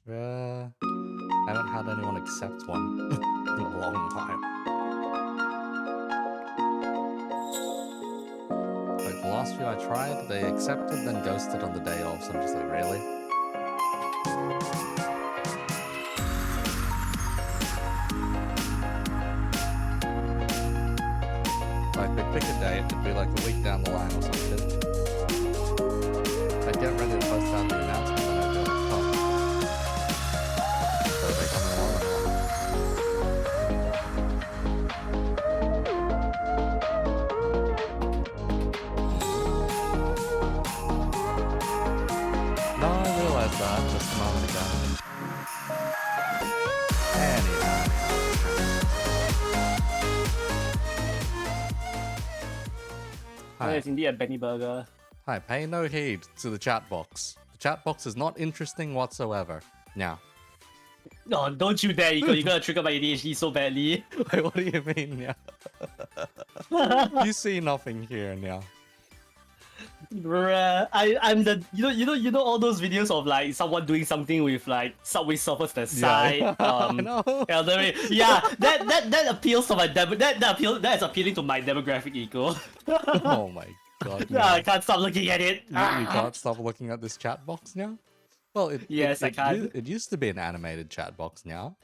I haven't had anyone accept one in a long time. Like the last few I tried, they accepted then ghosted on the day of, so I'm just like, really? Like we pick a date, it'd be like a week down the line or something. I'd get ready to post out the announcement and I'd be like, oh. So they come along and no, I realized that just a moment ago. Anyhow. Hi. It's indeed a Benny Burger. Hi, pay no heed to the chat box. The chat box is not interesting whatsoever. Now. No, don't you dare! You're gonna trigger my ADHD so badly. Wait, what do you mean, yeah? You see nothing here, now. Bruh, I'm the you know all those videos of like someone doing something with like Subway Surfers to the side. I know. Elderly. Yeah, that appeals to my that is appealing to my demographic ego. Oh my god. No, I can't stop looking at it. You can't stop looking at this chat box now? Well, Yes, I can. It used to be an animated chat box now.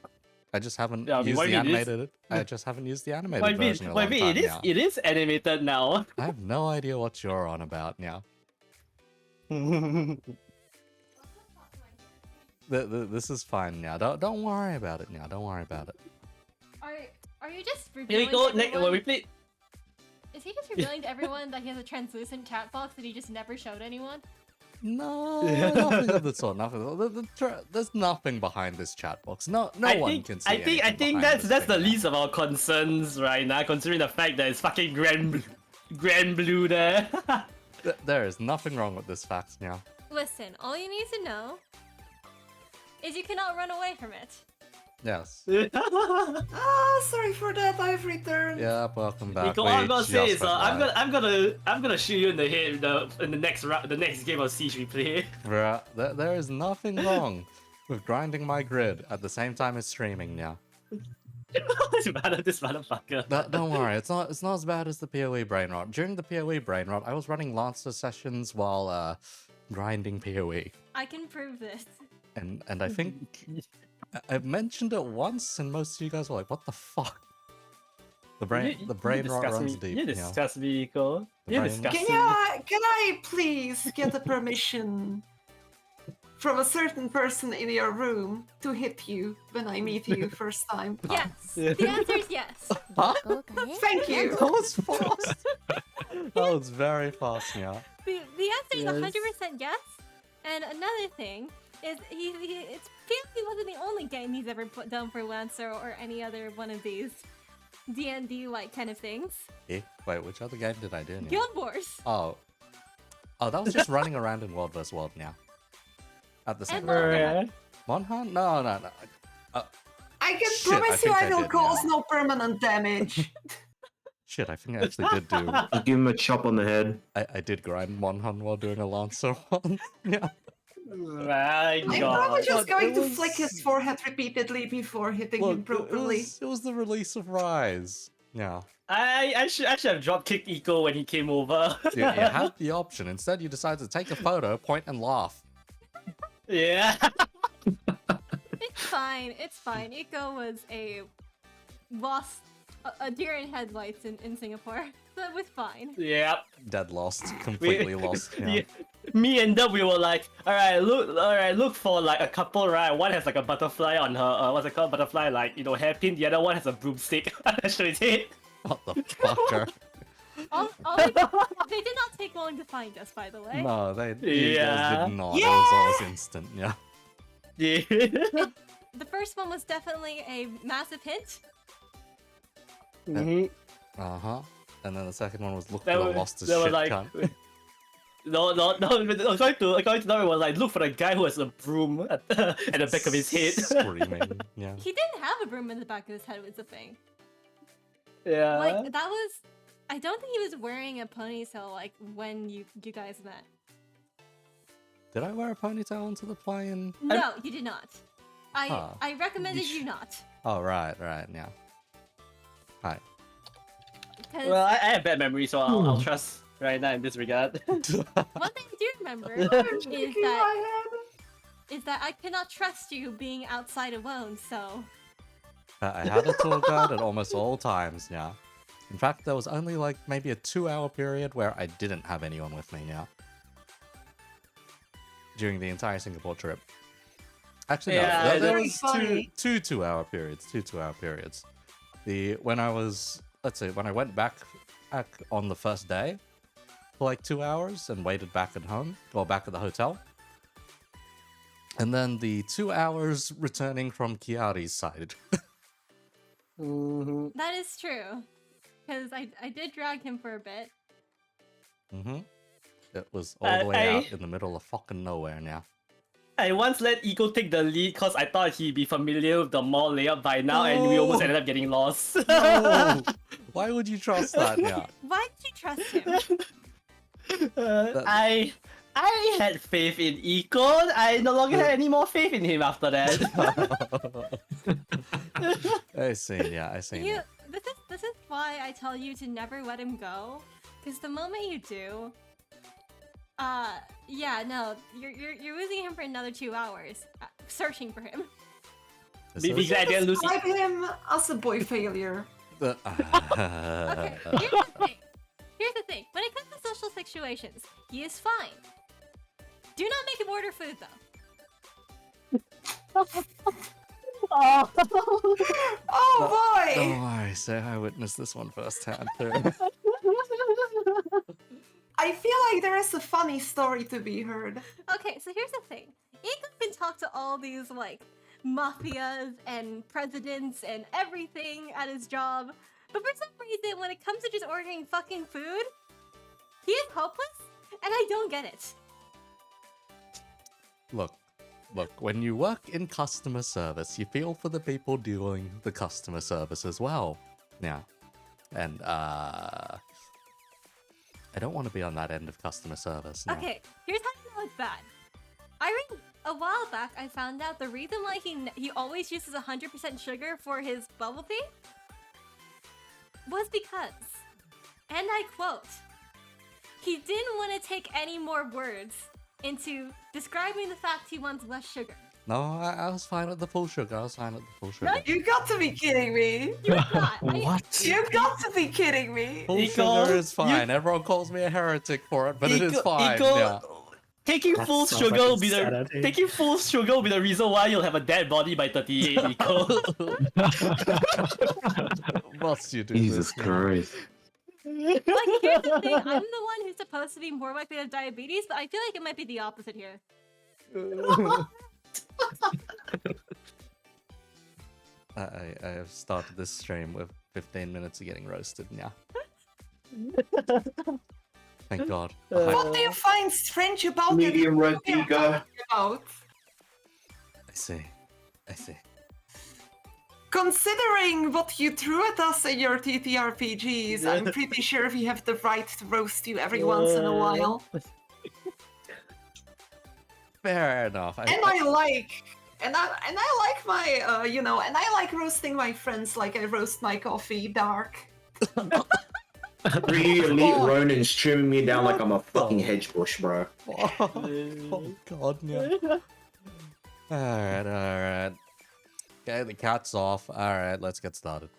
I just haven't Yeah, I mean, used what the do you mean animated. I just haven't used the animated version in a long time now. it is animated now. I have no idea what you're on about now. This is fine now. Don't worry about it now. Don't worry about it. Are you just Here revealing we go. to When everyone? we play. Is he just revealing to everyone that he has a translucent chat box that he just never showed anyone? No, nothing of the sort. Nothing. There's nothing behind this chat box. No one can see. I think anything that's behind this the thing least of our concerns right now, considering the fact that it's fucking grand blue there. There is nothing wrong with this fact now. Listen, all you need to know is you cannot run away from it. Yes. Ah, sorry for that. I've returned. Yeah, welcome back. All I'm gonna say is, just went live. I'm gonna shoot you in the head in the next the next game of Siege we play. Bruh, there is nothing wrong with grinding my grid at the same time as streaming now. This motherfucker. Don't worry, it's not as bad as the PoE brain rot. During the PoE brain rot, I was running Lancer sessions while grinding PoE. I can prove this. And I think I've mentioned it once, and most of you guys were like, "What the fuck?" The brain rot runs deep. You disgust me, Nico. You brain- disgust me. Can I please get a permission from a certain person in your room to hit you when I meet you first time? Yes. The answer is yes. Thank you. That was fast. That was very fast, yeah. The answer is 100% yes. And another thing is it's PvP wasn't the only game he's ever put down for Lancer or any other one of these D&D like kind of things. Eh? Wait, which other game did I do now? Guild Wars. Oh, that was just running around in World vs. World now. At the same And time. Monhan? No. I can Shit, promise I you think I I will did cause now. no permanent damage. Shit, I think I actually did do. Just give him a chop on the head. I did grind Monhan while doing a Lancer one. Yeah. My I'm god. probably just God, going it to was- flick his forehead repeatedly before hitting him Look, properly. it was the release of Rise. Yeah. I should have drop kicked Eco when he came over. You had the option. Instead, you decided to take a photo, point, and laugh. Yeah. It's fine. It's fine. Eco was a deer in headlights in Singapore. So it was fine. Yep. Dead lost. Completely lost. Yeah. Yeah. Me and Dub, we were like, look for like a couple, right? One has like a butterfly on her, what's it called? Butterfly, like, hairpin. The other one has a broomstick. That's what it is. What the fucker? They did not take long to find us, by the way. No, you guys did not. It Yeah. was almost instant. Yeah. Yeah. The first one was definitely a massive hint. Mhm. Uh-huh. And then the second one was look They for the were- lost as they were shit like- cunt. No. According to them, it was like, look for the guy who has a broom at the back of his head. Screaming. Yeah. He didn't have a broom in the back of his head was the thing. Yeah. Like that was I don't think he was wearing a ponytail like when you guys met. Did I wear a ponytail onto the plane? No, you did not. I recommended you not. Oh, right, yeah. Hi. Well, I have bad memory, so I'll trust Raina in this regard. One thing I do remember is that I cannot trust you being outside alone, so... I had a tour guide at almost all times, yeah. In fact, there was only like maybe a 2-hour period where I didn't have anyone with me, yeah. During the entire Singapore trip. Actually, Yeah, no, there very was funny. two 2-hour periods. When I went back on the first day for like 2 hours and waited back at home, or back at the hotel. And then the 2 hours returning from Chiari's side. That is true. Because I did drag him for a bit. It was all the way out in the middle of fucking nowhere now. I once let Ego take the lead because I thought he'd be familiar with the mall layout by now, and we almost ended up getting lost. No! Why would you trust that now? Why did you trust him? I had faith in Ego. I no longer had any more faith in him after that. I see, yeah. This is why I tell you to never let him go. Because the moment you do, yeah, no, you're losing him for another 2 hours, searching for him. Because I didn't lose Describe him as a boy failure. Okay, here's the thing. When it comes to social situations, he is fine. Do not make him order food, though. Oh boy! Don't worry, sir. I witnessed this one firsthand too. I feel like there is a funny story to be heard. Okay, so here's the thing. Ego can talk to all these, like, mafias and presidents and everything at his job, but for some reason, when it comes to just ordering fucking food, he is hopeless, and I don't get it. Look, when you work in customer service, you feel for the people doing the customer service as well. Yeah. And, I don't want to be on that end of customer service. No. Okay, here's how you know it's bad. A while back, I found out the reason why he always uses 100% sugar for his bubble tea was because, and I quote, he didn't want to take any more words into describing the fact he wants less sugar. No, I was fine with the full sugar. You got to be kidding me! You're not. What? You got to be kidding me! Full Ego, sugar is fine. Everyone calls me a heretic for it, but it is fine. Ego, Yeah. Taking That full sounds sugar like will a be sad the idea. taking full sugar will be the reason why you'll have a dead body by 38, Ego. Must you do Jesus this? Christ. Like, here's the thing. I'm the one who's supposed to be more likely to have diabetes, but I feel like it might be the opposite here. I have started this stream with 15 minutes of getting roasted. Yeah. Thank God. What do you find strange about Medium it? red What are you ego. talking about? I see. Considering what you threw at us in your TTRPGs, I'm pretty sure we have the right to roast you every once in a while. Fair enough. And I like my and I like roasting my friends like I roast my coffee dark. 3 elite Ronins trimming me down like I'm a fucking hedge bush, bro. Oh God, yeah. Alright. Okay, the cat's off. Alright, let's get started.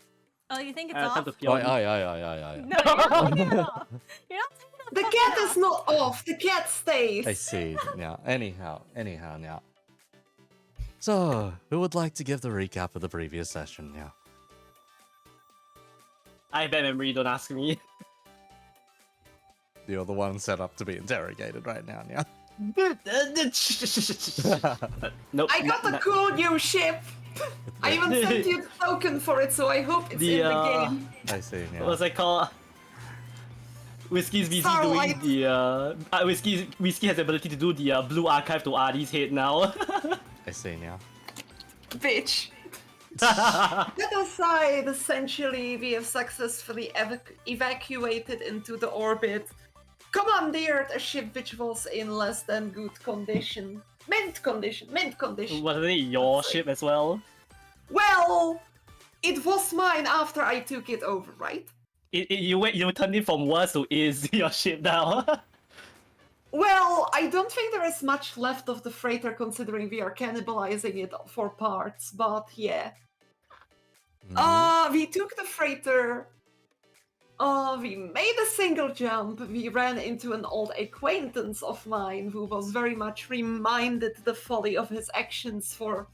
Oh, you think it's Time off? to Aye. No, peel. you're not taking it off. You're not taking it off. The cat is not off. The cat stays. I see. Yeah. Anyhow, now. So, who would like to give the recap of the previous session? Yeah. I have bad memory, don't ask me. You're the one set up to be interrogated right now. Yeah. Nope. I got a cool new ship. I even sent you the token for it, so I hope it's in the game. I see. Yeah. What's it called? Whiskey's busy Starlight. doing the Whiskey has the ability to do the blue archive to Artie's head now. I see. Yeah. Bitch. That aside, essentially, we have successfully evacuated into the orbit, commandeered a ship which was in less than good condition, Mint condition. Mint condition. Wasn't it your Let's see. ship as well? Well, it was mine after I took it over, right? You turned it from was to is your ship now. Well, I don't think there is much left of the freighter considering we are cannibalizing it for parts, but yeah. We took the freighter. We made a single jump. We ran into an old acquaintance of mine who was very much reminded the folly of his actions for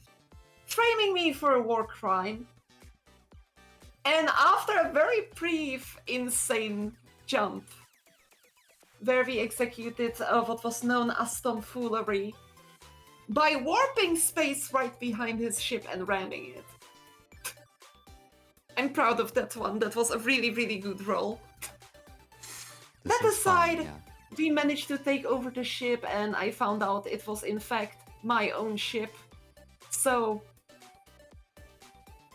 framing me for a war crime. And after a very brief, insane jump, where we executed what was known as tomfoolery, by warping space right behind his ship and ramming it. I'm proud of that one. That was a really, really good roll. This That is fun, aside, we managed to take over the ship, and I found out it was in fact my own ship. So,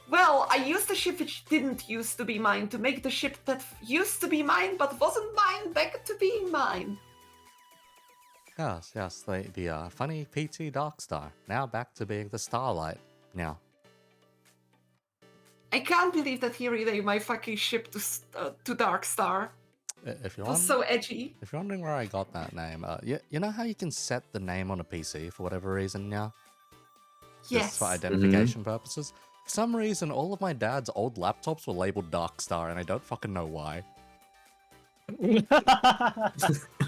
well, I used the ship which didn't used to be mine to make the ship that used to be mine but wasn't mine back to being mine. Yes, the funny PT Darkstar, now back to being the Starlight. Now, I can't believe that he renamed my fucking ship to Darkstar. if you're It was so edgy. if you're wondering where I got that name, you know how you can set the name on a PC for whatever reason now? Just Yes. for identification purposes? For some reason, all of my dad's old laptops were labeled Darkstar, and I don't fucking know why.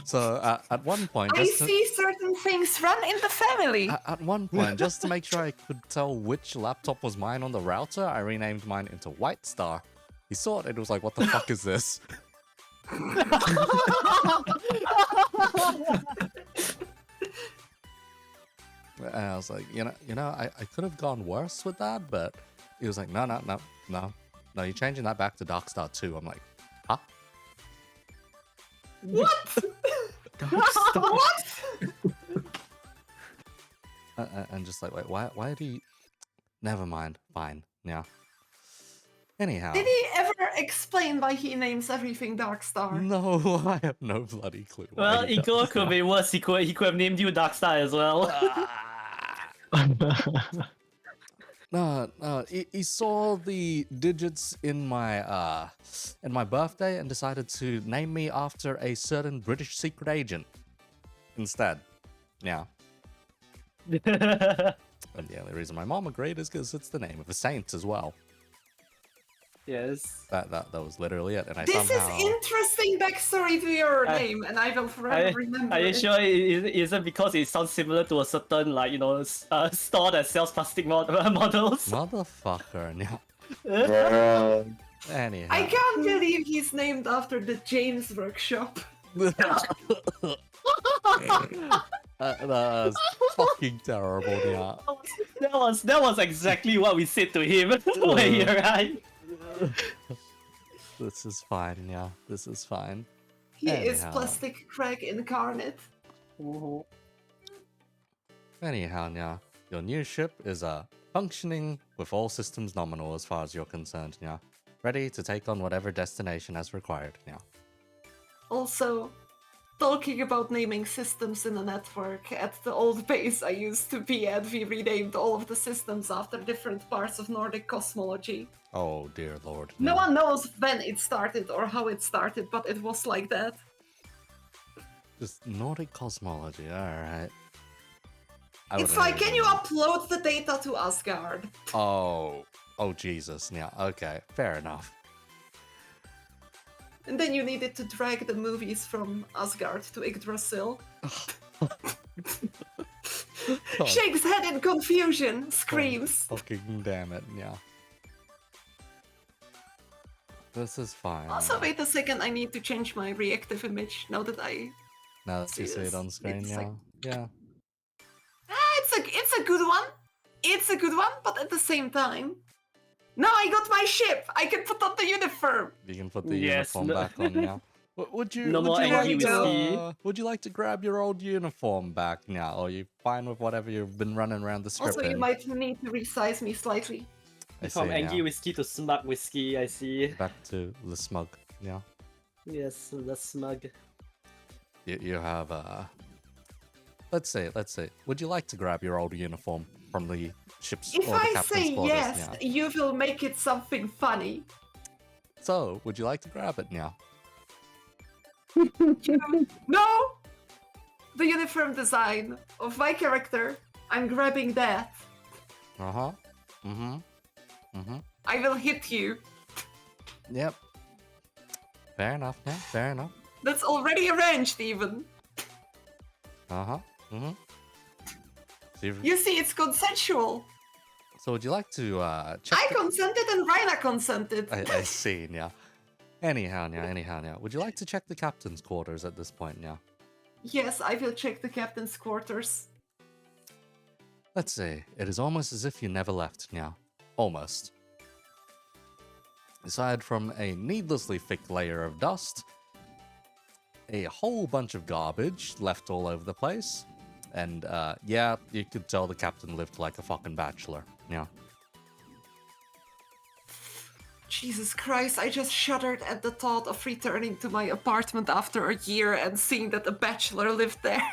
So at one point, I just to, see certain things run in the family. at one point, just to make sure I could tell which laptop was mine on the router, I renamed mine into White Star. He saw it and was like, "What the fuck is this?" And I was like, I could have gone worse with that, but he was like, no, you're changing that back to Darkstar 2. I'm like, huh? What? Darkstar. What? And just like, wait, why do you... Never mind, fine, yeah. Anyhow. Did he ever explain why he names everything Darkstar? No, I have no bloody clue. why Well, he does Igor could be worse. He could have named you Darkstar as well. No, he saw the digits in my birthday and decided to name me after a certain British secret agent instead. Yeah. And the only reason my mom agreed is because it's the name of a saint as well. Yes. That was literally it. And I This somehow... is interesting backstory to your name, and I will forever remember Are you it. sure it isn't because it sounds similar to a certain, like, store that sells plastic models? Motherfucker, yeah. Bruh. Anyhow. I can't believe he's named after the James Workshop. That was fucking terrible, yeah. That was exactly what we said to him when he arrived. This is fine, yeah. This is fine. He is Anyhow. Plastic Craig incarnate. Anyhow, yeah. Your new ship is functioning with all systems nominal as far as you're concerned, yeah. Ready to take on whatever destination as required, yeah. Also, talking about naming systems in a network, at the old base I used to be at, we renamed all of the systems after different parts of Nordic cosmology. Oh dear lord. No one knows when it started or how it started, but it was like that. Just Nordic cosmology, alright. It's like, can you upload the data to Asgard? Oh Jesus, yeah, okay, fair enough. And then you needed to drag the movies from Asgard to Yggdrasil. God Shakes head in confusion, screams. fucking damn it, yeah. This is fine. Also, wait a second, I need to change my reactive image now that I... Now that you see it Serious. on screen, It's yeah. like- Yeah. It's a good one. It's a good one, but at the same time... Now I got my ship! I can put on the uniform! You can put the Yes, uniform no- back on now. Would you, No would more you angry like to, whiskey. would you like to grab your old uniform back now? Or are you fine with whatever you've been running around the strip Also, in? you might need to resize me slightly. I From see angry now. whiskey to smug whiskey, I see. Back to the smug, yeah. Yes, the smug. You have let's see. Would you like to grab your old uniform from the ship's If or the I captain's say quarters yes, now? you will make it something funny. So, would you like to grab it now? No! The uniform design of my character. I'm grabbing that. Uh-huh. Mm-hmm. Mm-hmm. I will hit you. Yep. Fair enough, yeah, fair enough. That's already arranged, even. Uh-huh. Mm-hmm. You see, it's consensual. So would you like to check I consented and Raina consented. I see, yeah. Anyhow, now. Would you like to check the captain's quarters at this point, now? Yes, I will check the captain's quarters. Let's see. It is almost as if you never left, now. Almost. Aside from a needlessly thick layer of dust, a whole bunch of garbage left all over the place, and yeah, you could tell the captain lived like a fucking bachelor, yeah. Jesus Christ, I just shuddered at the thought of returning to my apartment after a year and seeing that a bachelor lived there.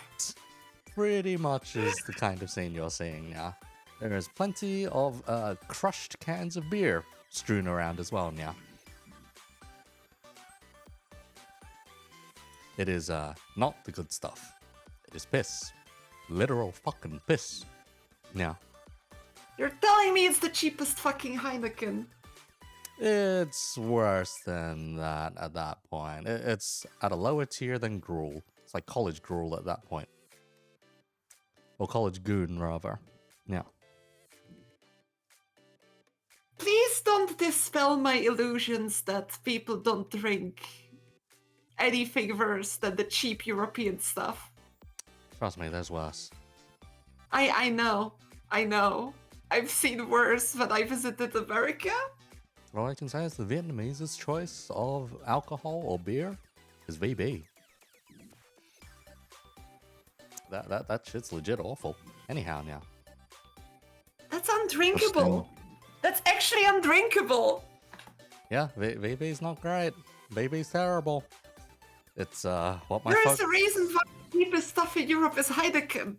Pretty much is the kind of scene you're seeing now. There is plenty of crushed cans of beer strewn around as well now. It is not the good stuff. It is piss. Literal fucking piss. Now, You're telling me it's the cheapest fucking Heineken? it's worse than that at that point. It's at a lower tier than gruel. It's like college gruel at that point. Or college goon, rather. Yeah. Please don't dispel my illusions that people don't drink anything worse than the cheap European stuff. Trust me, there's worse. I know. I've seen worse when I visited America. All I can say is the Vietnamese's choice of alcohol or beer is VB. That shit's legit awful. Anyhow, now. That's undrinkable. That's actually undrinkable. Yeah, VB's not great. VB's terrible. It's what my There is a reason why the cheapest stuff in Europe is Heineken.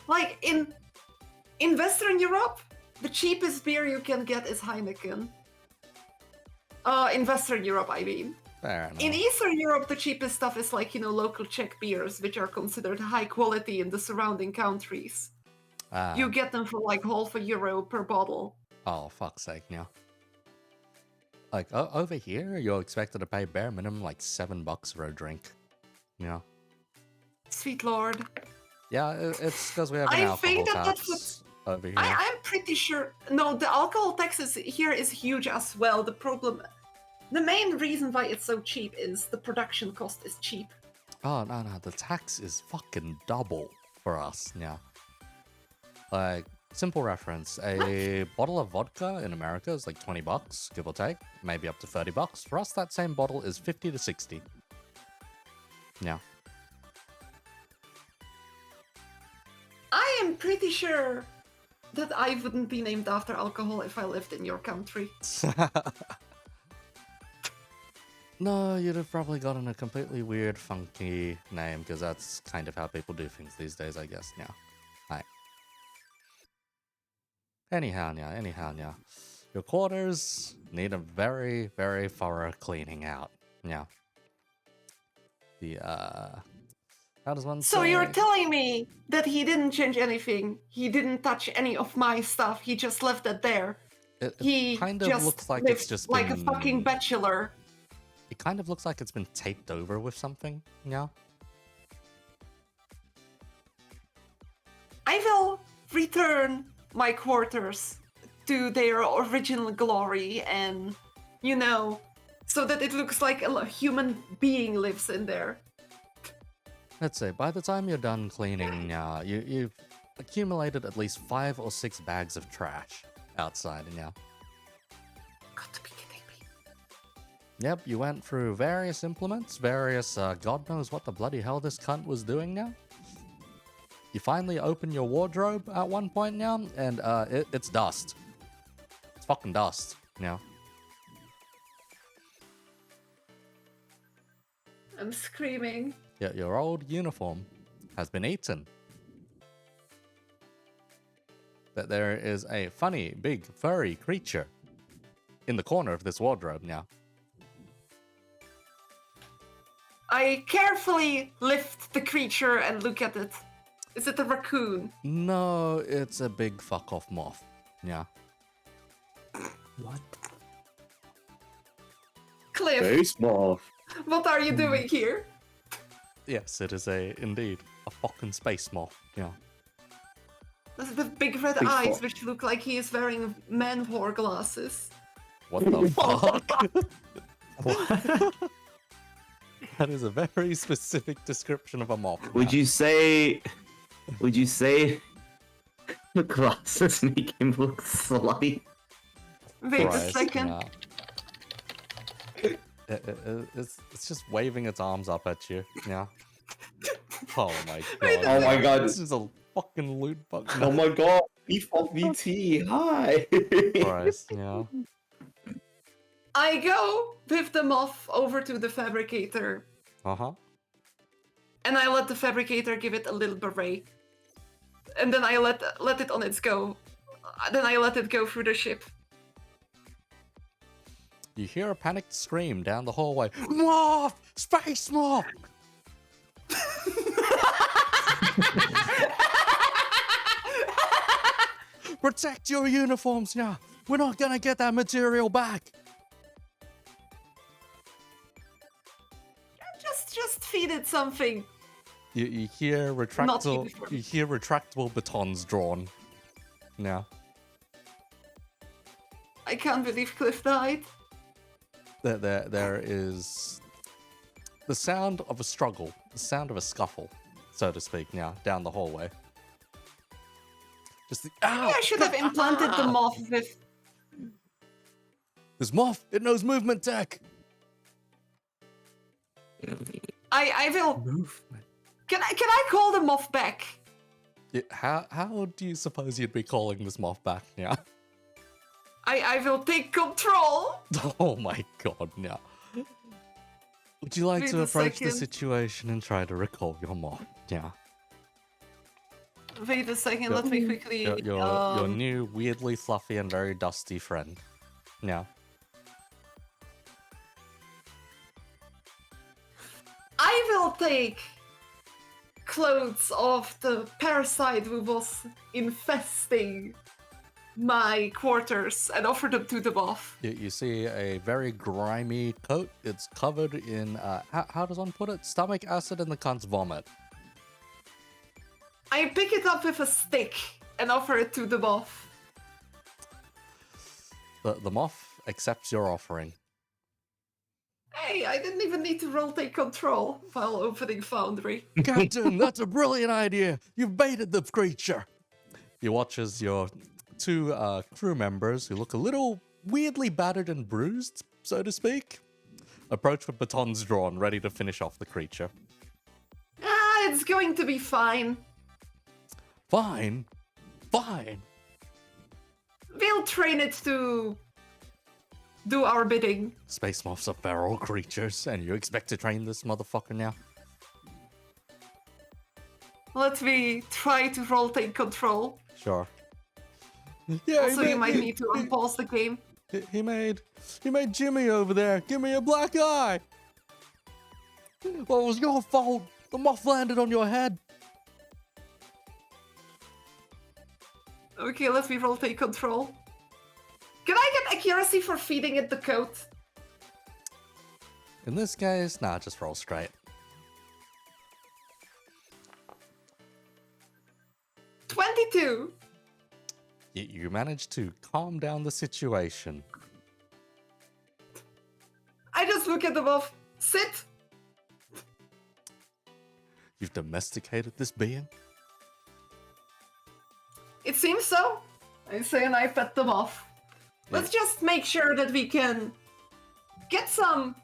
Like in Western Europe, the cheapest beer you can get is Heineken. In Western Europe, I mean. Fair enough. In Eastern Europe, the cheapest stuff is like, local Czech beers, which are considered high quality in the surrounding countries. You get them for like €0.5 per bottle. Oh, fuck's sake, now. Like, over here, you're expected to pay bare minimum like $7 for a drink. Yeah. Sweet lord. Yeah, it's because we have an I alcohol think that tax that's over here. I'm pretty sure. No, the alcohol tax here is huge as well. The main reason why it's so cheap is the production cost is cheap. Oh, no, the tax is fucking double for us, yeah. Like, simple reference, a bottle of vodka in America is like $20, give or take, maybe up to $30. For us, that same bottle is 50 to 60. Yeah. I am pretty sure that I wouldn't be named after alcohol if I lived in your country. No, you'd have probably gotten a completely weird, funky name, because that's kind of how people do things these days, I guess, now. Right. Anyhow, now. Your quarters need a very, very thorough cleaning out. Yeah. The, how does one So say? you're telling me that he didn't change anything? He didn't touch any of my stuff? He just left it there? It He kind of just looks like lived it's just like been... a fucking bachelor. It kind of looks like it's been taped over with something, yeah? I will return my quarters to their original glory and, so that it looks like a human being lives in there. Let's say, by the time you're done cleaning, you've accumulated at least 5 or 6 bags of trash outside, yeah? Got to be kidding me. Yep, you went through various implements, various, God knows what the bloody hell this cunt was doing now. You finally open your wardrobe at one point now, and it's dust. It's fucking dust, I'm screaming. Yeah, your old uniform has been eaten. That there is a funny, big, furry creature in the corner of this wardrobe now. I carefully lift the creature and look at it. Is it a raccoon? No, it's a big fuck off moth. Yeah. What? Cliff, Very small. what are you doing here? Yes, it is indeed a fucking space moth. Yeah. Does it have big red Big eyes, fox. which look like he is wearing man-whore glasses? What the fuck? That is a very specific description of a moth. Would you say the glasses make him look slutty? Wait a Christ, second. yeah. It's just waving its arms up at you. Yeah. Oh my god. Oh my god. This is a fucking loot bug. Oh my god. VT. Hi. Christ, yeah. I go with the moth over to the fabricator, Uh-huh. and I let the fabricator give it a little beret. And then I let it on its go. Then I let it go through the ship. You hear a panicked scream down the hallway. Moth! Space moth! Protect your uniforms now! We're not gonna get that material back! Just feed it something. You hear retractable batons drawn. Now. I can't believe Cliff died. There is the sound of a struggle, the sound of a scuffle, so to speak, now, down the hallway. Just the ow! I should have implanted the moth with. This moth, it knows movement tech! I will. Movement. Can I call the moth back? How do you suppose you'd be calling this moth back now? I will take control. Oh my god, no. Would you like Wait to a approach the second. situation and try to recall your moth? Yeah. Wait a second. Your- Let me quickly. Your new, weirdly fluffy and very dusty friend. Yeah. I will take clothes of the parasite who was infesting my quarters and offer them to the moth. You see a very grimy coat. It's covered in, how does one put it? Stomach acid and the cunt's vomit. I pick it up with a stick and offer it to the moth. The moth accepts your offering. Hey, I didn't even need to roll take control while opening Foundry. Captain, that's a brilliant idea. You've baited the creature. You watch as your two crew members, who look a little weirdly battered and bruised, so to speak, approach with batons drawn, ready to finish off the creature. Ah, it's going to be fine. Fine. Fine. We'll train it to do our bidding. Space moths are feral creatures, and you expect to train this motherfucker now? Let me try to roll take control. Sure. Yeah, Also, you might need to unpause the game. He made Jimmy over there give me a black eye. Well, it was your fault. The moth landed on your head. Okay, let me roll take control. Can I get accuracy for feeding it the coat? In this case, nah, just roll straight. 22. You managed to calm down the situation. I just look at the moth. Sit. You've domesticated this being? It seems so. I say and I pet them off. Let's just make sure that we can get some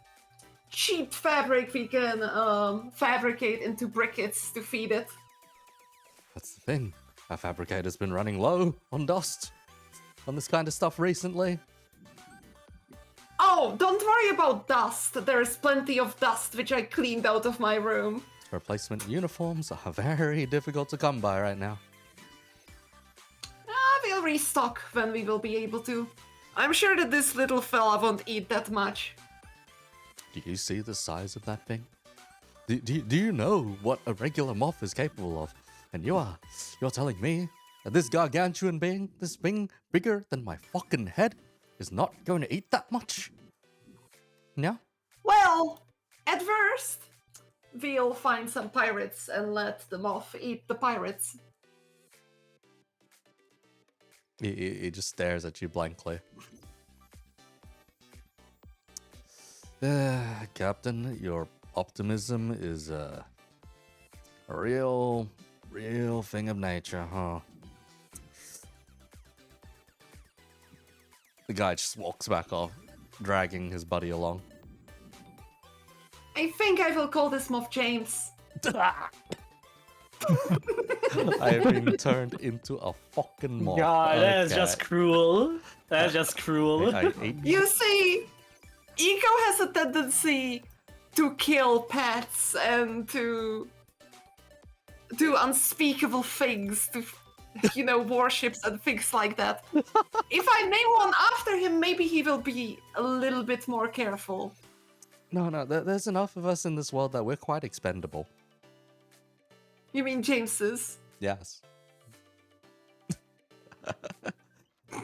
cheap fabric we can fabricate into briquettes to feed it. That's the thing. Our fabricator's been running low on dust on this kind of stuff recently. Oh, don't worry about dust. There is plenty of dust which I cleaned out of my room. Replacement uniforms are very difficult to come by right now. We'll restock when we will be able to. I'm sure that this little fella won't eat that much. Do you see the size of that thing? Do you know what a regular moth is capable of? And you're telling me that this gargantuan being, this thing bigger than my fucking head, is not going to eat that much? Yeah? Well, at first, we'll find some pirates and let the moth eat the pirates. He just stares at you blankly. Captain, your optimism is a real thing of nature, huh? The guy just walks back off, dragging his buddy along. I think I will call this moth James. I have been turned into a fucking moth. God, that is Okay. just cruel. That's just cruel. You see, Eco has a tendency to kill pets and to do unspeakable things, to, warships and things like that. If I name one after him, maybe he will be a little bit more careful. No, there's enough of us in this world that we're quite expendable. You mean James's? Yes.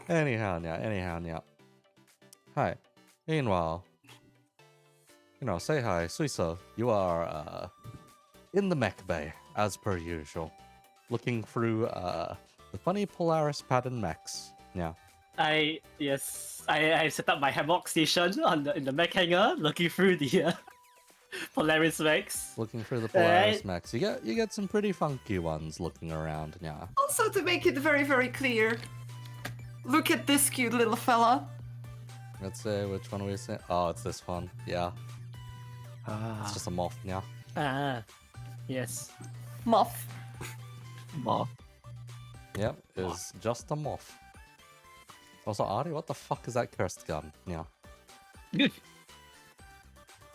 Anyhow, yeah. Hi. Meanwhile, say hi, Suiso. You are in the mech bay, as per usual. Looking through the funny Polaris pattern mechs. Yeah. I set up my hammock station in the mech hangar, looking through the Polaris mechs. Looking through the Polaris mechs. You get some pretty funky ones looking around, yeah. Also, to make it very, very clear, look at this cute little fella. Let's see which one we say. Oh, it's this one. Yeah. It's just a moth, yeah. Ah, yes. Moth. Moth. Yep, it's just a moth. Also, Ari, what the fuck is that cursed gun? Yeah.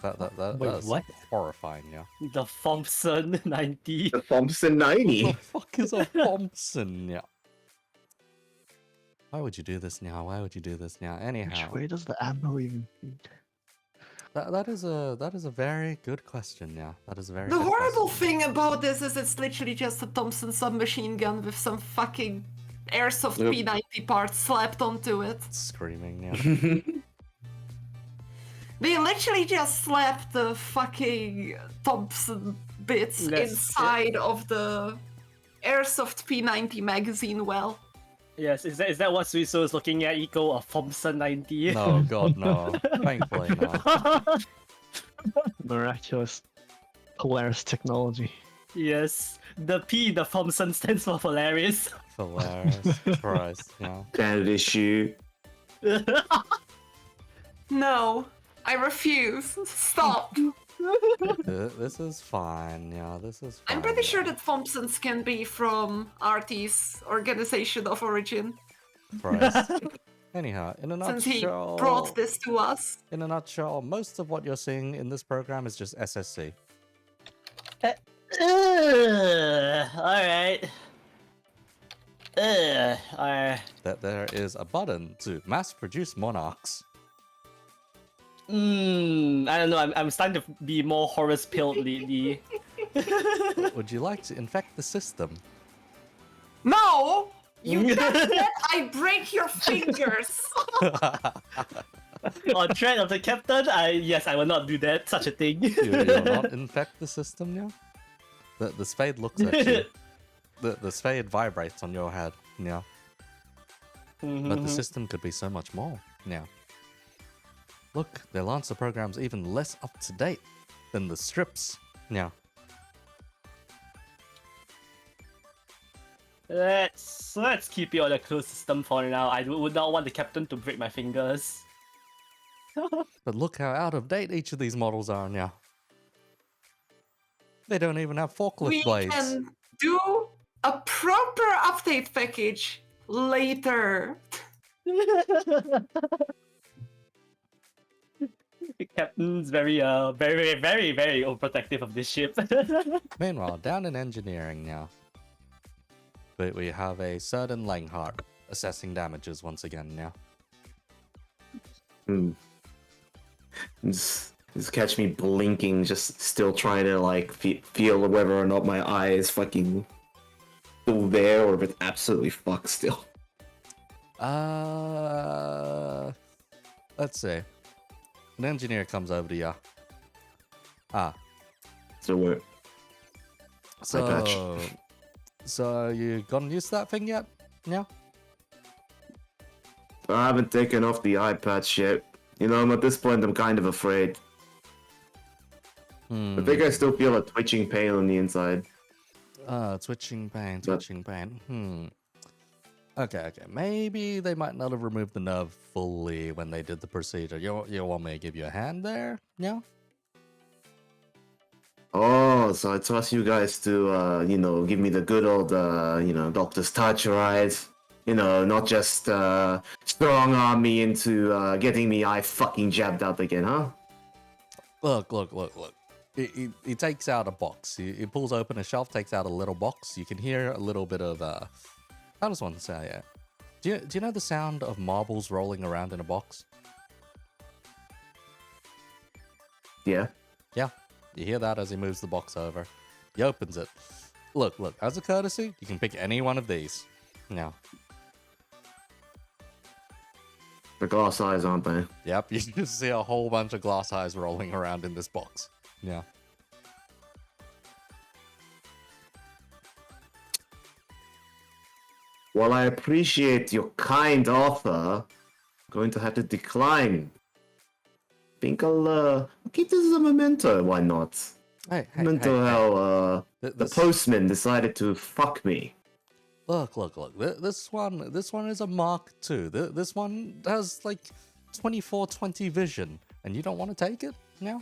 That Wait, is what? horrifying, yeah. The Thompson 90. The Thompson What 90. the fuck is a Thompson? Yeah. Why would you do this now? Anyhow, Which way does the ammo even feed? that is a very good question. Yeah, that is a very. The good horrible question. thing about this is it's literally just a Thompson submachine gun with some fucking airsoft Yep. P90 parts slapped onto it. Screaming. Yeah. They literally just slapped the fucking Thompson bits Yes. inside of the airsoft P90 magazine well. Yes, is that what Suiso is looking at? Eco of Thompson 90? No, God, no. Thankfully, no. Miraculous Polaris technology. Yes, the P in the Thompson stands for Polaris. Hilarious. Christ, yeah. Standard issue. No, I refuse. Stop. This is fine. Yeah, this is fine. I'm pretty sure that Thompsons can be from Artie's organization of origin, Christ. Anyhow, in a since he nutshell, brought this to us. in a nutshell, most of what you're seeing in this program is just SSC. Alright. That there is a button to mass-produce monarchs. I don't know, I'm starting to be more Horus-pilled lately. Would you like to infect the system? No! You touch that, I break your fingers! On threat of the captain, yes, I will not do that, such a thing. You'll not infect the system, yeah? The spade looks at you. The spade vibrates on your head, yeah. But the system could be so much more, yeah. Look, their Lancer program's even less up to date than the strips, yeah. Let's keep it on a closed system for now. I would not want the captain to break my fingers. But look how out of date each of these models are now. They don't even have forklift We blades. can do a proper update package later. Captain's very very overprotective of this ship. Meanwhile, down in engineering now, we have a certain Langhart assessing damages once again now. Just catch me blinking, just still trying to like feel whether or not my eye is fucking still there or if it's absolutely fucked still. Let's see. An engineer comes over to you. So what? So you gotten used to that thing yet? Yeah. I haven't taken off the eye patch yet. You know, at this point, I'm kind of afraid. I think I still feel a twitching pain on the inside. Twitching pain. Okay. Maybe they might not have removed the nerve fully when they did the procedure. You want me to give you a hand there? Yeah? Oh, so I trust you guys to, give me the good old, doctor's touch, right? You know, not just strong arm me into getting me eye fucking jabbed out again, huh? Look. He takes out a box. He pulls open a shelf, takes out a little box. You can hear a little bit of, how does one say it? Do you know the sound of marbles rolling around in a box? Yeah. Yeah. You hear that as he moves the box over. He opens it. Look, as a courtesy, you can pick any one of these. Now. The glass eyes, aren't they? Yep, you just see a whole bunch of glass eyes rolling around in this box. Yeah. While I appreciate your kind offer, I'm going to have to decline. Think I'll keep this as a memento, why not? Hey, How the This- postman decided to fuck me. Look. This one is a Mark II. This one has like 24/20 vision, and you don't want to take it now?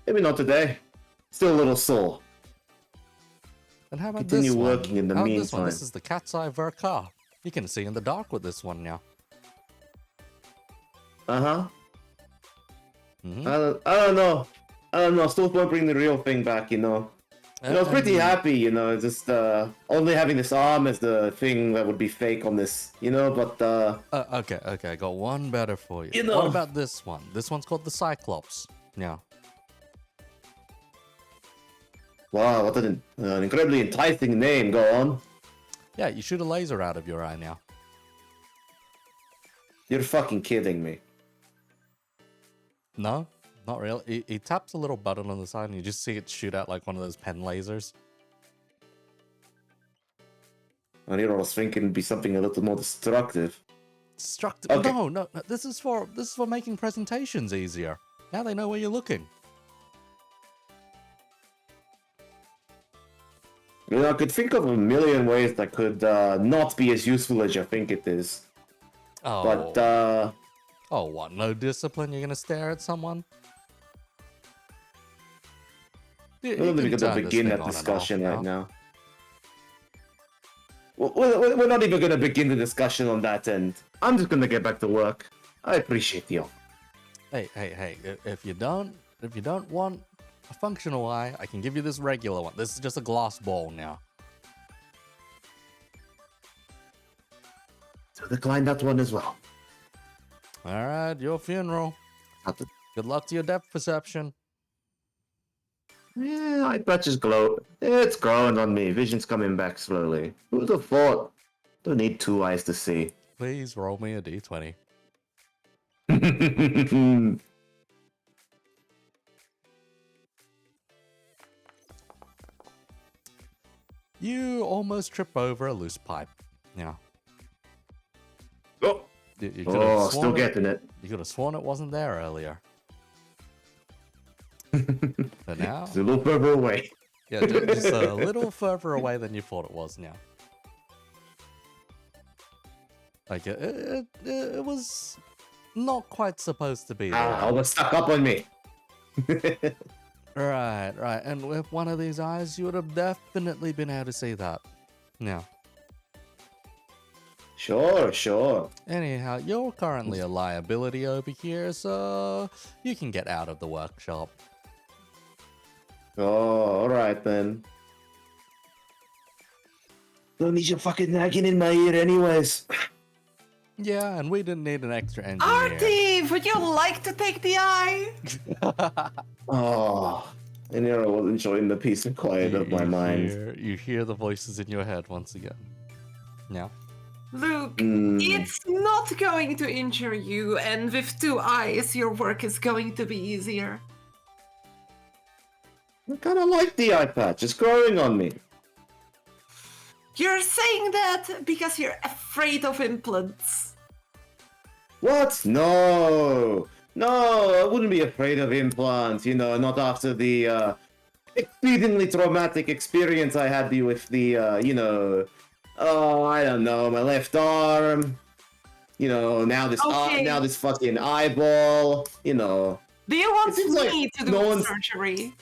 Maybe not today. Still a little sore. And how about Continue this one? working in the How about this one? meantime. This is the Cat's Eye Verka. You can see in the dark with this one now. Uh-huh. Mhm. I don't know. Still won't bring the real thing back, you know. I was pretty happy, you know, just only having this arm as the thing that would be fake on this, you know, but Okay, I got one better for you. You know- What about this one? This one's called the Cyclops. Yeah. wow, what an incredibly enticing name. Go on. Yeah, you shoot a laser out of your eye now. You're fucking kidding me. No, not really. He taps a little button on the side and you just see it shoot out like one of those pen lasers. I was thinking it'd be something a little more destructive. Destructive. Okay. No. This is for making presentations easier. Now they know where you're looking. You know, I could think of a million ways that could not be as useful as you think it is. Oh. But, Oh, what? No discipline? You're gonna stare at someone? I don't think we're can going turn to this begin thing that on and discussion off, right now. We're not even going to begin the discussion on that end. I'm just going to get back to work. I appreciate you. Hey, if you don't want a functional eye, I can give you this regular one. This is just a glass ball now. So decline that one as well. Alright, your funeral. Good luck to your depth perception. Yeah, eye patch is glow. It's growing on me. Vision's coming back slowly. Who'd have thought? Don't need two eyes to see. Please roll me a d20. You almost trip over a loose pipe. Yeah. Oh, You could have still sworn getting it. You could have sworn it wasn't there earlier. But now, It's a little further away. yeah, just a little further away than you thought it was now. Like, it was not quite supposed to be there. Almost stuck up on me. Right. And with one of these eyes, you would have definitely been able to see that. Yeah. Sure. Anyhow, you're currently a liability over here, so you can get out of the workshop. Oh, alright then. Don't need you fucking nagging in my ear anyways. Yeah, and we didn't need an extra engineer. Artie, would you like to take the eye? Oh, I knew I wasn't enjoying the peace and quiet of my mind. You hear the voices in your head once again. Yeah. Luke, Mm. it's not going to injure you, and with 2 eyes, your work is going to be easier. I kind of like the eye patch. It's growing on me. You're saying that because you're afraid of implants. What? No, I wouldn't be afraid of implants. You know, not after the exceedingly traumatic experience I had with the, you know, oh, I don't know, my left arm. You know, now this, Okay. now this fucking eyeball. You know. Do you want It seems like me to do no one's- surgery?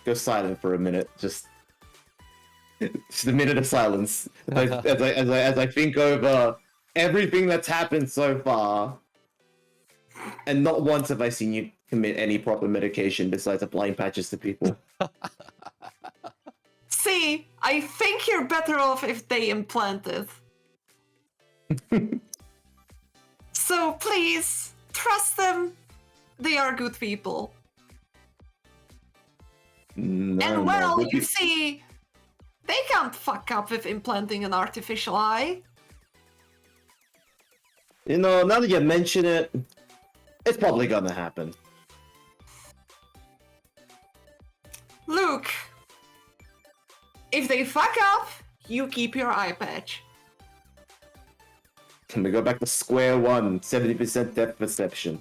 Go silent for a minute. Just a minute of silence as I think over everything that's happened so far, and not once have I seen you commit any proper medication besides applying patches to people. See, I think you're better off if they implant it. So please, trust them. They are good people. No, And no, well, good you peop- see, they can't fuck up with implanting an artificial eye. You know, now that you mention it, it's probably gonna happen. Luke, if they fuck up, you keep your eye patch. Can we go back to square one? 70% depth perception.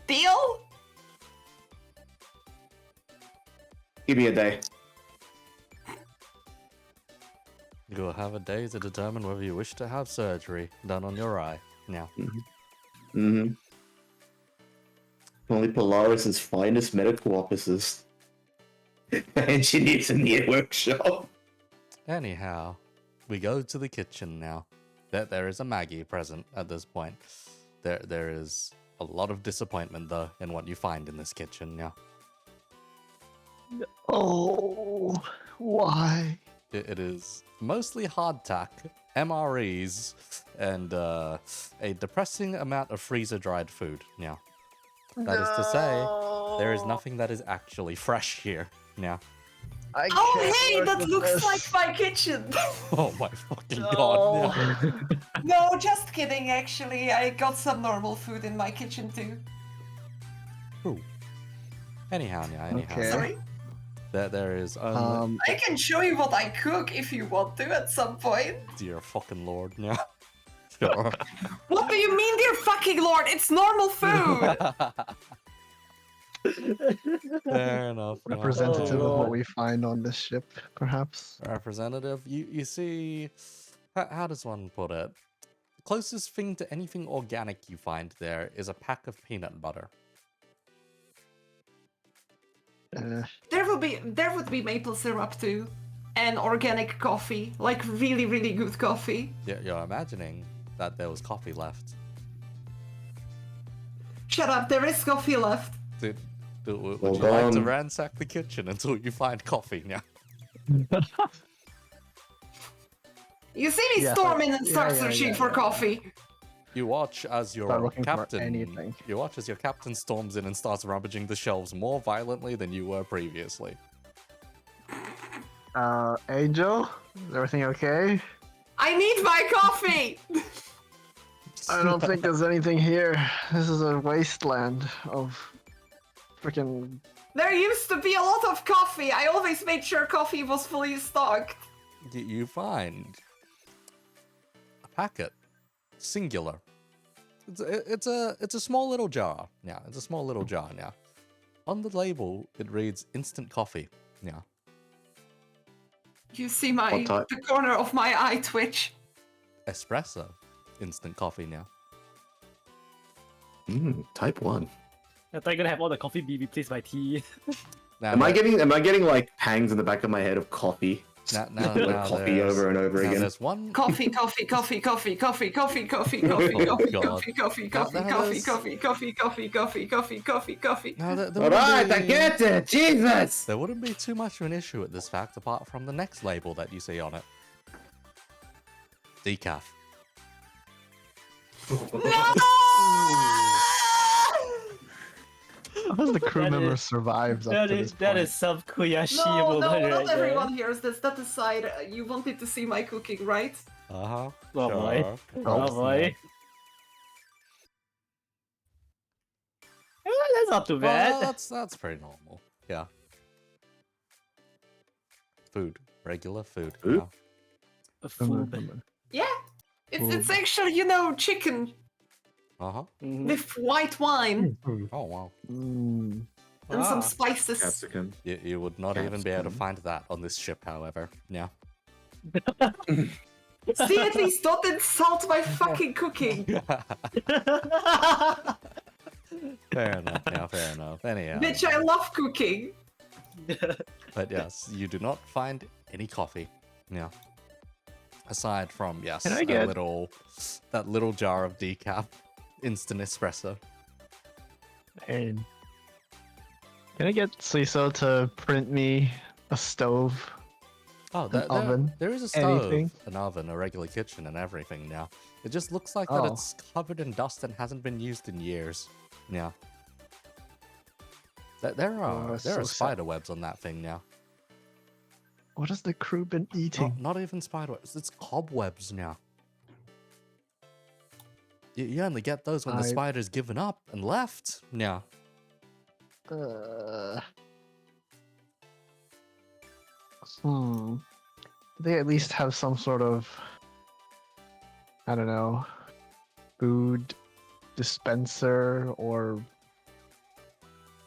Deal? Give me a day. You'll have a day to determine whether you wish to have surgery done on your eye. Now, Mm-hmm. Only Polaris's finest medical officers. Engineers in the workshop. anyhow, we go to the kitchen now. There is a Maggie present at this point. There is a lot of disappointment though in what you find in this kitchen now. Oh, why? It is mostly hardtack, MREs, and a depressing amount of freezer-dried food. Now, that is to say, there is nothing that is actually fresh here. Now, I Oh, can't hey, work that with looks this. like my kitchen. oh my fucking god! Now. No, just kidding, actually. I got some normal food in my kitchen too. Ooh. Anyhow, Okay. Sorry? there is only. I can show you what I cook if you want to at some point. Dear fucking lord, now. Sure. What do you mean, dear fucking lord? It's normal food! Fair enough. now. Representative of Lord. what we find on this ship, perhaps. Representative, you see, how does one put it? The closest thing to anything organic you find there is a pack of peanut butter. There would be maple syrup too. And organic coffee. Like really, really good coffee. You're imagining that there was coffee left. Shut up, there is coffee left. Would Well you like to done. ransack the kitchen until you find coffee now? You see me Yeah, storm in and start yeah, searching yeah, for yeah. coffee. You watch as your Start looking for captain. anything. You watch as your captain storms in and starts rummaging the shelves more violently than you were previously. Angel? Is everything okay? I need my coffee! I don't think there's anything here. This is a wasteland of freaking. There used to be a lot of coffee. I always made sure coffee was fully stocked. You find a packet, singular. It's a small little jar. Yeah, it's a small little jar now. On the label, it reads instant coffee. Yeah. You see my What type? the corner of my eye twitch. Espresso, instant coffee now. Type 1. I thought you're gonna have all the coffee be replaced by tea. Now, Am I getting like pangs in the back of my head of coffee? Like coffee there's- over and over now again. there's one. Coffee, coffee, coffee, coffee, coffee, coffee, coffee, coffee, coffee, God. coffee, coffee, Now coffee, there's- coffee, coffee, coffee, coffee, coffee, coffee, coffee. Now, there All wouldn't right, I be- get it. Jesus. There wouldn't be too much of an issue with this fact apart from the next label that you see on it. Decaf. How does the crew That member is- survives up to this that point? is some Kuyashi No, moment no, right not there. everyone hears this. That aside, you wanted to see my cooking, right? Uh-huh. Oh boy. Sure. Oh boy. That's not too Well, bad. that's pretty normal. Yeah. Food. Regular food. Food? Yeah. Food. Yeah. It's Ooh. actually, chicken Uh-huh. Mhm. with white wine Oh, wow. Mm. and some Ah. spices. Capsicum. You would not even be able to Capsicum. find that on this ship, however. Yeah. See, at least don't insult my fucking cooking. Fair enough. Yeah, fair enough. Anyhow. Bitch, I love cooking. But yes, you do not find any coffee. Yeah. Aside from, yes, Can I get- that little jar of decaf instant espresso. And can I get CISO to print me a stove? Oh, oven? there is a stove, Anything? an oven, a regular kitchen, and everything now. It just looks like that Oh. it's covered in dust and hasn't been used in years. Yeah. There are that's there so are sad. spider webs on that thing now. What has the crew been eating? Not even spider webs. It's cobwebs now. You only get those when the I- spider's given up and left. Yeah. Do they at least have some sort of, I don't know, food dispenser or,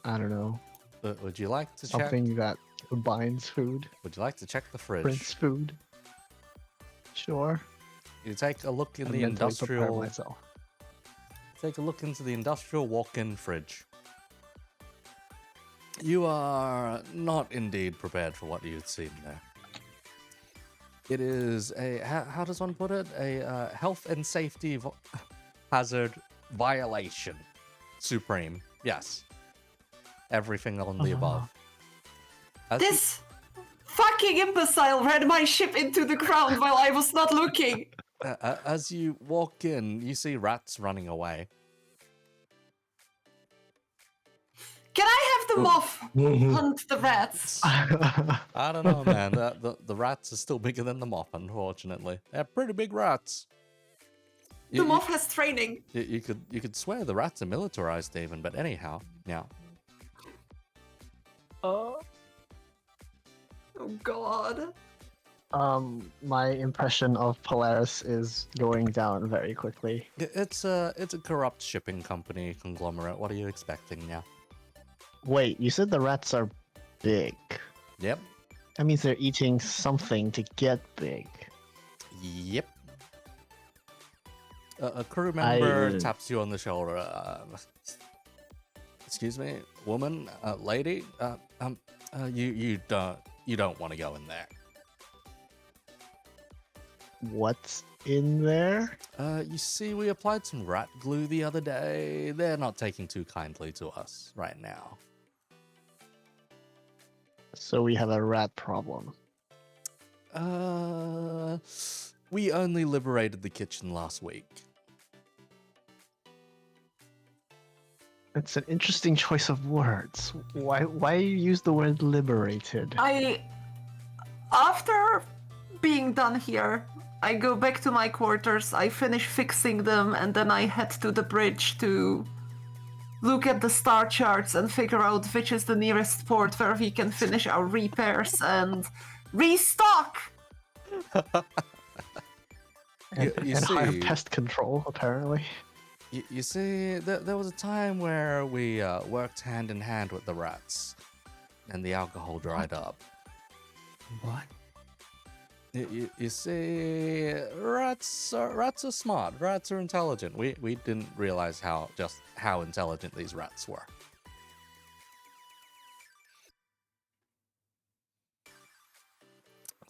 I don't know, Would you like to check? something that combines food, Would you like to check the fridge? prints food? Sure. You take a look in I the mentally prepare industrial. myself. Take a look into the industrial walk-in fridge. You are not indeed prepared for what you've seen there. It is a how does one put it? A health and safety hazard violation. Supreme. Yes. Everything on the above. As you- This fucking imbecile ran my ship into the ground while I was not looking. As you walk in, you see rats running away. Can I have the moth hunt the rats? I don't know, man. The rats are still bigger than the moth, unfortunately. They're pretty big rats. The moth has training. You could swear the rats are militarized even, but anyhow, yeah. Oh god. My impression of Polaris is going down very quickly. It's a corrupt shipping company conglomerate. What are you expecting now? Wait, you said the rats are big. Yep. That means they're eating something to get big. Yep. A crew member I- taps you on the shoulder. Excuse me, woman, lady. You don't want to go in there. What's in there? You see, we applied some rat glue the other day. They're not taking too kindly to us right now. So we have a rat problem. We only liberated the kitchen last week. It's an interesting choice of words. Why you use the word liberated? After being done here, I go back to my quarters, I finish fixing them, and then I head to the bridge to look at the star charts and figure out which is the nearest port where we can finish our repairs and restock! You and hire see- pest control, apparently. You see, there was a time where we worked hand in hand with the rats, and the alcohol dried up. What? You see, rats are smart. Rats are intelligent. We didn't realize how intelligent these rats were.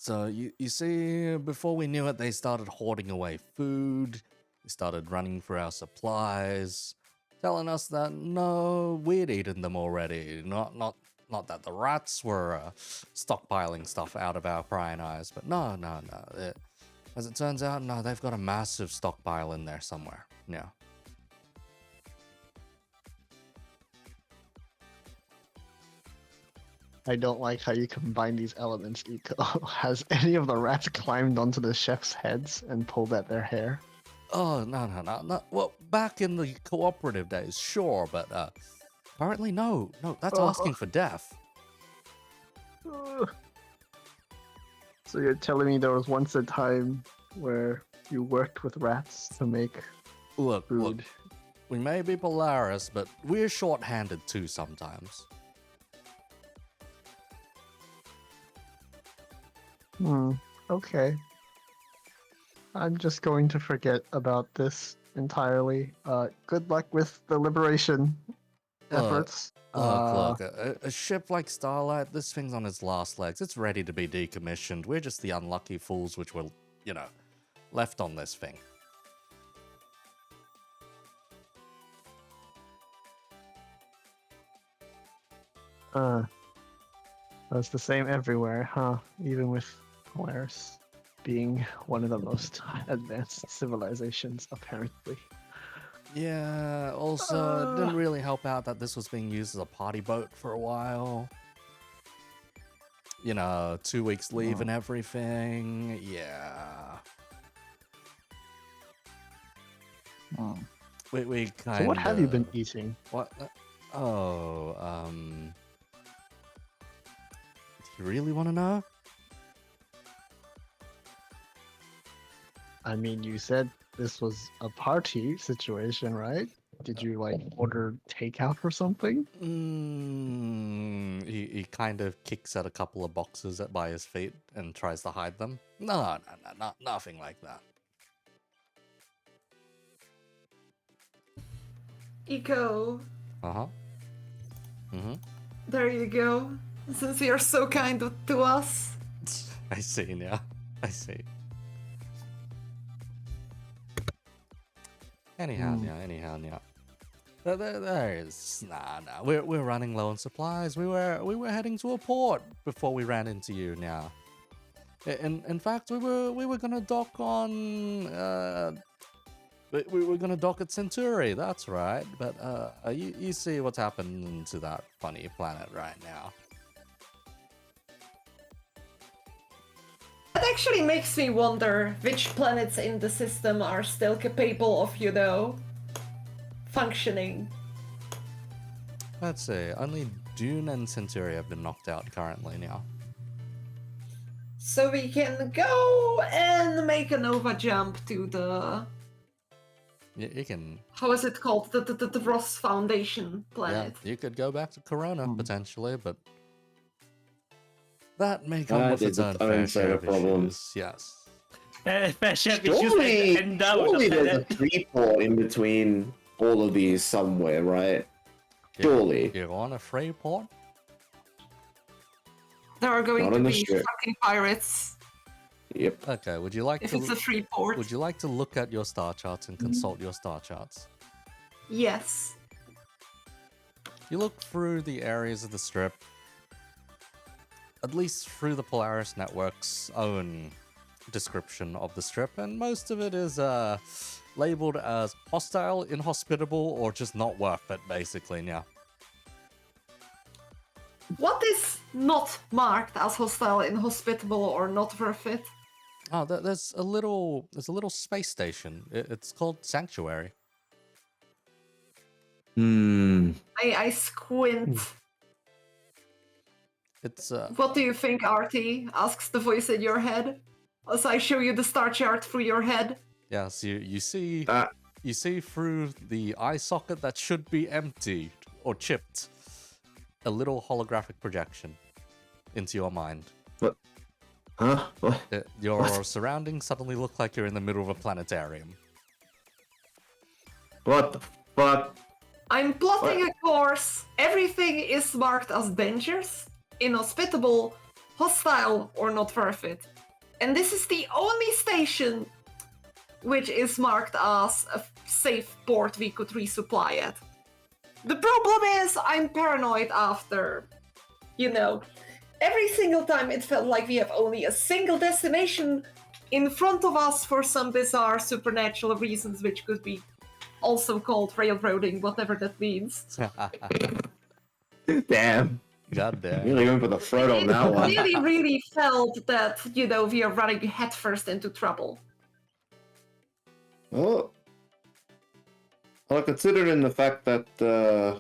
So you see, before we knew it, they started hoarding away food. They started running for our supplies, telling us that no, we'd eaten them already. Not that the rats were stockpiling stuff out of our prying eyes, but no. As it turns out, no, they've got a massive stockpile in there somewhere. Yeah. I don't like how you combine these elements, Eco. Has any of the rats climbed onto the chef's heads and pulled at their hair? Oh, no. Well, back in the cooperative days, sure, but apparently no. No, that's asking for death. Ugh. So you're telling me there was once a time where you worked with rats to make Look, food? we may be Polaris, but we're short-handed too sometimes. Okay. I'm just going to forget about this entirely. Good luck with the liberation efforts. Look, a ship like Starlight, this thing's on its last legs. It's ready to be decommissioned. We're just the unlucky fools which were, left on this thing. That's the same everywhere, huh? Even with Polaris being one of the most advanced civilizations, apparently. Yeah, also, it didn't really help out that this was being used as a party boat for a while. 2 weeks leave and everything. Yeah. We kind of... So what have you been eating? What? Do you really want to know? I mean, you said this was a party situation, right? Did you order takeout or something? He kind of kicks at a couple of boxes by his feet and tries to hide them. No, nothing like that. Eco, Uh-huh. there you go. Since you're so kind to us. I see now. I see. Anyhow. There is nah. We're running low on supplies. We were heading to a port before we ran into you. Now, in fact, we were gonna dock on. We were gonna dock at Centauri. That's right. But you see what's happened to that funny planet right now. That actually makes me wonder which planets in the system are still capable of, functioning. Let's see. Only Dune and Centauri have been knocked out currently now. So we can go and make a Nova jump to the... You can... How is it called? The Ross Foundation planet. Yeah, you could go back to Corona, potentially, but... That may come with its own fair share of issues, yes. Fair share of Surely, issues and down surely the there's a planet. free port in between all of these somewhere, right? Surely. You're on a free port? There are going Not to on the be ship. fucking pirates Yep. Okay, would you like if to... it's a free port. Would you like to look at your star charts and consult your star charts? Yes. You look through the areas of the strip, at least through the Polaris Network's own description of the strip, and most of it is labeled as hostile, inhospitable, or just not worth it, basically, yeah. What is not marked as hostile, inhospitable, or not worth it? Oh, there's a little space station. It's called Sanctuary. I squint. It's What do you think, Artie? Asks the voice in your head. As I show you the star chart through your head. yes, you see through the eye socket that should be empty or chipped a little holographic projection into your mind. What? Huh? What? Your What? surroundings suddenly look like you're in the middle of a planetarium. What the fuck? I'm plotting a course. Everything is marked as dangerous, inhospitable, hostile, or not worth it. And this is the only station which is marked as a safe port we could resupply at. The problem is, I'm paranoid after, every single time it felt like we have only a single destination in front of us for some bizarre supernatural reasons, which could be also called railroading, whatever that means. Damn. God damn. Really went for the throat on that one. Really, really felt that, we are running headfirst into trouble. Well, considering the fact that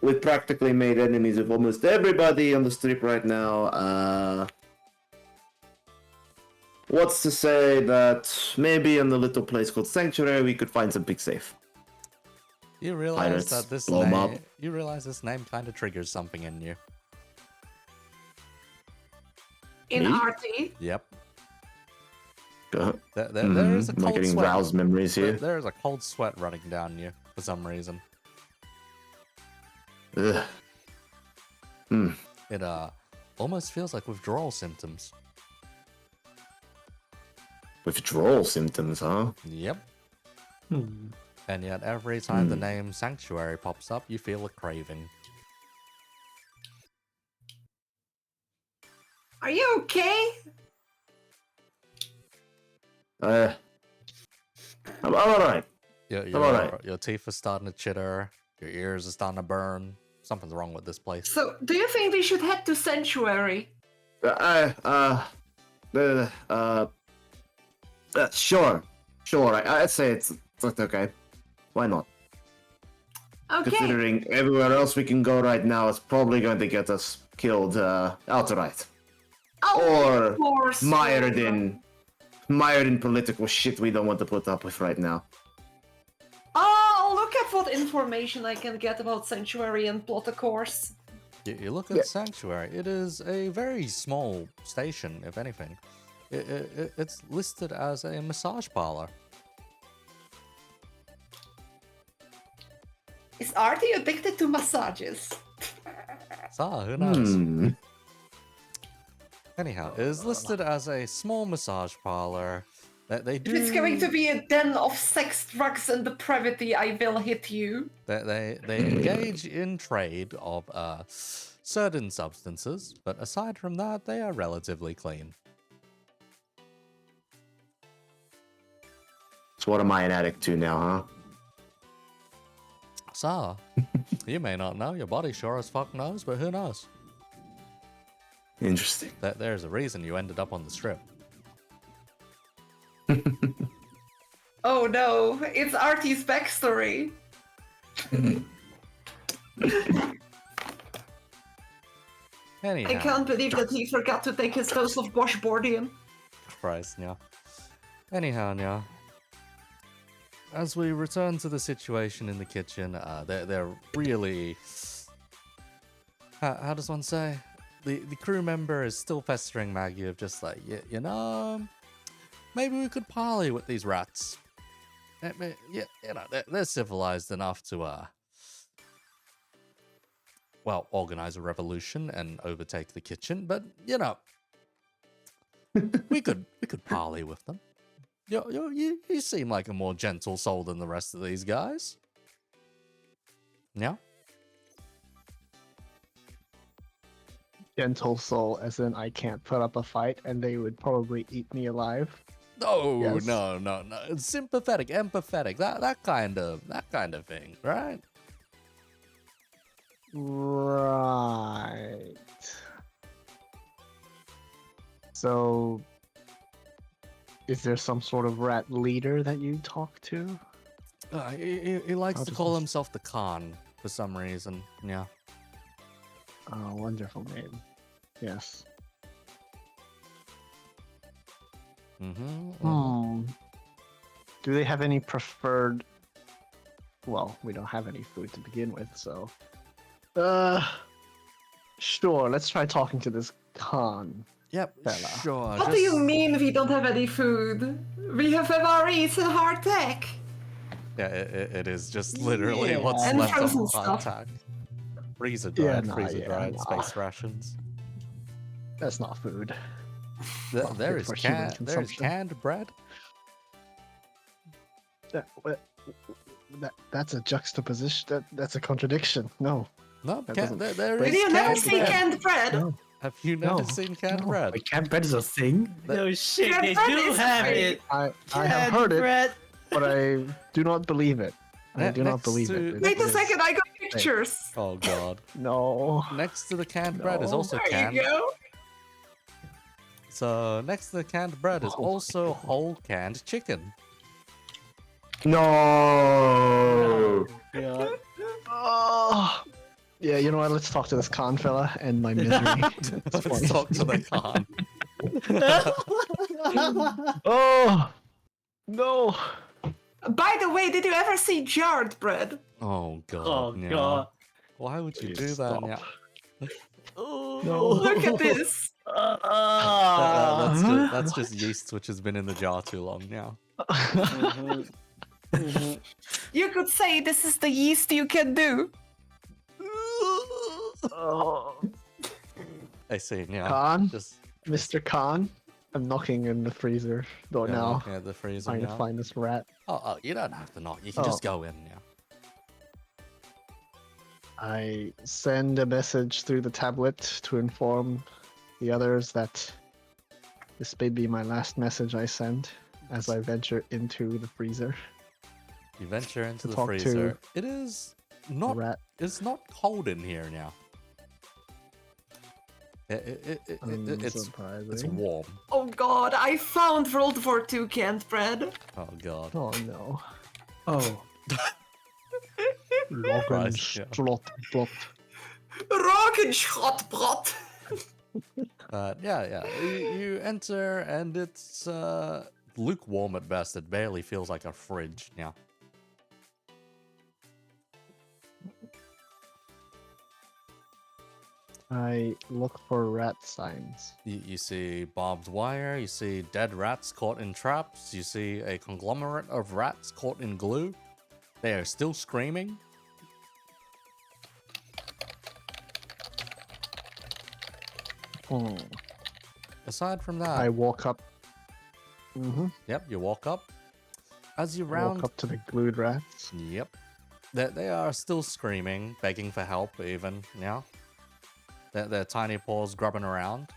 we practically made enemies of almost everybody on the strip right now, what's to say that maybe in the little place called Sanctuary we could find some big safe? You realize Pirates, that this blow 'em up. name, you realize this name kind of triggers something in you. In Me? RT, Yep. Uh, There is a Am I cold getting sweat. roused memories here? There is a cold sweat running down you for some reason. Ugh. It almost feels like withdrawal symptoms. Withdrawal symptoms, huh? Yep. Hmm. And yet every time the name Sanctuary pops up, you feel a craving. are you okay? I'm alright. alright. Your teeth are starting to chitter. Your ears are starting to burn. Something's wrong with this place. So, do you think we should head to Sanctuary? Sure. I'd say it's okay. Why not? Okay. Considering everywhere else we can go right now is probably going to get us killed outright. Or Of course. mired in political shit we don't want to put up with right now. I'll look at what information I can get about Sanctuary and plot a course. You look at Sanctuary. It is a very small station, if anything. It's listed as a massage parlor. Is Artie addicted to massages? So, who knows? Hmm. Anyhow, it is listed as a small massage parlor. That they do. If it's going to be a den of sex, drugs, and depravity, I will hit you. They engage in trade of certain substances, but aside from that, they are relatively clean. So what am I an addict to now, huh? So, you may not know, your body sure as fuck knows, but who knows? Interesting. There's a reason you ended up on the strip. Oh no, it's Artie's backstory. Anyhow, I can't believe that he forgot to take his dose of Boschbordian. Christ, yeah. Anyhow, yeah. As we return to the situation in the kitchen, they're really... How does one say? The crew member is still pestering Maggie of just like, you know, maybe we could parley with these rats. Yeah, you know, they're civilized enough to, well, organize a revolution and overtake the kitchen, but, you know, we could parley with them. You seem like a more gentle soul than the rest of these guys. Yeah? Gentle soul, as in I can't put up a fight and they would probably eat me alive. No, Yes. no. It's sympathetic, empathetic, that kind of thing, right? Right. So, is there some sort of rat leader that you talk to? He likes How to does call this- himself the Khan for some reason. Yeah. Oh, wonderful name. Yes. Mm-hmm. Do they have any preferred? Well, we don't have any food to begin with, so. Sure. Let's try talking to this Khan. Yep, Fella. sure. What do you mean we don't have any food? We have MREs and hardtack. Yeah, it is just literally Yeah. what's And left of frozen the stuff. contact. Freezer Yeah, dried, nah, freezer yeah, dried, nah. space rations. That's not food. Well, There good is for human there is consumption. canned bread. That's a juxtaposition. That's a contradiction. No. No, That doesn't there break is Did you never canned see bread. canned bread? No. Have you never No, seen canned no. bread? Wait, canned bread is a thing? No shit, Canned they bread do is have great. it. I have Canned heard it, bread. but I do not believe it. I do not Next believe to- it. Wait It a is- second, I got pictures. Oh god. No. Next to the canned bread is No. also There canned. you go. So next to the canned bread is Oh, also whole canned chicken. No. Yeah. Oh. Yeah, you know what? Let's talk to this con fella and my misery. It's funny. Let's talk to the con. Oh no. By the way, did you ever see jarred bread? Oh god. Oh yeah. god. Why would you Please do that? stop. Yeah. No. Look at this. That's just yeast which has been in the jar too long now. Mhm. Mhm. You could say this is the yeast you can do. Oh. I see. Yeah. Con, Just Mr. Con, I'm knocking in the freezer door now. looking at the freezer Trying to now. find this rat. Oh, you don't have to knock. You can Oh. just go in now. I send a message through the tablet to inform the others that this may be my last message I send as I venture into the freezer. You venture into To the talk to freezer. It is The not. rat. It's not cold in here now. It's Unsurprising. warm. Oh god, I found World War II canned bread. Oh god. Oh no. Oh. Christ, yeah. Roggenschrotbrot. Roggenschrotbrot. Yeah. You enter and it's lukewarm at best. It barely feels like a fridge now. I look for rat signs. You see barbed wire, you see dead rats caught in traps, you see a conglomerate of rats caught in glue. They are still screaming. Hmm. Aside from that, I walk up. Mm-hmm. yep, you walk up. As you Walk round, up to the glued rats. yep, they are still screaming, begging for help even, yeah. Their tiny paws grubbing around.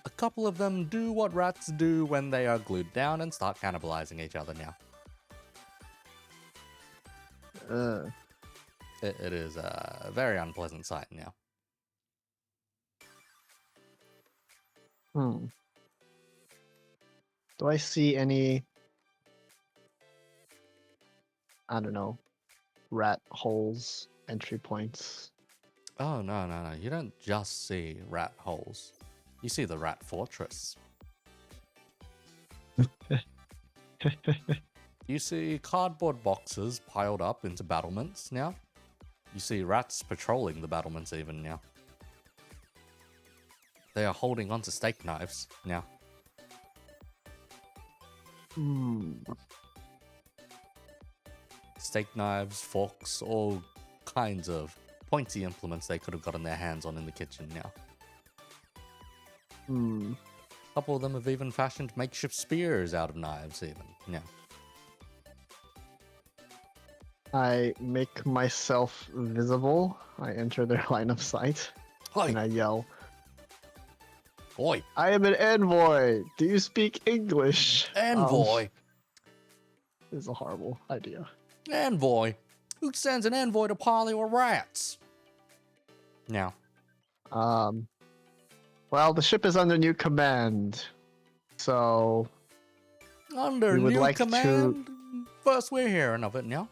A couple of them do what rats do when they are glued down and start cannibalizing each other now. It is a very unpleasant sight now. Hmm. Do I see any, I don't know, rat holes, entry points? Oh, no. You don't just see rat holes. You see the rat fortress. You see cardboard boxes piled up into battlements now. You see rats patrolling the battlements even now. They are holding onto steak knives now. Hmm. Steak knives, forks, all kinds of pointy implements they could have gotten their hands on in the kitchen now. Hmm. A couple of them have even fashioned makeshift spears out of knives even now. I make myself visible. I enter their line of sight Hi, and I yell, oi, I am an envoy. Do you speak English? envoy, This is a horrible idea. envoy. Who sends an envoy to parley with rats? Now, Well, the ship is under new command. So, under We would new like to- command, first we're hearing of it now.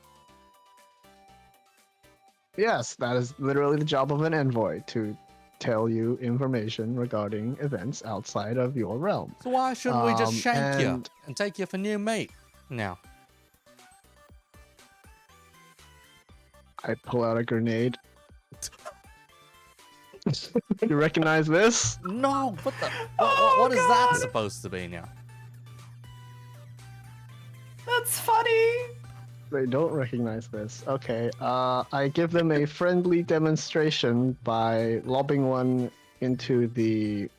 yes, that is literally the job of an envoy, to tell you information regarding events outside of your realm. So why shouldn't we just shank you and- and take you for new meat? Now, I pull out a grenade. You recognize this? no, what is that supposed to be now? That's funny. They don't recognize this. Okay, I give them a friendly demonstration by lobbing one into the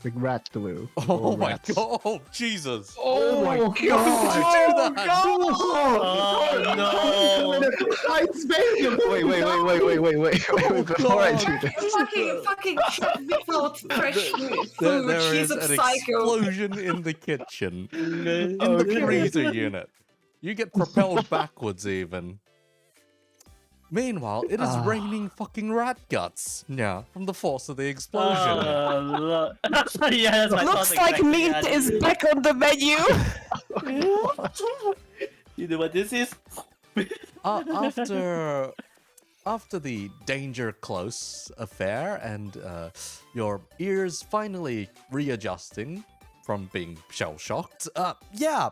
big rat glue. Oh or my rats. god! Oh Jesus! Oh my Why would you do that? Oh no! Wait, before I do this. Fucking shit without fresh food. There She's is a an psycho. explosion in the kitchen, in the Okay. freezer unit. You get propelled backwards even. Meanwhile, it is raining fucking rat guts. Yeah, from the force of the explosion. Yeah, that's my Looks thoughts like exactly, meat yeah. is back on the menu. You know what this is? After the danger close affair and your ears finally readjusting from being shell shocked, yeah.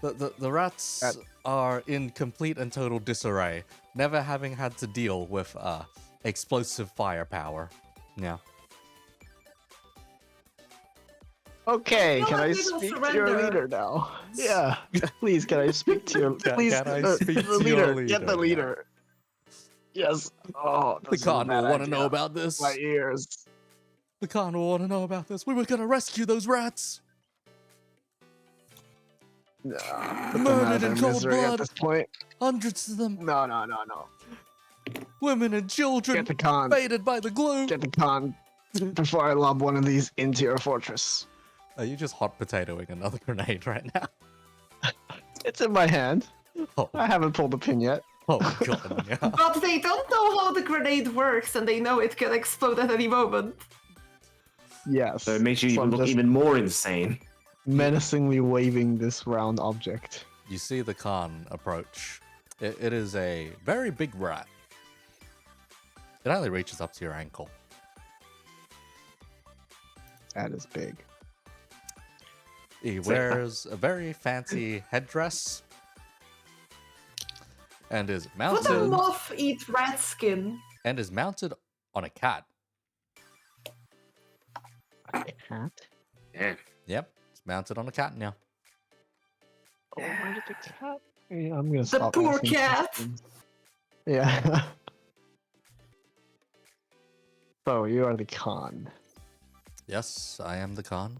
The rats are in complete and total disarray, never having had to deal with explosive firepower. Yeah. Okay, No, can I they don't speak to your surrender. leader now? Yeah, please, can I speak to your please? Can I speak the to your leader? Get the leader? leader. Yes. Oh, The this is a Khan will bad want to know idea. about this. My ears. The Khan will want to know about this. We were gonna rescue those rats. No, put them out of Murdered their in cold misery blood. At this point. Hundreds of them. No. Women and children. Get the Khan. Baited by the glue. Get the Khan before I lob one of these into your fortress. Are you just hot potatoing another grenade right now? It's in my hand. Oh, I haven't pulled the pin yet. oh god. Yeah. But they don't know how the grenade works, and they know it can explode at any moment. Yes. So it makes you So even I'm look just even more insane. menacingly waving this round object. You see the Khan approach. It is a very big rat. It only reaches up to your ankle. That is big. He wears a very fancy headdress and is Would a mounted moth eat rat skin? on a cat. Cat? Yeah. Yep, it's mounted on a cat now. Oh, where did the cat? Yeah, I'm gonna The stop. poor asking cat. questions. Yeah. So you are the Khan. Yes, I am the Khan.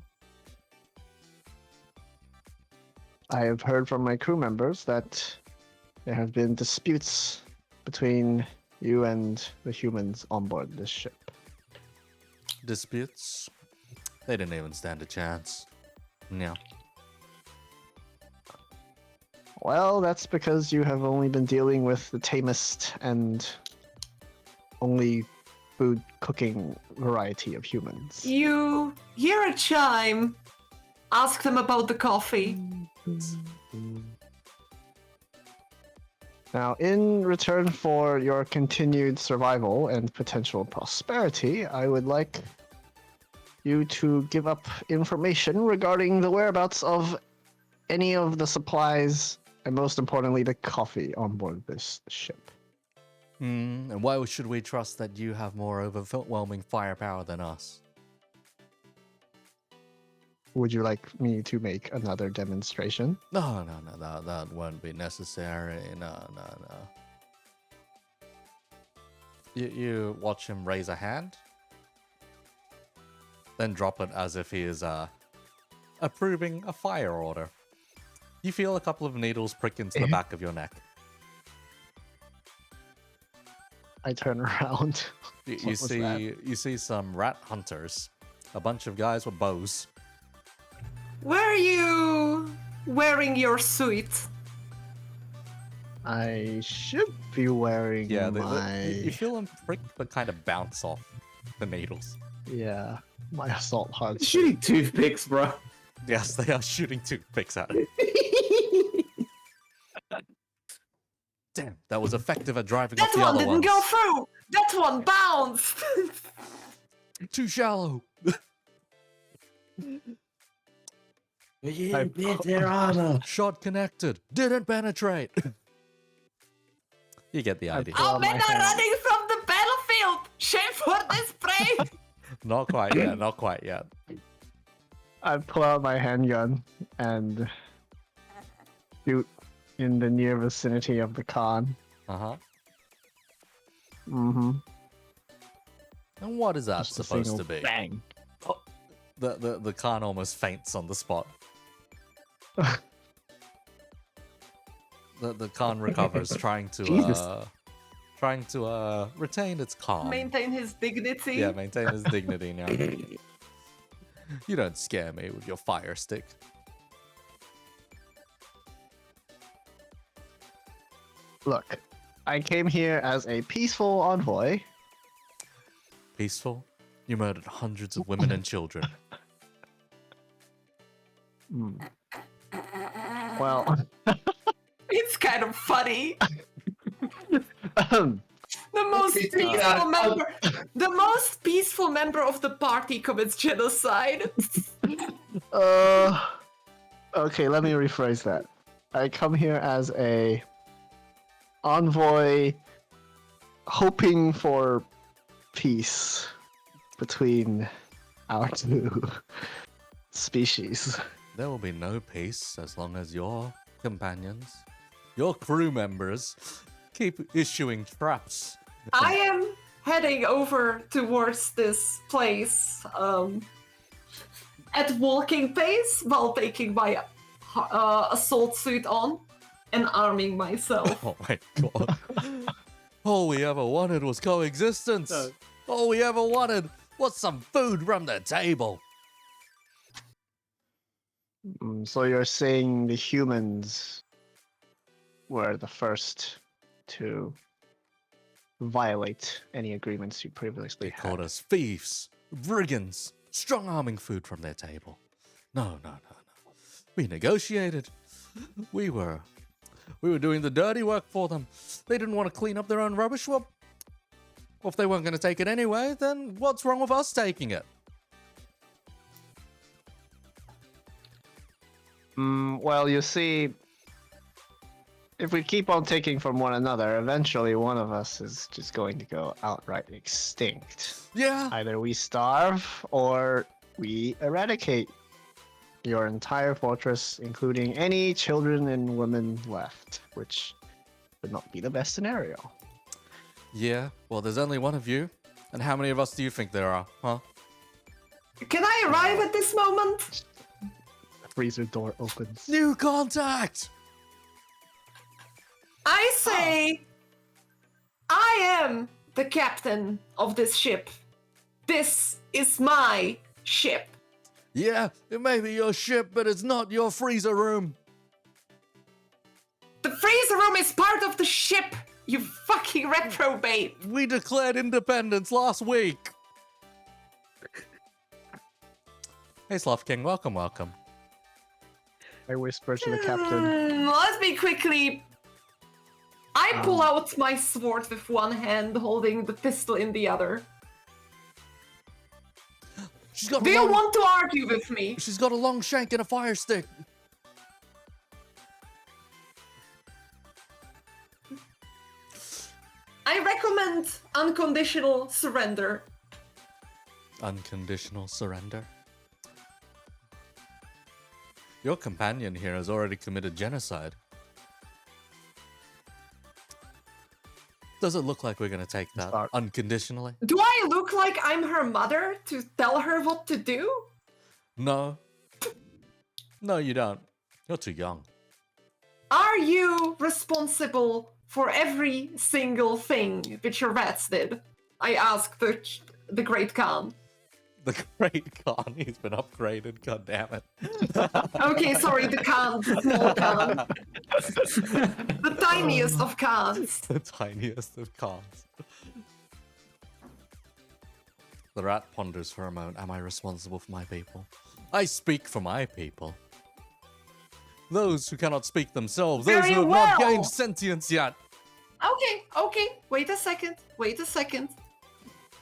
I have heard from my crew members that there have been disputes between you and the humans on board this ship. Disputes? They didn't even stand a chance. No. Well, that's because you have only been dealing with the tamest and only food cooking variety of humans. You hear a chime. Ask them about the coffee. Now, in return for your continued survival and potential prosperity, I would like you to give up information regarding the whereabouts of any of the supplies, and most importantly, the coffee on board this ship. And why should we trust that you have more overwhelming firepower than us? Would you like me to make another demonstration? No, that won't be necessary. No. You watch him raise a hand, then drop it as if he is approving a fire order. You feel a couple of needles prick into the back of your neck. I turn around. You What was that? you see some rat hunters, a bunch of guys with bows. Were you wearing your suit? I should be wearing Yeah, my you feel them prick but kind of bounce off the needles. yeah, my assault hard. Shooting toothpicks, bro. Yes, they are shooting toothpicks at it. Damn, that was effective at driving That off the one other didn't ones. go through! That one bounced! Too shallow. Their armor. Shot connected. Didn't penetrate. You get the idea. Pull Our out my men are hand. running from the battlefield! Shame for this prey! Not quite yet. Not quite yet. I pull out my handgun and shoot in the near vicinity of the Khan. Uh huh. Mm-hmm. And what is that Just a supposed single to be? Bang. The Khan almost faints on the spot. The Khan recovers, trying Jesus. to retain its calm. Maintain his dignity. Yeah, maintain his dignity now. You don't scare me with your fire stick. Look, I came here as a peaceful envoy. Peaceful? You murdered hundreds of women and children. Hmm. Well, It's kind of funny. um, The most peaceful member, the most peaceful member of the party commits genocide. okay, let me rephrase that. I come here as a envoy hoping for peace between our two species. There will be no peace as long as your companions, your crew members, keep issuing traps. I am heading over towards this place at walking pace while taking my assault suit on and arming myself. Oh my god. All we ever wanted was coexistence. No. All we ever wanted was some food from the table. So you're saying the humans were the first to violate any agreements you previously They had? called us thieves, brigands, strong-arming food from their table. No. We negotiated. We were doing the dirty work for them. They didn't want to clean up their own rubbish. Well, if they weren't going to take it anyway, then what's wrong with us taking it? Well, you see, if we keep on taking from one another, eventually one of us is just going to go outright extinct. Yeah. Either we starve or we eradicate your entire fortress, including any children and women left, which would not be the best scenario. Yeah. Well, there's only one of you. And how many of us do you think there are, huh? Can I arrive at this moment? The freezer door opens. New contact! I say, I am the captain of this ship. This is my ship. Yeah, it may be your ship, but it's not your freezer room. The freezer room is part of the ship, you fucking reprobate. We declared independence last week. Hey, Sloth King, welcome. I whisper to the captain. Let me quickly. I pull out my sword with one hand, holding the pistol in the other. She's got Do you want to argue with me? She's got a long shank and a fire stick. I recommend unconditional surrender. Unconditional surrender. Your companion here has already committed genocide. Does it look like we're gonna take that Start. unconditionally? Do I look like I'm her mother to tell her what to do? No. No, you don't. You're too young. Are you responsible for every single thing which your rats did? I asked the Great Khan. The Great Khan, he's been upgraded, god damn it. Okay, sorry, the Khan, the small Khan. The tiniest of Khans. The tiniest of Khans. The rat ponders for a moment. Am I responsible for my people? I speak for my people. Those who cannot speak themselves, those Very who have not well. gained sentience yet. Okay, wait a second.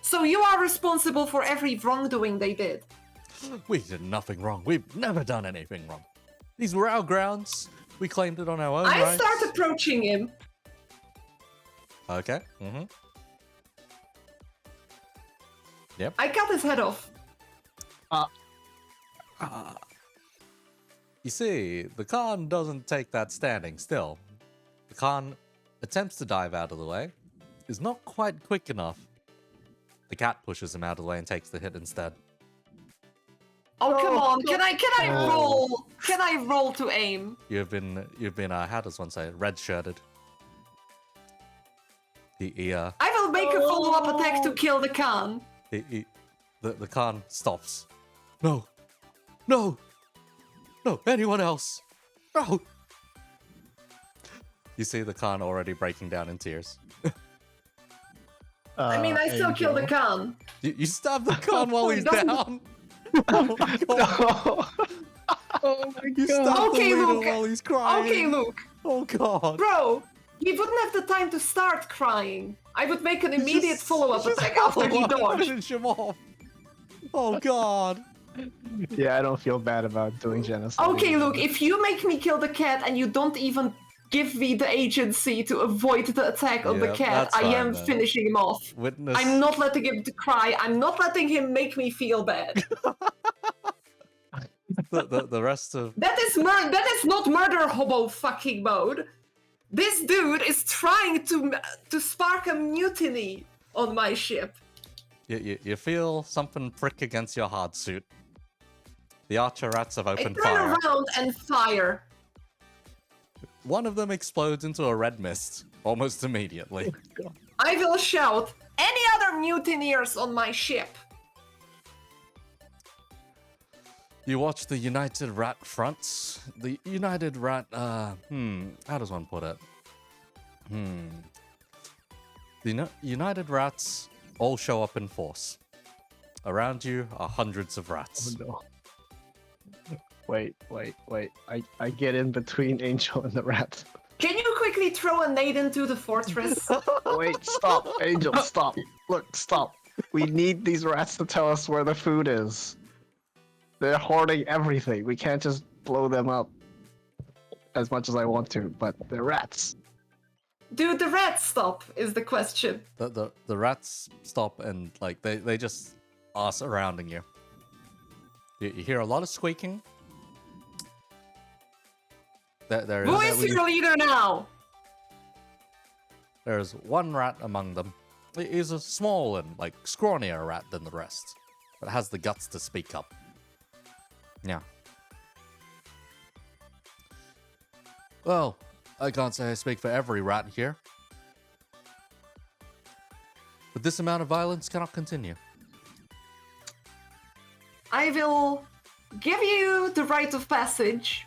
So you are responsible for every wrongdoing they did. We did nothing wrong. We've never done anything wrong. These were our grounds. We claimed it on our own I rights. start approaching him. Okay. Yep. I cut his head off. You see, the Khan doesn't take that standing still. The Khan attempts to dive out of the way, is not quite quick enough. The cat pushes him out of the way and takes the hit instead. Oh come on! Can I Oh. roll? Can I roll to aim? You've been how does one say it? Red-shirted. I will make a follow-up attack to kill the Khan. The Khan stops. No, no, no! Anyone else? No! You see the Khan already breaking down in tears. I mean, I still kill the Khan. You stab the Khan while he's Doesn't- down. Oh my god! Oh my You stab Okay, the leader Luke. while he's crying. Okay, Luke. Oh god! Bro, he wouldn't have the time to start crying. I would make an immediate Just- follow-up just attack after he follow up, dodged. finish him off. Oh god! Yeah, I don't feel bad about doing genocide. Okay, Luke, if you make me kill the cat and you don't even give me the agency to avoid the attack on the Yeah, cat, that's I fine, am then. finishing him off. Witness. I'm not letting him to cry. I'm not letting him make me feel bad. The rest of That is not murder hobo fucking mode. This dude is trying to spark a mutiny on my ship. you feel something prick against your hard suit. The archer rats have I opened turn fire. around and fire. One of them explodes into a red mist almost immediately. I will shout, any other mutineers on my ship? You watch the United Rat fronts. The United Rat, how does one put it? The United Rats all show up in force. Around you are hundreds of rats. Oh, no. Wait. I get in between Angel and the rat. Can you quickly throw a nade into the fortress? Wait, stop. Angel, stop. Look, stop. We need these rats to tell us where the food is. They're hoarding everything. We can't just blow them up as much as I want to, but they're rats. Do the rats stop is the question. The rats stop and like they just are surrounding you. You hear a lot of squeaking. There Who is is your leader now? There's one rat among them. He's a small and like scrawnier rat than the rest, but has the guts to speak up. Yeah. Well, I can't say I speak for every rat here, but this amount of violence cannot continue. I will give you the right of passage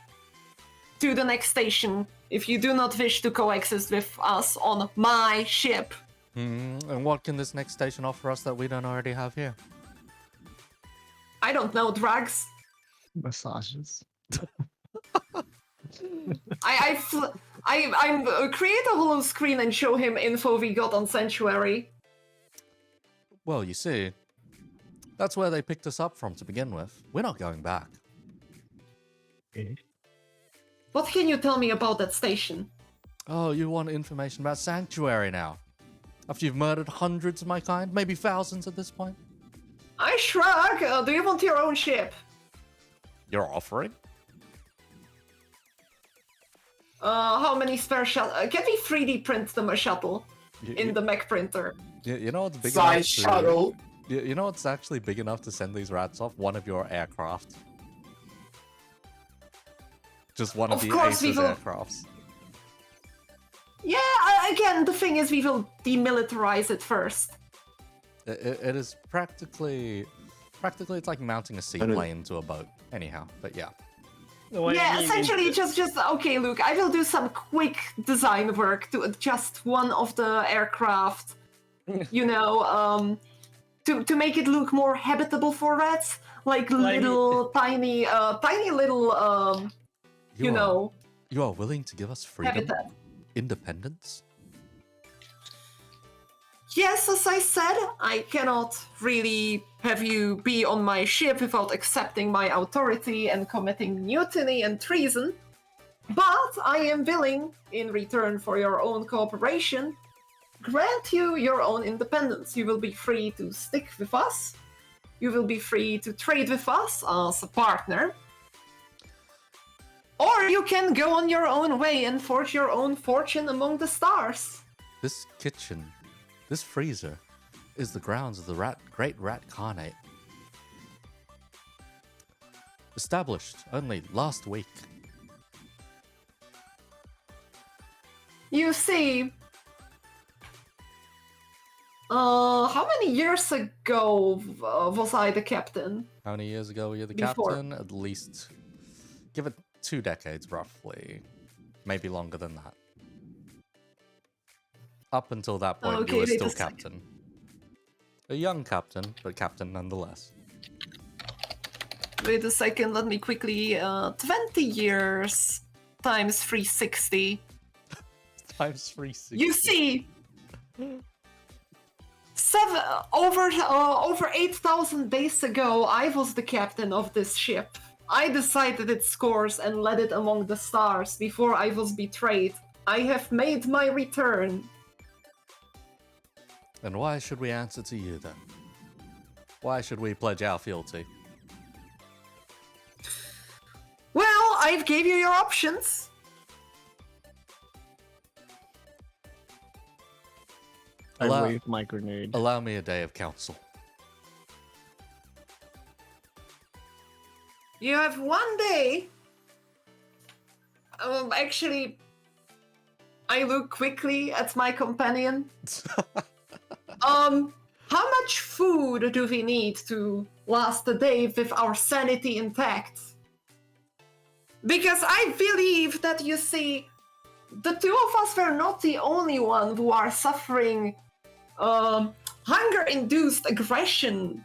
to the next station if you do not wish to coexist with us on my ship. And what can this next station offer us that we don't already have here? I don't know, drugs. Massages. I'm create a hollow screen and show him info we got on Sanctuary. Well, you see, that's where they picked us up from to begin with. We're not going back. What can you tell me about that station? Oh, you want information about Sanctuary now? After you've murdered hundreds of my kind? Maybe thousands at this point? I shrug. Do you want your own ship? You're offering? How many spare shuttle? Can we 3D print them a shuttle You, in the mech printer? you know what's big Size enough to, shuttle. you know what's actually big enough to send these rats off? One of your aircraft. Just one of, Of the course we Aces will- aircrafts. Yeah, again, the thing is we will demilitarize it first. It is practically it's like mounting a seaplane to a boat. Anyhow, but yeah. What do you Yeah, mean? essentially just okay, Luke, I will do some quick design work to adjust one of the aircraft, you know, to make it look more habitable for rats, like little tiny little you know, You are willing to give us freedom? habitat. Independence? Yes, as I said, I cannot really have you be on my ship without accepting my authority and committing mutiny and treason. But I am willing, in return for your own cooperation, grant you your own independence. You will be free to stick with us. You will be free to trade with us as a partner. Or you can go on your own way and forge your own fortune among the stars. This kitchen This freezer is the grounds of the Great Rat Khanate. Established only last week. You see, how many years ago was I the captain? How many years ago were you the Before. captain? At least, give it 2 decades roughly. Maybe longer than that. Up until that point, Okay, you were wait still a second. captain. A young captain, but captain nonetheless. Wait a second, let me quickly. 20 years times 360. Times 360. You see, over 8,000 days ago, I was the captain of this ship. I decided its course and led it among the stars before I was betrayed. I have made my return. And why should we answer to you then? Why should we pledge our fealty? Well, I've gave you your options. I Allow- waved my grenade. Allow me a day of counsel. You have 1 day. Actually, I look quickly at my companion. How much food do we need to last a day with our sanity intact? Because I believe that, you see, the two of us were not the only one who are suffering hunger-induced aggression.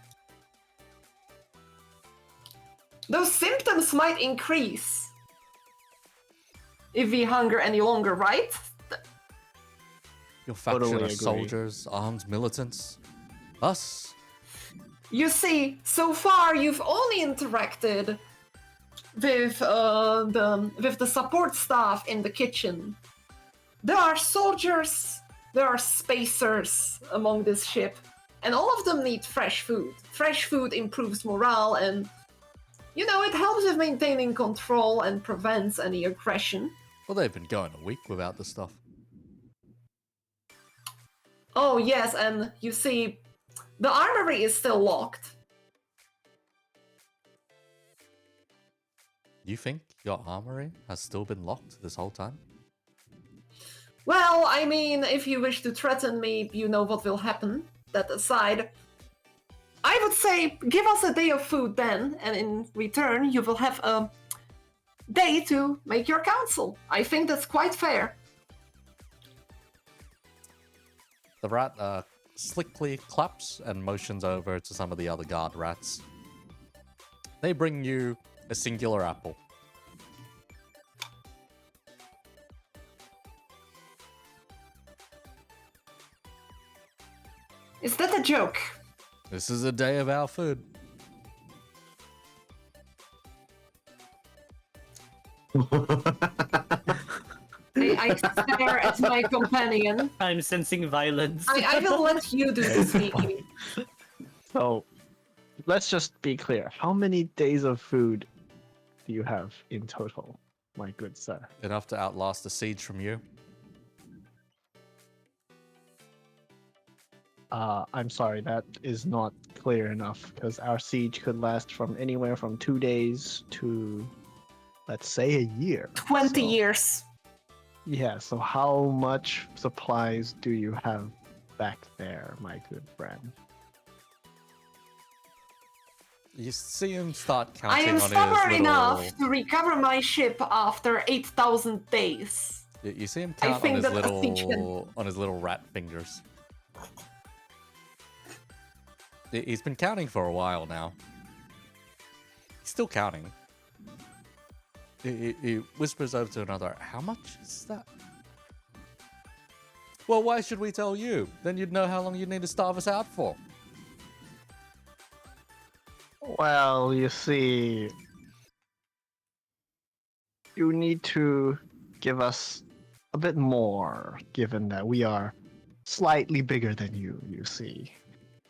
Those symptoms might increase if we hunger any longer, right? Your faction Totally are agree. soldiers, armed militants. Us? You see, so far you've only interacted with the support staff in the kitchen. There are soldiers, there are spacers among this ship, and all of them need fresh food. Fresh food improves morale and, you know, it helps with maintaining control and prevents any aggression. Well, they've been going a week without the stuff. Oh yes, and you see, the armory is still locked. You think your armory has still been locked this whole time? Well, I mean, if you wish to threaten me, you know what will happen. That aside, I would say give us a day of food then, and in return, you will have a day to make your council. I think that's quite fair. The rat slickly claps and motions over to some of the other guard rats. They bring you a singular apple. Is that a joke? This is a day of our food. I stare at my companion. I'm sensing violence. I will let you do the speaking. So, let's just be clear. How many days of food do you have in total, my good sir? Enough to outlast a siege from you. I'm sorry, that is not clear enough, because our siege could last from anywhere from 2 days to, let's say, a year. 20 So- years. Yeah, so how much supplies do you have back there, my good friend? You see him start I counting am on stubborn his enough little... to recover my ship after 8,000 days. You see him I count on think his that a siege little rat fingers. He's been counting for a while now. He's still counting. He whispers over to another, how much is that? Well, why should we tell you? Then you'd know how long you'd need to starve us out for. Well, you see, you need to give us a bit more, given that we are slightly bigger than you see.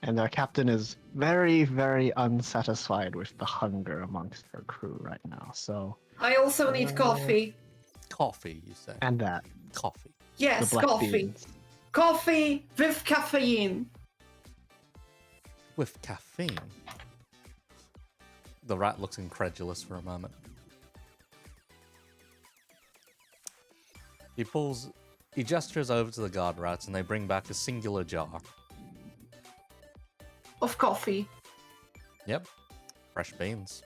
And our captain is very, very unsatisfied with the hunger amongst her crew right now, so... I also need coffee. Coffee, you say? And that. Coffee. The Yes, black coffee. beans. Coffee with caffeine. With caffeine. The rat looks incredulous for a moment. He gestures over to the guard rats and they bring back a singular jar. Of coffee. Yep. Fresh beans.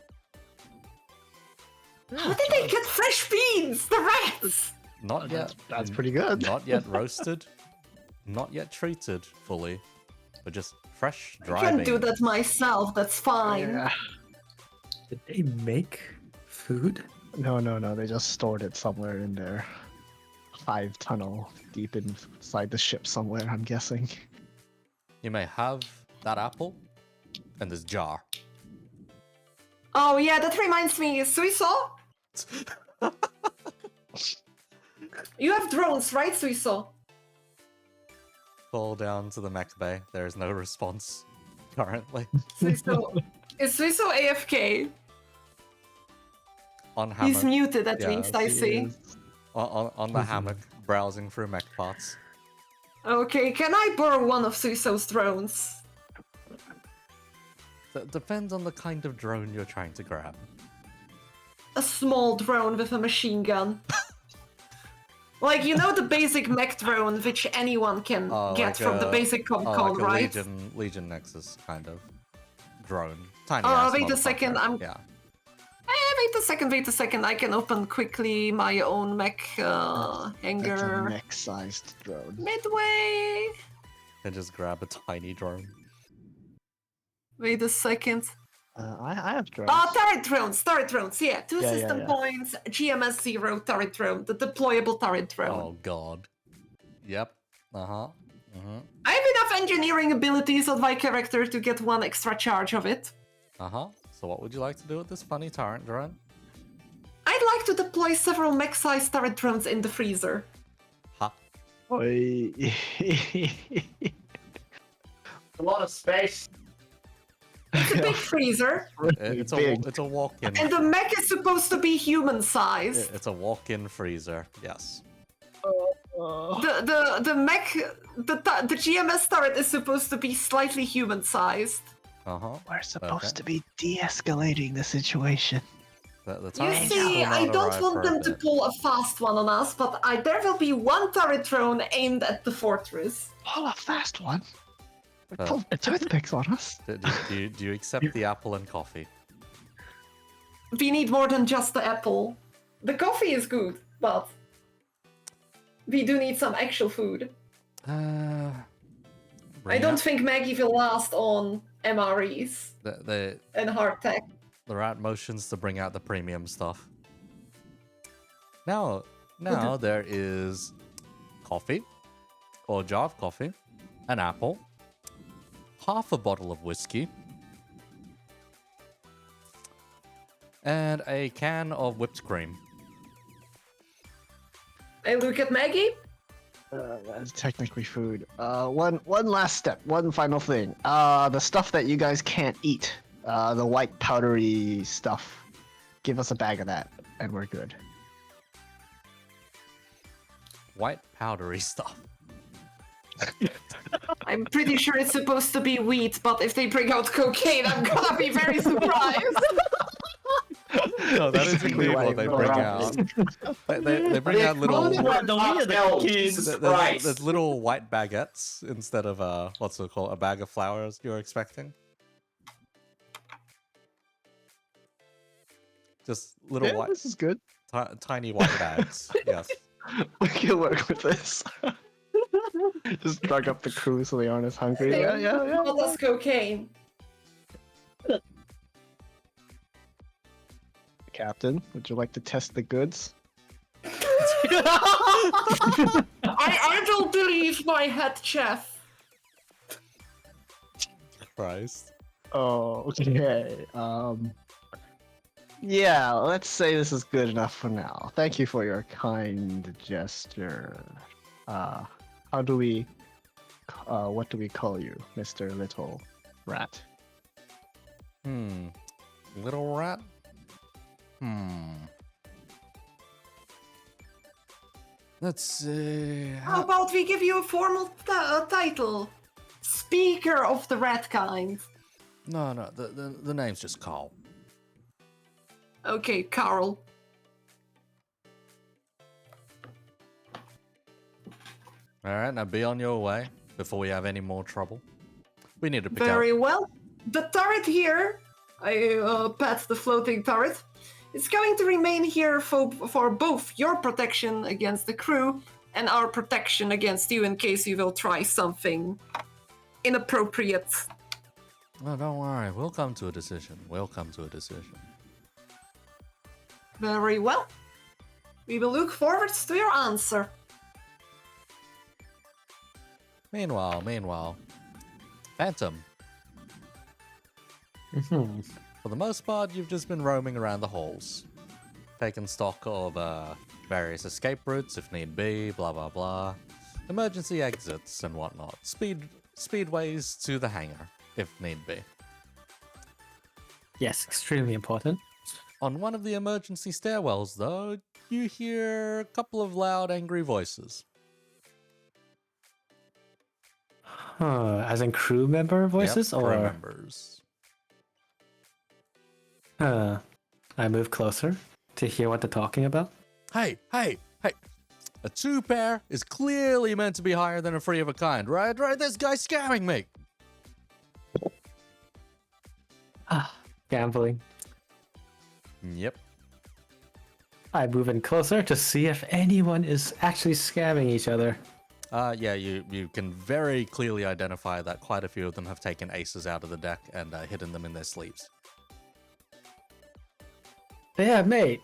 How did they get fresh beans? The rats! Not yet. That's pretty good. Not yet roasted. Not yet treated fully. But just fresh, I dry can beans. do that myself, that's fine. Yeah. Did they make food? No, they just stored it somewhere in their hive tunnel deep inside the ship somewhere, I'm guessing. You may have that apple and this jar. Oh yeah, that reminds me, Suiso? You have drones, right, Suiso? Fall down to the mech bay. There is no response currently. Suiso. Is Suiso AFK? On hammock. He's muted at Yeah, least, I He see. is- On the hammock, browsing through mech parts. Okay, can I borrow one of Suiso's drones? Depends on the kind of drone you're trying to grab. A small drone with a machine gun. Like, you know the basic mech drone which anyone can get like from the basic like code, a right? Legion Nexus kind of drone. Tiny Wait a second, Yeah. Wait a second, I can open quickly my own mech That's a hangar. mech-sized drone. Midway! And just grab a tiny drone. Wait a second. I have drones. Turret drones, yeah. Two Yeah, system yeah. points, GMS 0 turret drone, the deployable turret drone. Oh god. Yep. Uh-huh. Mm-hmm. I have enough engineering abilities on my character to get one extra charge of it. Uh-huh. So what would you like to do with this funny turret drone? I'd like to deploy several mech-sized turret drones in the freezer. Ha. Oi. A lot of space. It's a big freezer, It's big. a walk-in. and the mech is supposed to be human-sized. It's a walk-in freezer. Yes. The mech, the GMS turret is supposed to be slightly human-sized. Uh-huh. We're supposed Okay. to be de-escalating the situation. The You turrets see, will I not don't arrive want for a them to bit. pull a fast one on us, but there will be one turret drone aimed at the fortress. Oh, a fast one. Uh, Pull toothpicks on us. Do you accept the apple and coffee? We need more than just the apple. The coffee is good, but we do need some actual food. I don't think Maggie will last on MREs and hardtech. The rat motions to bring out the premium stuff. Now there is coffee, or a jar of coffee, an apple, half a bottle of whiskey, and a can of whipped cream. I look at Maggie. That's technically food. One last step, one final thing. The stuff that you guys can't eat, the white powdery stuff. Give us a bag of that, and we're good. White powdery stuff. I'm pretty sure it's supposed to be wheat, but if they bring out cocaine, I'm gonna be very surprised. No, that is Exactly indeed why what they I'm bring around out. They bring out little The way of the kids. there's little white baguettes instead of what's it called, a bag of flowers you're expecting. Just little Yeah, white, this is good. tiny white bags. Yes. We can work with this. Just drug up the crew so they aren't as hungry. Yeah. Not as cocaine. Captain, would you like to test the goods? I don't believe my head chef. Christ. Oh, okay. Yeah, let's say this is good enough for now. Thank you for your kind gesture. What do we call you, Mr. Little Rat? Little rat? Let's see. How about we give you a formal title? Speaker of the rat kind. No, the name's just Carl. Okay, Carl. All right, now be on your way before we have any more trouble. We need to pick Very out. well. The turret here, I pat the floating turret, is going to remain here for both your protection against the crew and our protection against you in case you will try something inappropriate. No, don't worry. We'll come to a decision. We'll come to a decision. Very well. We will look forward to your answer. Meanwhile, Phantom. For the most part, you've just been roaming around the halls, taking stock of various escape routes if need be, blah blah blah, emergency exits and whatnot, speedways to the hangar if need be. Yes, extremely important. On one of the emergency stairwells, though, you hear a couple of loud, angry voices. As in crew member voices, Yep, or crew members. I move closer to hear what they're talking about. Hey! A two-pair is clearly meant to be higher than a free of a kind, right? Right? This guy's scamming me! Gambling. Yep. I move in closer to see if anyone is actually scamming each other. Yeah, you can very clearly identify that quite a few of them have taken aces out of the deck and hidden them in their sleeves. Yeah, mate.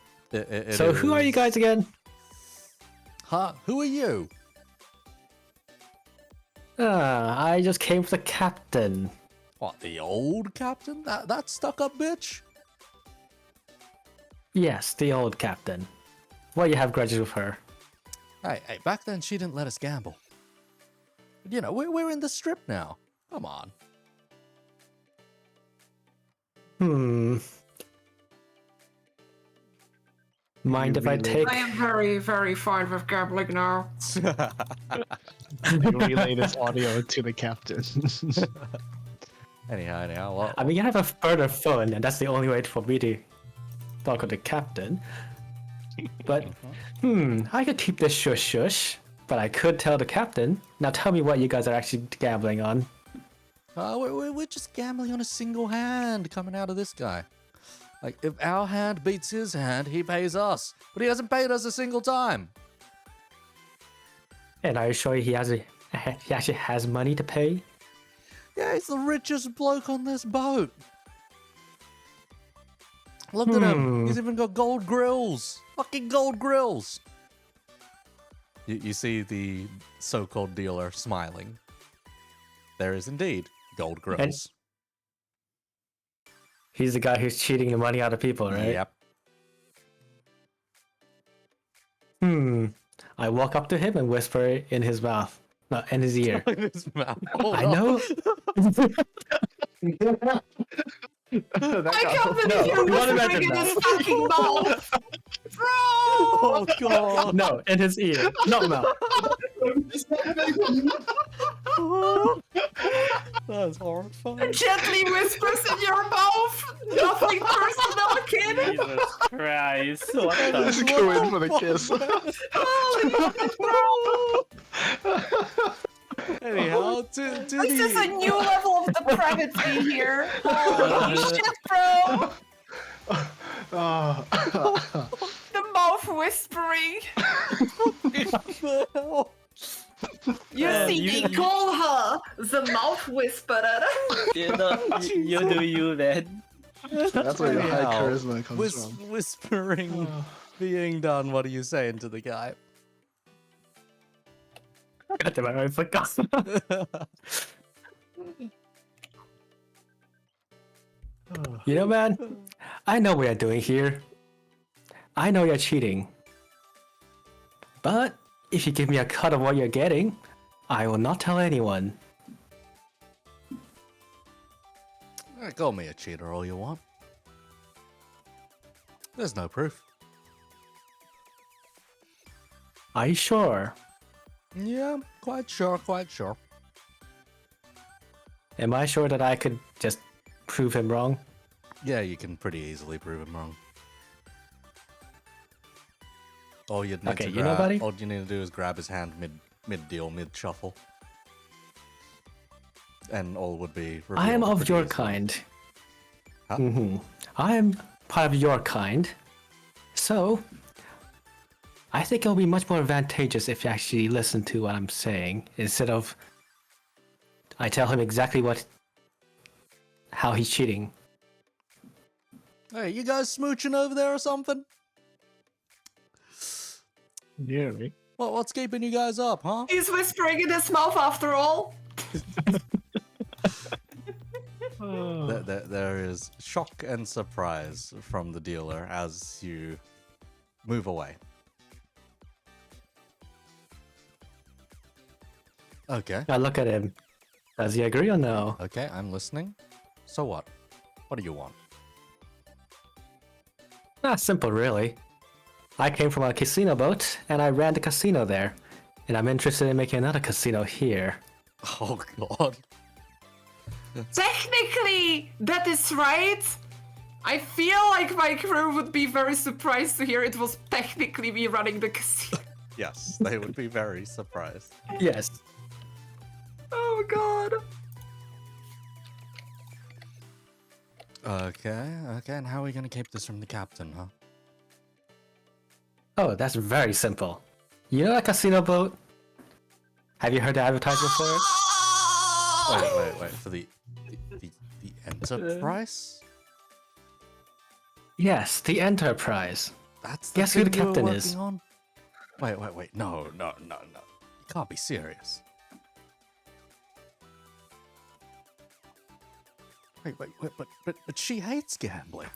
So who are you guys again? Huh? Who are you? I just came for the captain. What, the old captain? That stuck-up bitch? Yes, the old captain. Why you have grudges with her? Hey, back then she didn't let us gamble. You know, we're in the strip now. Come on. Mind if I take... I am very, very fine with gambling now. You relay this audio to the captain. Anyhow, well, I mean, I have a further phone, and that's the only way for me to talk with the captain. But, I could keep this shush, but I could tell the captain. Now tell me what you guys are actually gambling on. we're just gambling on a single hand coming out of this guy. Like, if our hand beats his hand, he pays us. But he hasn't paid us a single time. And are you sure he actually has money to pay? Yeah, he's the richest bloke on this boat. Look at him. He's even got gold grills. Fucking gold grills. You see the so-called dealer smiling. There is indeed gold grills. He's the guy who's cheating the money out of people, right? Yep. I walk up to him and whisper in his mouth. No, in his ear. In his mouth. Hold I on. know. I can't believe you're you wanna whispering in imagine his fucking mouth! Bro! Oh, God. No, in his ear, not mouth. That's horrifying. Gently whispers in your mouth! Nothing personal, kid! Jesus Christ! What the? Just go in for the kiss. Anyhow, to This is a the... new level of depravity here! Holy shit, bro! The mouth whispering! You see, they call her the mouth whisperer. You do you, man. That's where your high Anyhow, charisma comes from. whispering being done, what are you saying to the guy? God damn it, I forgot. You know, man, I know what you're doing here. I know you're cheating. But if you give me a cut of what you're getting, I will not tell anyone. Call me a cheater all you want. There's no proof. Are you sure? Yeah, quite sure, quite sure. Am I sure that I could just prove him wrong? Yeah, you can pretty easily prove him wrong. All you'd need Okay, to you know, buddy? all you need to do is grab his hand mid deal, mid shuffle. And all would be I am revealed of pretty your easily. kind. Huh? I am part of your kind. So, I think it'll be much more advantageous if you actually listen to what I'm saying instead of I tell him exactly how he's cheating. Hey, you guys smooching over there or something? Nearly. What's keeping you guys up, huh? He's whispering in his mouth after all. There is shock and surprise from the dealer as you move away. Okay, I look at him. Does he agree or no? okay, I'm listening. So what? What do you want? Simple, really. I came from a casino boat, and I ran the casino there. And I'm interested in making another casino here. Oh god. Technically, that is right. I feel like my crew would be very surprised to hear it was technically me running the casino. Yes, they would be very surprised. Yes. Oh god. Okay, and how are we gonna keep this from the captain, huh? Oh, that's very simple. You know that casino boat? Have you heard the advertisement for it? Wait, for the Enterprise? Yes, the Enterprise. That's the Guess who thing the we were captain working is? on? Wait, no. You can't be serious. Wait, but she hates gambling.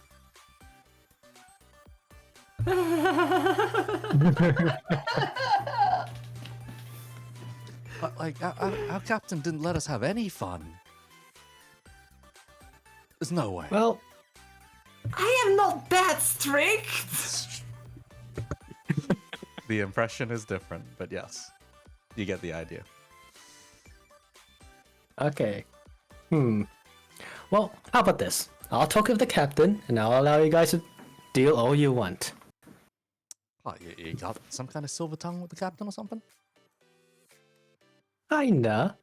Like, our captain didn't let us have any fun. There's no way. Well, I am not that strict. The impression is different, but yes, you get the idea. okay. Well, how about this? I'll talk with the captain, and I'll allow you guys to deal all you want. Oh, you got some kind of silver tongue with the captain or something? Kinda.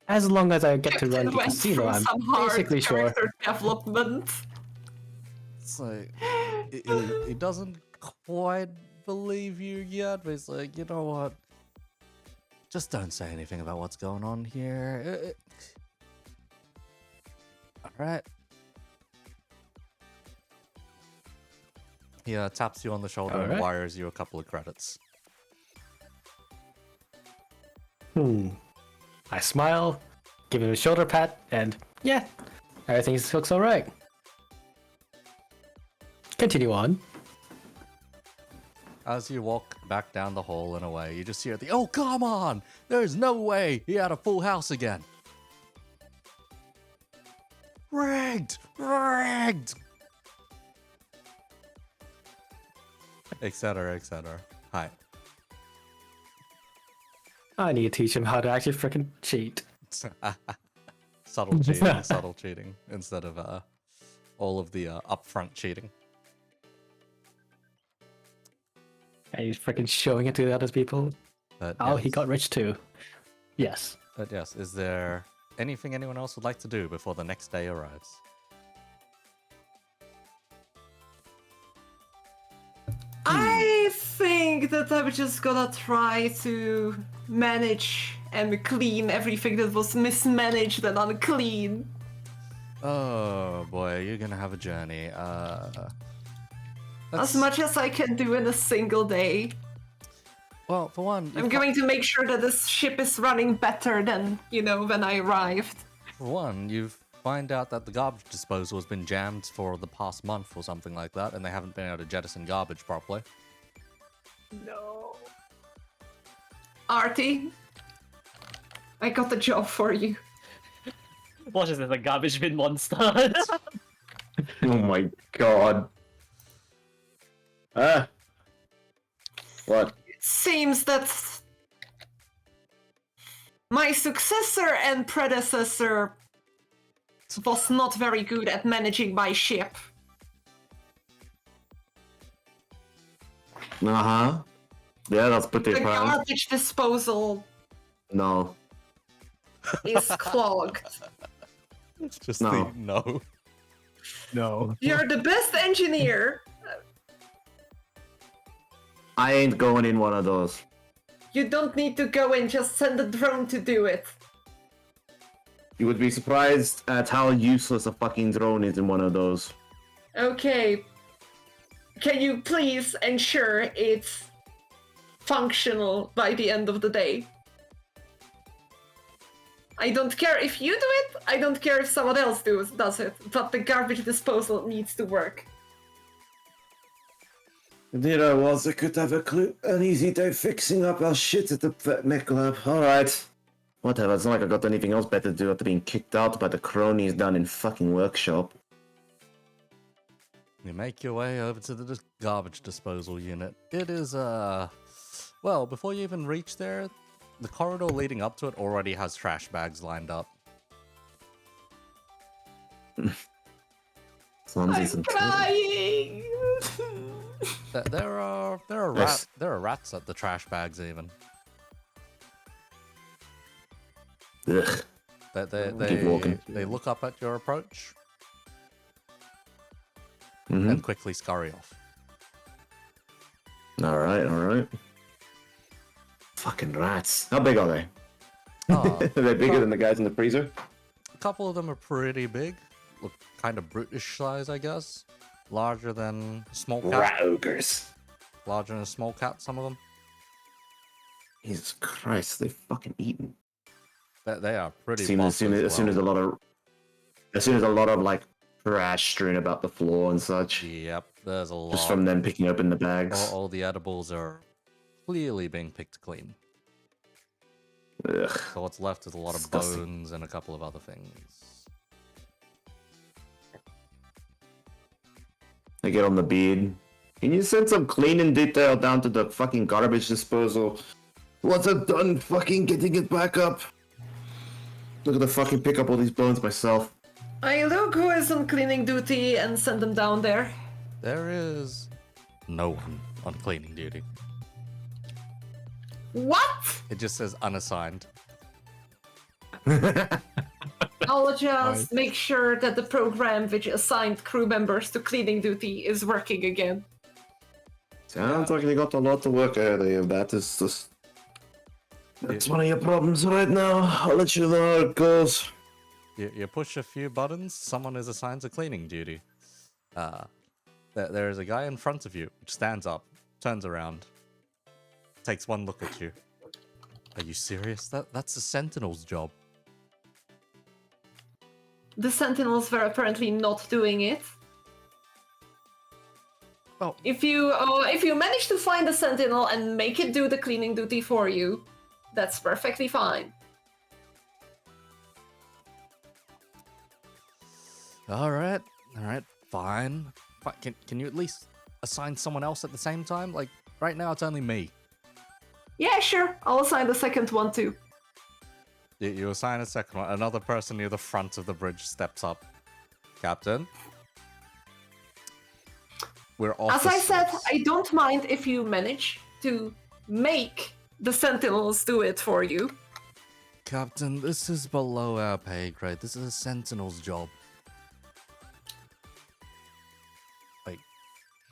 As long as I get to run Captain the went casino, through I'm some hard basically sure. character development. It's like, he doesn't quite believe you yet, but he's like, you know what? Just don't say anything about what's going on here. Alright. He taps you on the shoulder and Alright. wires you a couple of credits. I smile, give him a shoulder pat, and yeah, everything looks alright. Continue on. As you walk back down the hall and away, you just hear the, oh, come on! There's no way he had a full house again! Rigged! Rigged! Etc, etc. Hi. I need to teach him how to actually freaking cheat. Subtle cheating, instead of all of the upfront cheating. And he's freaking showing it to the other people. But Oh, yes, he got rich too. Yes. But yes, is there anything anyone else would like to do before the next day arrives? I think that I'm just gonna try to manage and clean everything that was mismanaged and unclean. Oh boy, you're gonna have a journey. As much as I can do in a single day. Well, for one, I'm going to make sure that this ship is running better than, when I arrived. For one, you find out that the garbage disposal has been jammed for the past month or something like that, and they haven't been able to jettison garbage properly. No. Artie, I got the job for you. Watch this as a garbage bin monster. Oh my god. What? seems that my successor and predecessor was not very good at managing my ship. Uh-huh. Yeah, that's pretty The apparent. garbage disposal No. is clogged. It's just No. the no. No. You're the best engineer. I ain't going in one of those. You don't need to go in, just send a drone to do it. You would be surprised at how useless a fucking drone is in one of those. Okay. Can you please ensure it's functional by the end of the day? I don't care if you do it, I don't care if someone else does it, but the garbage disposal needs to work. Indeed I was. I could have an easy day fixing up our shit at the mech lab. Alright. Whatever, it's not like I got anything else better to do after being kicked out by the cronies down in fucking workshop. You make your way over to the garbage disposal unit. It is, well, before you even reach there, the corridor leading up to it already has trash bags lined up. Clumsies I'm and crying! There are Yes. rats at the trash bags even. Ugh. Keep walking. They look up at your approach Mm-hmm. and quickly scurry off. Alright. Fucking rats. How big are they? Oh, Are they bigger than the guys in the freezer? a couple of them are pretty big, look kind of brutish size, I guess. Larger than a small cat. Rat ogres. Larger than a small cat, some of them. Jesus Christ, they've fucking eaten. They are pretty. As soon buff as a lot of like trash strewn about the floor and such, Yep, there's a lot. just from them picking open the bags. All the edibles are clearly being picked clean. Ugh. So what's left is a lot of Disgusting. bones and a couple of other things. I get on the bead. Can you send some cleaning detail down to the fucking garbage disposal? Once I'm done fucking getting it back up. Look at the fucking pick up all these bones myself. I look who is on cleaning duty and send them down there. There is no one on cleaning duty. What? It just says unassigned. I'll just make sure that the program which assigned crew members to cleaning duty is working again. Sounds like you got a lot to work ahead of you. That's one of your problems right now. I'll let you know how it goes. You push a few buttons, someone is assigned to cleaning duty. There is a guy in front of you, which stands up, turns around, takes one look at you. Are you serious? That's the Sentinel's job. The Sentinels were apparently not doing it. Oh. If you manage to find the Sentinel and make it do the cleaning duty for you, that's perfectly fine. All right, fine. Can you at least assign someone else at the same time? Like, right now it's only me. Yeah, sure. I'll assign the second one too. You assign a second one. Another person near the front of the bridge steps up. Captain? We're As I said, officers. I don't mind if you manage to make the Sentinels do it for you. Captain, this is below our pay grade. This is a Sentinel's job. Like,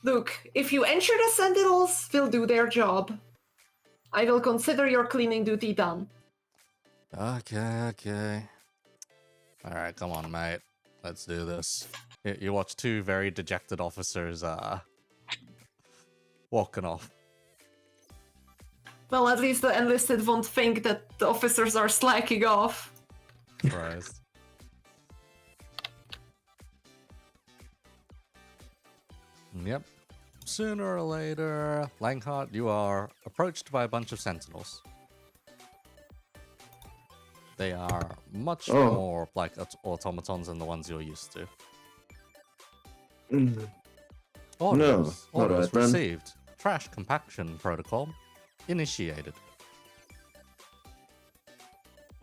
Look, if you ensure the Sentinels will do their job, I will consider your cleaning duty done. okay. Alright, come on, mate. Let's do this. You watch two very dejected officers, walking off. Well, at least the enlisted won't think that the officers are slacking off. Surprised. Yep. Sooner or later, Langhart, you are approached by a bunch of sentinels. They are much Oh. more like automatons than the ones you're used to. Mm. Orders alright then. received. Trash compaction protocol. initiated.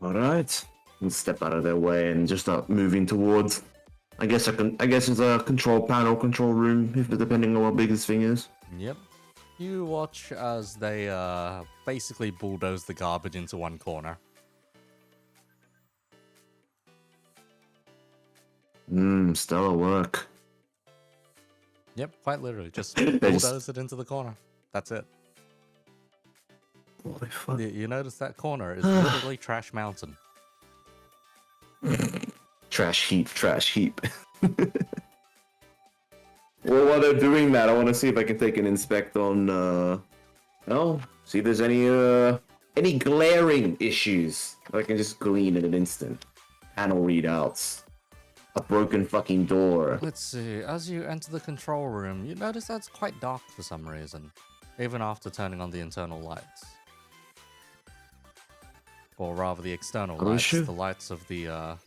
Alright. Let's step out of their way and just start moving towards. I guess it's a control panel, control room, if depending on how big this thing is. Yep. You watch as they basically bulldoze the garbage into one corner. Stellar work. Yep, quite literally. Just They just- bulldoze it into the corner. That's it. Holy fuck. You notice that corner is literally Trash Mountain. Trash heap, trash heap. Well, while they're doing that, I want to see if I can take an inspect on, see if there's any glaring issues that I can just glean in an instant. Panel readouts. A broken fucking door. Let's see. As you enter the control room, you notice that it's quite dark for some reason, even after turning on the internal lights. Or rather, the external Oh, lights, shit. the lights of the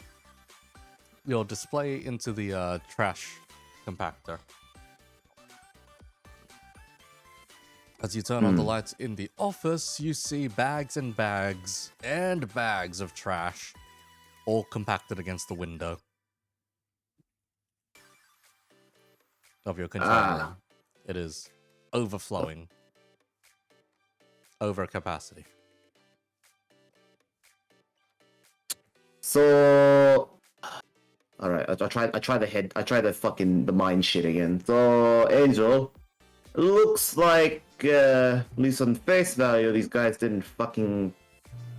your display into the trash compactor. As you turn on the lights in the office, you see bags and bags and bags of trash, all compacted against the window of your control room. It is overflowing, over capacity. So, all right. I try the mind shit again. So, Angel, looks like at least on face value, these guys didn't fucking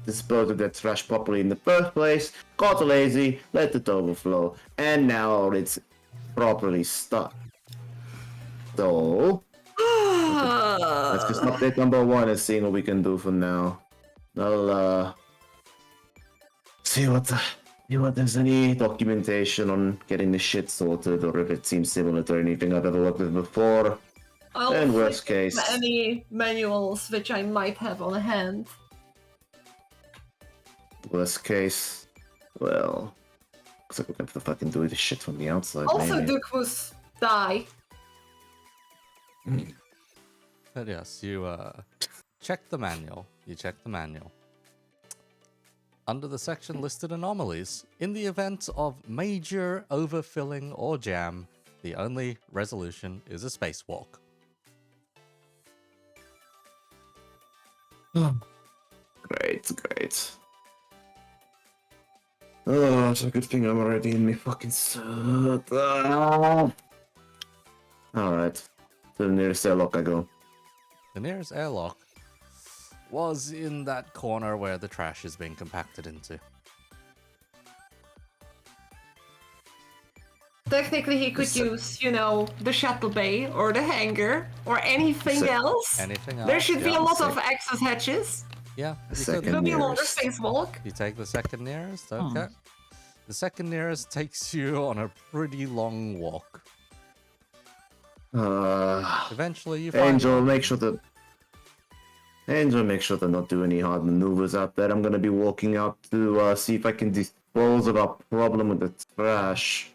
dispose of their trash properly in the first place. Got lazy, let it overflow, and now it's properly stuck. So, let's just update number one and see what we can do for now. I'll see if there's any documentation on getting the shit sorted, or if it seems similar to anything I've ever worked with before. I'll And flick worst case- any manuals which I might have on hand. Worst case, well, looks like we're gonna have to fucking do this shit from the outside. Also, maybe. Dukmus die. But yes, you check the manual. Under the section listed anomalies, in the event of major overfilling or jam, the only resolution is a spacewalk. Great. Oh, it's a good thing I'm already in my fucking suit. Ah. Alright. To the nearest airlock I go. The nearest airlock was in that corner where the trash is being compacted into. Technically, he could So- use, the shuttle bay or the hangar or anything So- else. Anything else? There should be Yeah. a lot Sec- of access hatches. Yeah, you could. Second It'll be a longer nearest. spacewalk. You take the second nearest, okay. The second nearest takes you on a pretty long walk. Eventually you find Angel, make sure to not do any hard maneuvers out there. I'm gonna be walking out to see if I can dispose of our problem with the trash.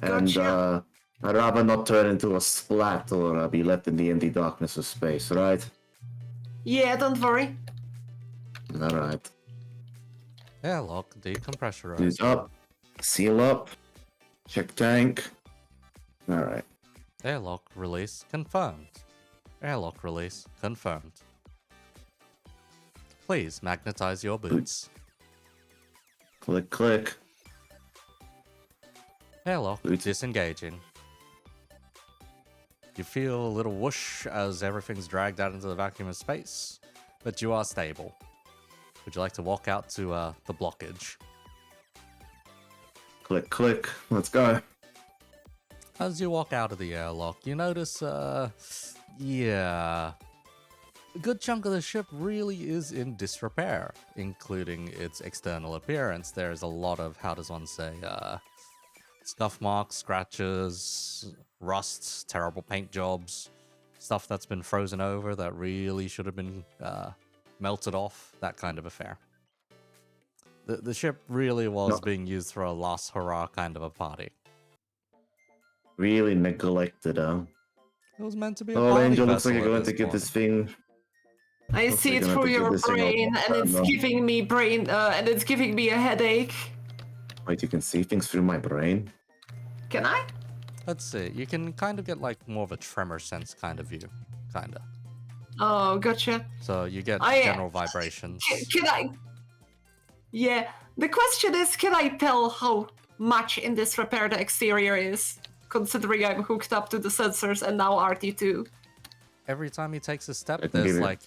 And Gotcha. I'd rather not turn into a splat or be left in the empty darkness of space, right? Yeah, don't worry. Alright. airlock decompressorize. Use up. Seal up. Check tank. Alright. Airlock release confirmed. Airlock release confirmed. Please magnetize your boots. Click, click. Airlock Boots. disengaging. You feel a little whoosh as everything's dragged out into the vacuum of space, but you are stable. Would you like to walk out to the blockage? Click, click. Let's go. As you walk out of the airlock, you notice, a good chunk of the ship really is in disrepair, including its external appearance. There's a lot of, how does one say, scuff marks, scratches, rust, terrible paint jobs, stuff that's been frozen over that really should have been melted off, that kind of affair. The ship really was No. being used for a last hurrah kind of a party. Really neglected, huh? It was meant to be a Oh, party Angel, looks vessel like you're at going to give point. this thing. I Looks see like it I'm gonna through have to give your this thing a brain, and it's more. giving me and it's giving me a headache. Wait, you can see things through my brain? Can I? Let's see. You can kind of get like more of a tremor sense kind of view, kinda. Oh, gotcha. So you get I- general vibrations. Can I? Yeah. The question is, can I tell how much in this repair the exterior is, considering I'm hooked up to the sensors and now RT2? Every time he takes a step, I can there's give you- like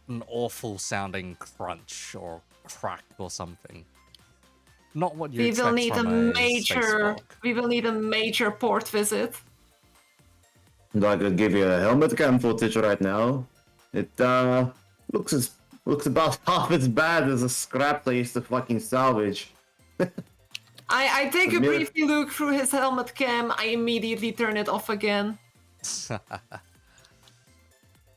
an awful sounding crunch or crack or something. Not what you We expect will need a from major. spacewalk. We will need a major port visit. I could give you a helmet cam footage right now. It looks about half as bad as a scrap they used to fucking salvage. I take a Admit- brief look through his helmet cam. I immediately turn it off again.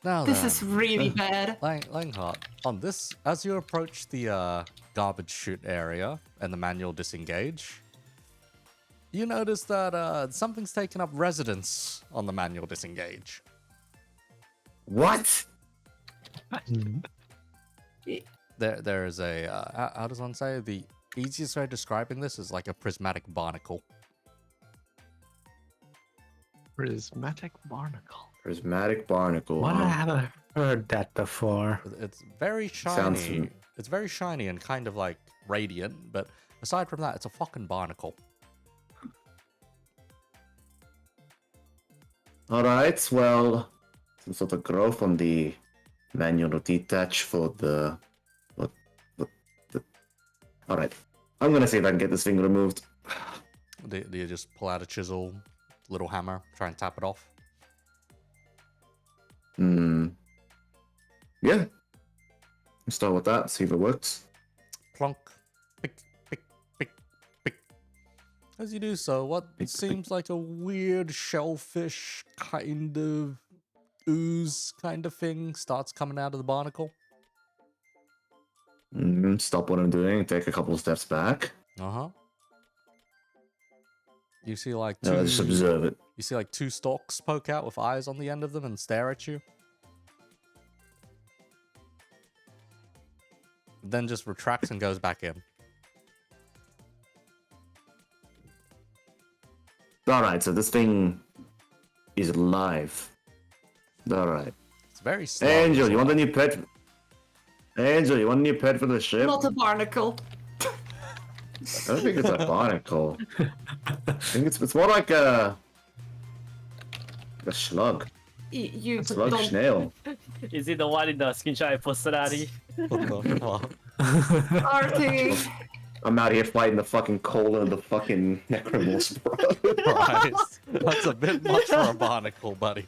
Now This then, is really bad. Langhart, on this, as you approach the garbage chute area and the manual disengage, you notice that something's taken up residence on the manual disengage. What? There is a, how does one say? The easiest way of describing this is like a prismatic barnacle. Prismatic barnacle. Prismatic barnacle. Why huh? I haven't heard that before? It's very Sounds shiny. fam- It's very shiny and kind of like radiant, but aside from that, it's a fucking barnacle. Alright, well, some sort of growth on the manual detach for the. What? Alright, I'm gonna see if I can get this thing removed. Do you just pull out a chisel, little hammer, try and tap it off? Yeah. Let's start with that, see if it works. Plonk. Pick, pick, pick, pick. As you do so, what Pick, seems like a weird shellfish kind of ooze kind of thing starts coming out of the barnacle. Stop what I'm doing, take a couple of steps back. Uh-huh. You see like No, just observe it. You see like two stalks poke out with eyes on the end of them and stare at you. Then just retracts and goes back in. Alright, so this thing is alive. Alright. It's very slow. Angel, as you want a well. new pet? Angel, you want a new pet for the ship? Not a barnacle. I don't think it's a barnacle. I think it's more like a slug. You Slug don't. snail. Is it the one in the screenshot I posted, Addy? What the fuck? Artie. I'm out here fighting the fucking cola and the fucking necromorph, bro. Christ. That's a bit much for a barnacle, buddy.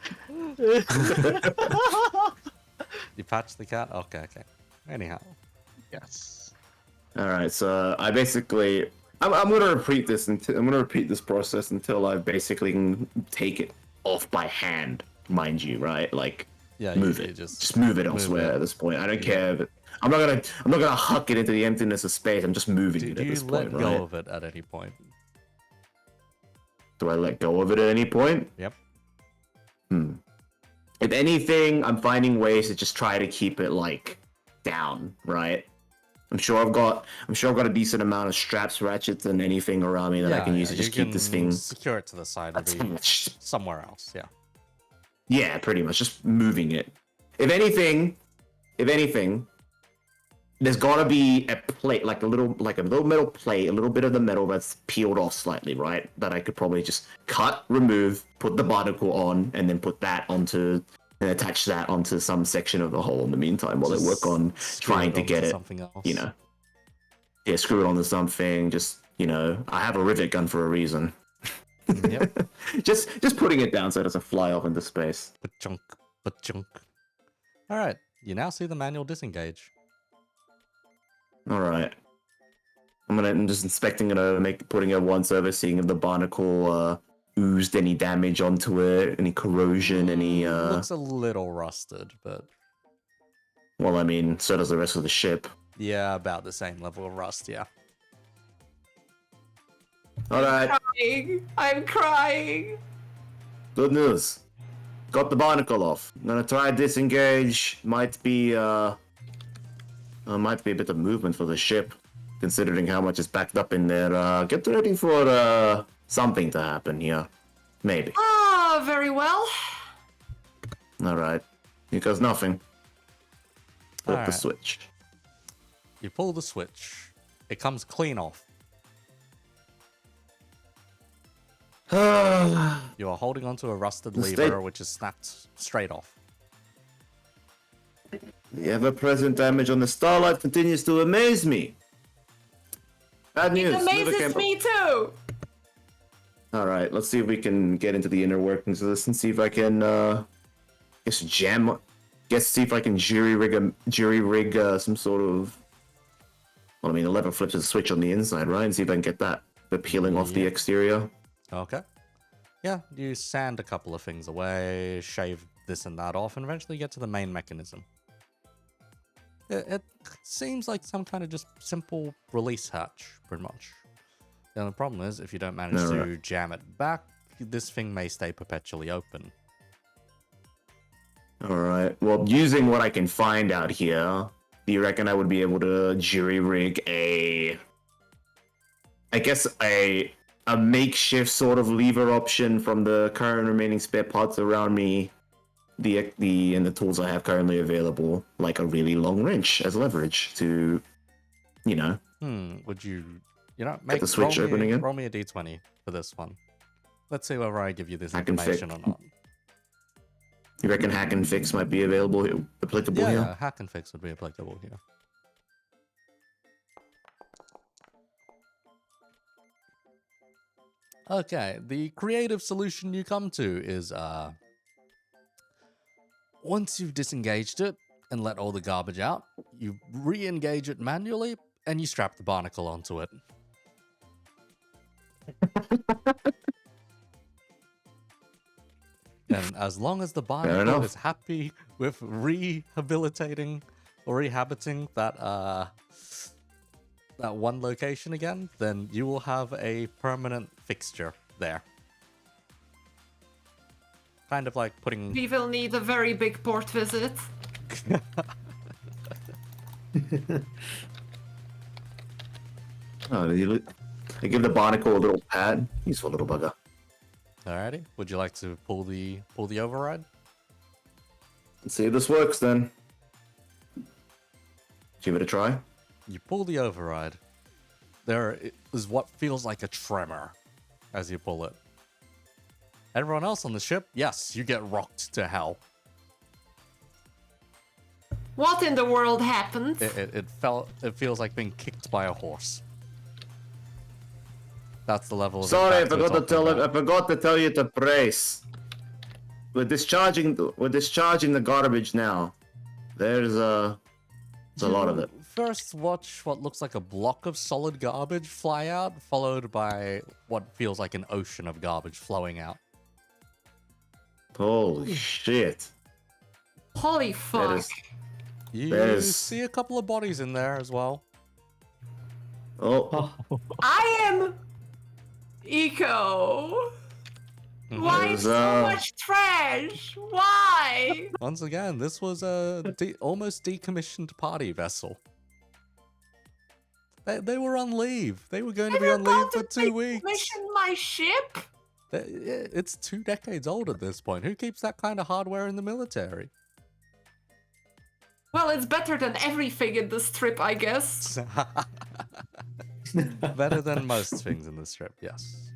You patch the cat? Okay. Anyhow. Yes. All right, so I basically, I'm gonna repeat this until I'm gonna repeat this process until I basically can take it off by hand, mind you, right? Like, Yeah, move you it, just just move it move elsewhere it. at this point. I don't care. But I'm not gonna huck it into the emptiness of space. I'm just moving Do it at you this let point, go right? of it at any point? Do I let go of it at any point? Yep. If anything, I'm finding ways to just try to keep it like down, right? I'm sure I've got a decent amount of straps, ratchets, and anything around me that I can use to just you keep this can thing. secure it to the side of the somewhere else. Yeah. Yeah, pretty much just moving it. If anything, there's gotta be a plate, like a little metal plate, a little bit of the metal that's peeled off slightly, right? That I could probably just cut, remove, put the barnacle on, and then put that onto and attach that onto some section of the hull in the meantime while they work on Screw trying to onto get it, something else. you know. Yeah, screw it onto something, just, you know, I have a rivet gun for a reason. Yep. just putting it down so it doesn't fly off into space. But chunk. All right. You now see the manual disengage. Alright. I'm just inspecting it, putting it once over, seeing if the barnacle oozed any damage onto it, any corrosion, any Looks a little rusted, but well, I mean, so does the rest of the ship. yeah, about the same level of rust. Yeah. Alright, Crying. I'm crying. good news. got the barnacle off. I'm gonna try disengage. Might be a bit of movement for the ship, considering how much is backed up in there. Get ready for something to happen here. Maybe. Ah, very well. All right. Here goes nothing. Flip the Alright. switch. You pull the switch. It comes clean off. You are holding onto a rusted Mistake. lever, which is snapped straight off. The ever-present damage on the Starlight continues to amaze me. Bad news. It amazes me too. All right, let's see if we can get into the inner workings of this and see if I can, see if I can jury rig some sort of. Well, I mean, the lever flips a switch on the inside, right? And see if I can get that peeling off the exterior. Okay. Yeah, you sand a couple of things away, shave this and that off, and eventually get to the main mechanism. It seems like some kind of just simple release hatch, pretty much. The only problem is, if you don't manage to jam it back, this thing may stay perpetually open. All right. Well, using what I can find out here, do you reckon I would be able to jury rig a makeshift sort of lever option from the current remaining spare parts around me, and the tools I have currently available, like a really long wrench as leverage to, Would you the make switch open again? roll me a d20 for this one. Let's see whether I give you this I can information or not. You reckon hack and fix might be applicable Yeah, here? hack and fix would be applicable here. Okay, the creative solution you come to is, once you've disengaged it and let all the garbage out, you re-engage it manually and you strap the barnacle onto it. And as long as the barnacle enough. is happy with rehabilitating or rehabiting that one location again, then you will have a permanent fixture there. Kind of like putting... We will need a very big port visit. Oh, they give the barnacle a little pad. Useful little bugger. Alrighty, would you like to pull the override? Let's see if this works then. Give it a try. You pull the override. There is what feels like a tremor as you pull it. Everyone else on the ship, yes, you get rocked to hell. What in the world happened? It feels like being kicked by a horse. That's the level of Sorry, I impact we're forgot to tell you to brace. We're discharging the garbage now. There's a lot of it. First, watch what looks like a block of solid garbage fly out, followed by what feels like an ocean of garbage flowing out. Holy shit. Holy fuck. is- You There's- see a couple of bodies in there as well. Oh, I am Eco. Why There's, so much trash? Why? Once again, this was a almost decommissioned party vessel. They were on leave. They were going to be on leave for 2 weeks. Mission my ship? It's 2 decades old at this point. Who keeps that kind of hardware in the military? Well, it's better than everything in this trip, I guess. Better than most things in this trip, yes.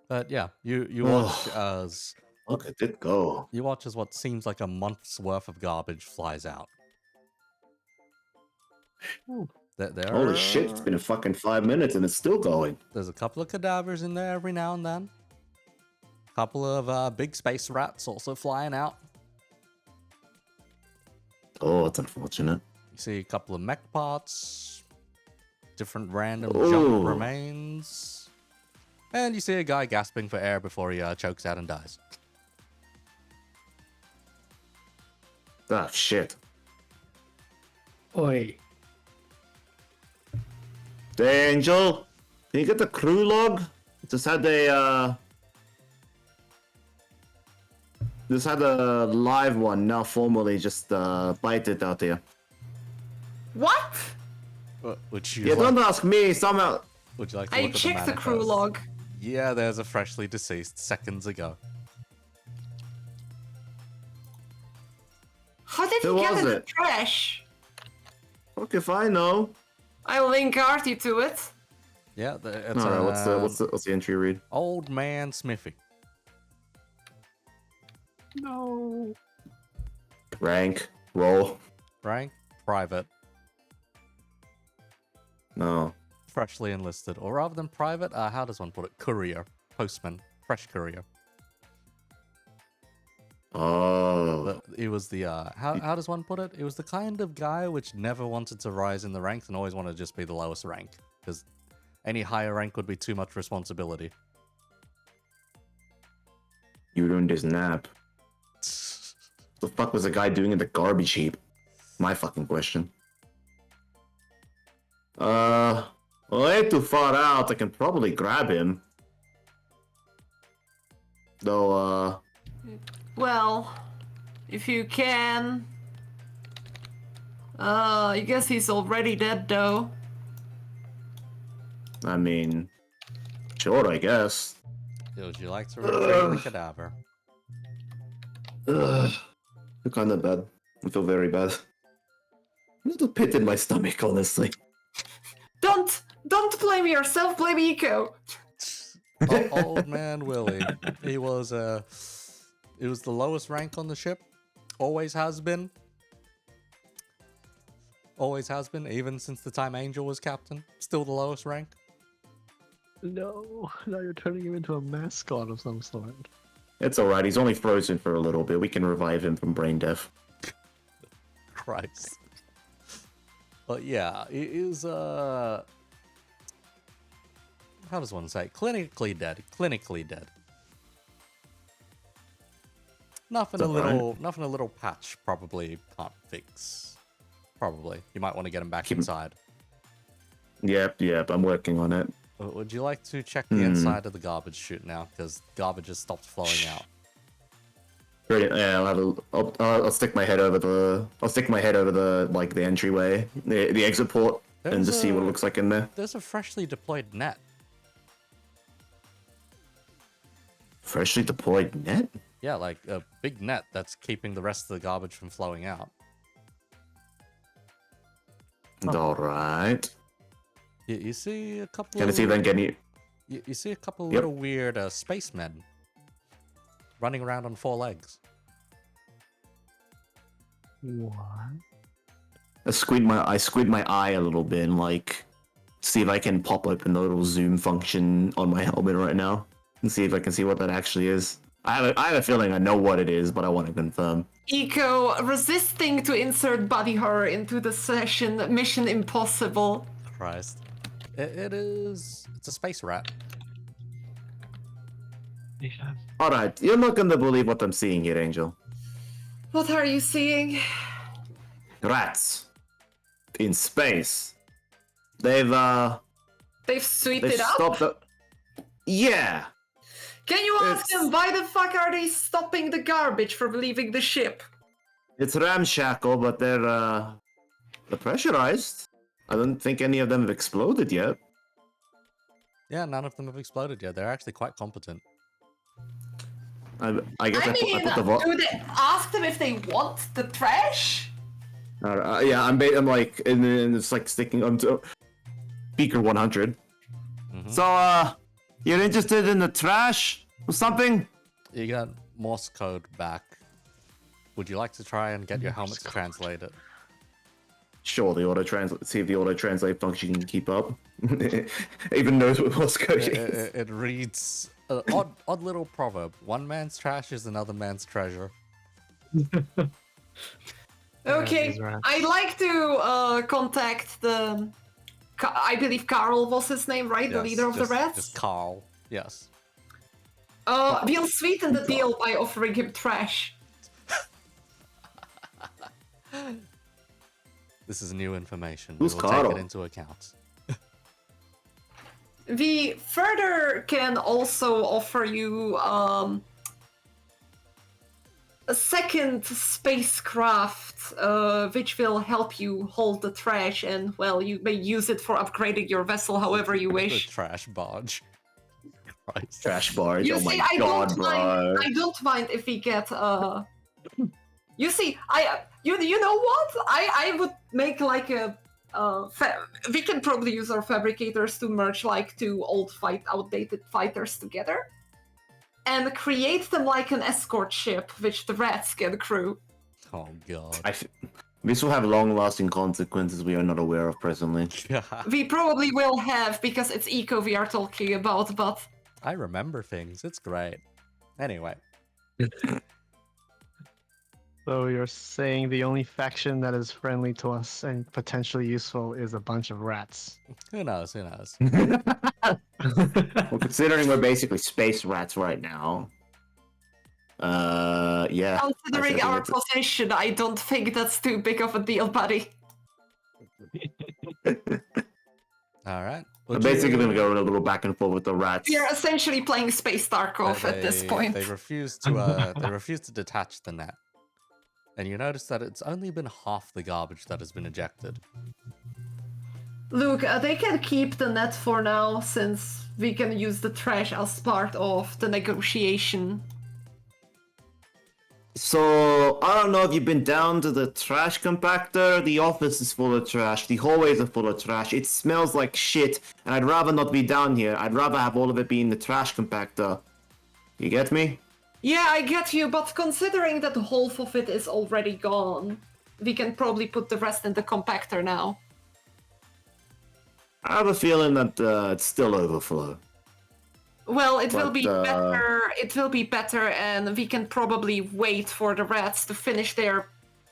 But yeah, you watch as look at it go. you watch as what seems like a month's worth of garbage flies out. There Holy shit, it's been a fucking 5 minutes and it's still going. There's a couple of cadavers in there every now and then. Couple of big space rats also flying out. Oh, it's unfortunate. You see a couple of mech parts, different random Ooh. junk remains, and you see a guy gasping for air before he chokes out and dies. Ah, shit. Oi. Hey, Angel, can you get the crew log? Just had a live one, now formally just bite it out here. What? Would you Yeah, like, don't ask me, somehow... would you like to I look at checked the crew manifest? log. Yeah, there's a freshly deceased seconds ago. How did Who he get was in the it? trash? Fuck if I know. I'll link Artie to it. Yeah, it's Alright, what's the entry read? Old Man Smithy. No. Rank. Roll. Rank, private, No. freshly enlisted. Or rather than private, how does one put it? Courier. Postman. Fresh courier. Oh. It was the, how does one put it? It was the kind of guy which never wanted to rise in the ranks and always wanted to just be the lowest rank. Because any higher rank would be too much responsibility. You ruined his nap. The fuck was the guy doing in the garbage heap? My fucking question. Way too far out. I can probably grab him. Though, Well, if you can. I guess he's already dead though. I mean, sure, I guess. Would you like to retrieve the cadaver? Ugh. I feel kind of bad. I feel very bad. A little pit in my stomach, honestly. Don't blame yourself, blame Eco. Old man Willie. He was the lowest rank on the ship. Always has been. Always has been, even since the time Angel was captain. Still the lowest rank. No, now you're turning him into a mascot of some sort. It's alright, he's only frozen for a little bit. We can revive him from brain death. Christ. But yeah, it is how does one say? Clinically dead. Clinically dead. Nothing a little patch probably can't fix. Probably. You might want to get him back inside. Yep, I'm working on it. Would you like to check the inside of the garbage chute now? Because garbage has stopped flowing out. Great, yeah, I'll stick my head over the like the entryway, the exit port, and just see what it looks like in there. There's a freshly deployed net. Freshly deployed net? Yeah, like a big net that's keeping the rest of the garbage from flowing out. Alright. You see a couple. Can I see if I can get any? You see a couple Yep. little weird spacemen running around on 4 legs. What? I squint my eye a little bit and like see if I can pop open the little zoom function on my helmet right now and see if I can see what that actually is. I have a feeling I know what it is, but I want to confirm. Eco resisting to insert body horror into the session. Mission impossible. Christ. It's a space rat. Yeah. Alright, you're not gonna believe what I'm seeing here, Angel. What are you seeing? Rats. In space. They've Swept they've it up? stopped the... Yeah! Can you ask It's- them why the fuck are they stopping the garbage from leaving the ship? It's ramshackle, but they're pressurized. I don't think any of them have exploded yet. Yeah, none of them have exploded yet. They're actually quite competent. I guess I put the do they ask them if they want the trash? yeah, I'm like, and then it's like sticking onto Beaker 100. Mhm. So, you're interested in the trash or something? You got Morse code back. Would you like to try and get your helmet to translate it? Sure, the auto translate. See if the auto translate function can keep up. Even knows what Morse code is. It reads odd little proverb. One man's trash is another man's treasure. Okay, these rats. I'd like to contact the. I believe Carl was his name, right? The Yes, leader of the just- rats. Just Carl. Yes. We'll sweeten the deal by offering him trash. This is new information. Who's we will take Carl? it into account. We further can also offer you a second spacecraft, which will help you hold the trash, and well, you may use it for upgrading your vessel however you The wish. trash barge. Christ. Trash barge. You Oh see, my god, don't bro. mind. I don't mind if we get You see, you know what? I would make like a we can probably use our fabricators to merge like two outdated fighters together, and create them like an escort ship, which the rats can crew. Oh god. This will have long-lasting consequences we are not aware of presently. We probably will have, because it's eco we are talking about, but I remember things. It's great. Anyway. So you're saying the only faction that is friendly to us and potentially useful is a bunch of rats? Who knows? Who knows? Well, considering we're basically space rats right now. Yeah. considering our position, I don't think that's too big of a deal, buddy. Alright. I'm basically gonna go a little back and forth with the rats. We are essentially playing Space Tarkov at this point. They refuse to detach the net. And you notice that it's only been half the garbage that has been ejected. Look, they can keep the net for now, since we can use the trash as part of the negotiation. So, I don't know if you've been down to the trash compactor. The office is full of trash. The hallways are full of trash. It smells like shit, and I'd rather not be down here. I'd rather have all of it be in the trash compactor. You get me? Yeah, I get you, but considering that half of it is already gone, we can probably put the rest in the compactor now. I have a feeling that it's still overflow. Well, it will But, be better. It will be better, and we can probably wait for the rats to finish their,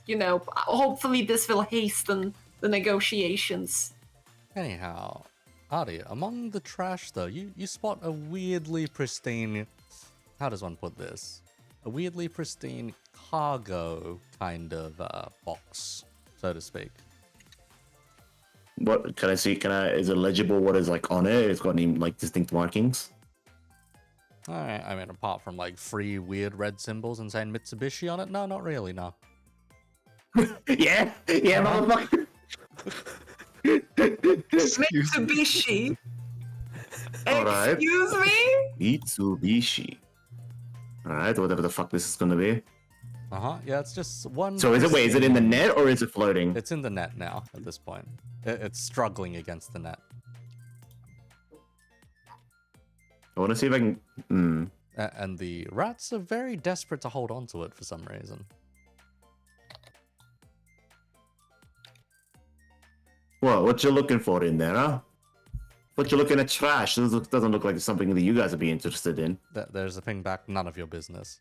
hopefully this will hasten the negotiations. Anyhow, Adi, among the trash though, you spot a weirdly pristine, how does one put this? A weirdly pristine cargo kind of box, so to speak. What can I see? Is it legible what is like on it? It's got any like distinct markings? Alright, I mean, apart from like 3 weird red symbols and saying Mitsubishi on it, no, not really, no. Yeah, motherfucker. Mitsubishi. Alright. Excuse me? Mitsubishi. Alright, whatever the fuck this is gonna be. Yeah, it's just one. So is it in the net or is it floating? It's in the net now at this point. It's struggling against the net. I want to see if I can. And the rats are very desperate to hold on to it for some reason. What you looking for in there, huh? What you looking at trash? This doesn't look like something that you guys would be interested in. There's a ping back, none of your business.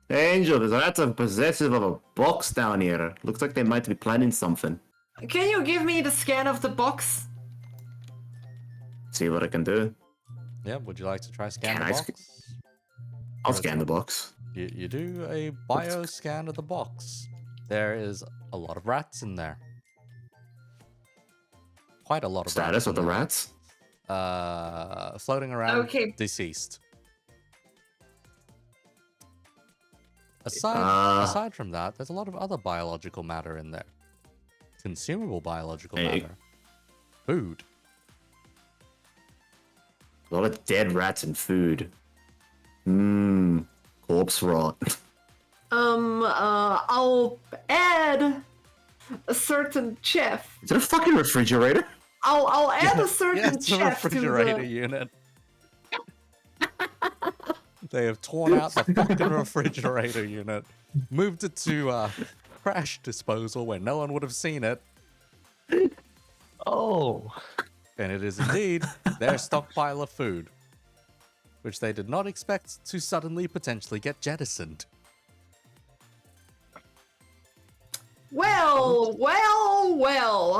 Angel, the rats are possessive of a box down here. Looks like they might be planning something. Can you give me the scan of the box? See what I can do. Yeah, would you like to try scan Can the I box? I'll scan the box. You do a bio scan of the box. There is a lot of rats in there. Quite a lot of Status rats. of the rats? Floating around, Okay. deceased. Aside from that, there's a lot of other biological matter in there. Consumable biological matter. Food. A lot of dead rats and food. Corpse rot. I'll add a certain chef. Is it a fucking refrigerator? I'll add a certain Yeah, it's a chef to refrigerator the... unit. They have torn out the fucking refrigerator unit, moved it to trash disposal where no one would have seen it, Oh. and it is indeed their stockpile of food, which they did not expect to suddenly potentially get jettisoned. Well,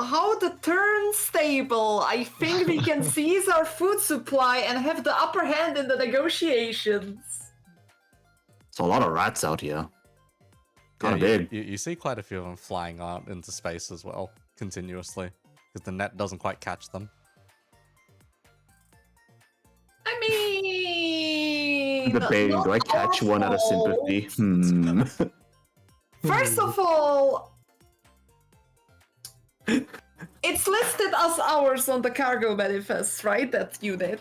how the turnstable. I think we can seize our food supply and have the upper hand in the negotiations. It's a lot of rats out here. Kind of Yeah, big. you see quite a few of them flying out into space as well, continuously, because the net doesn't quite catch them. I mean, Debating, not do I catch one out of awful. sympathy? First of all, it's listed as ours on the cargo manifest, right? That you did.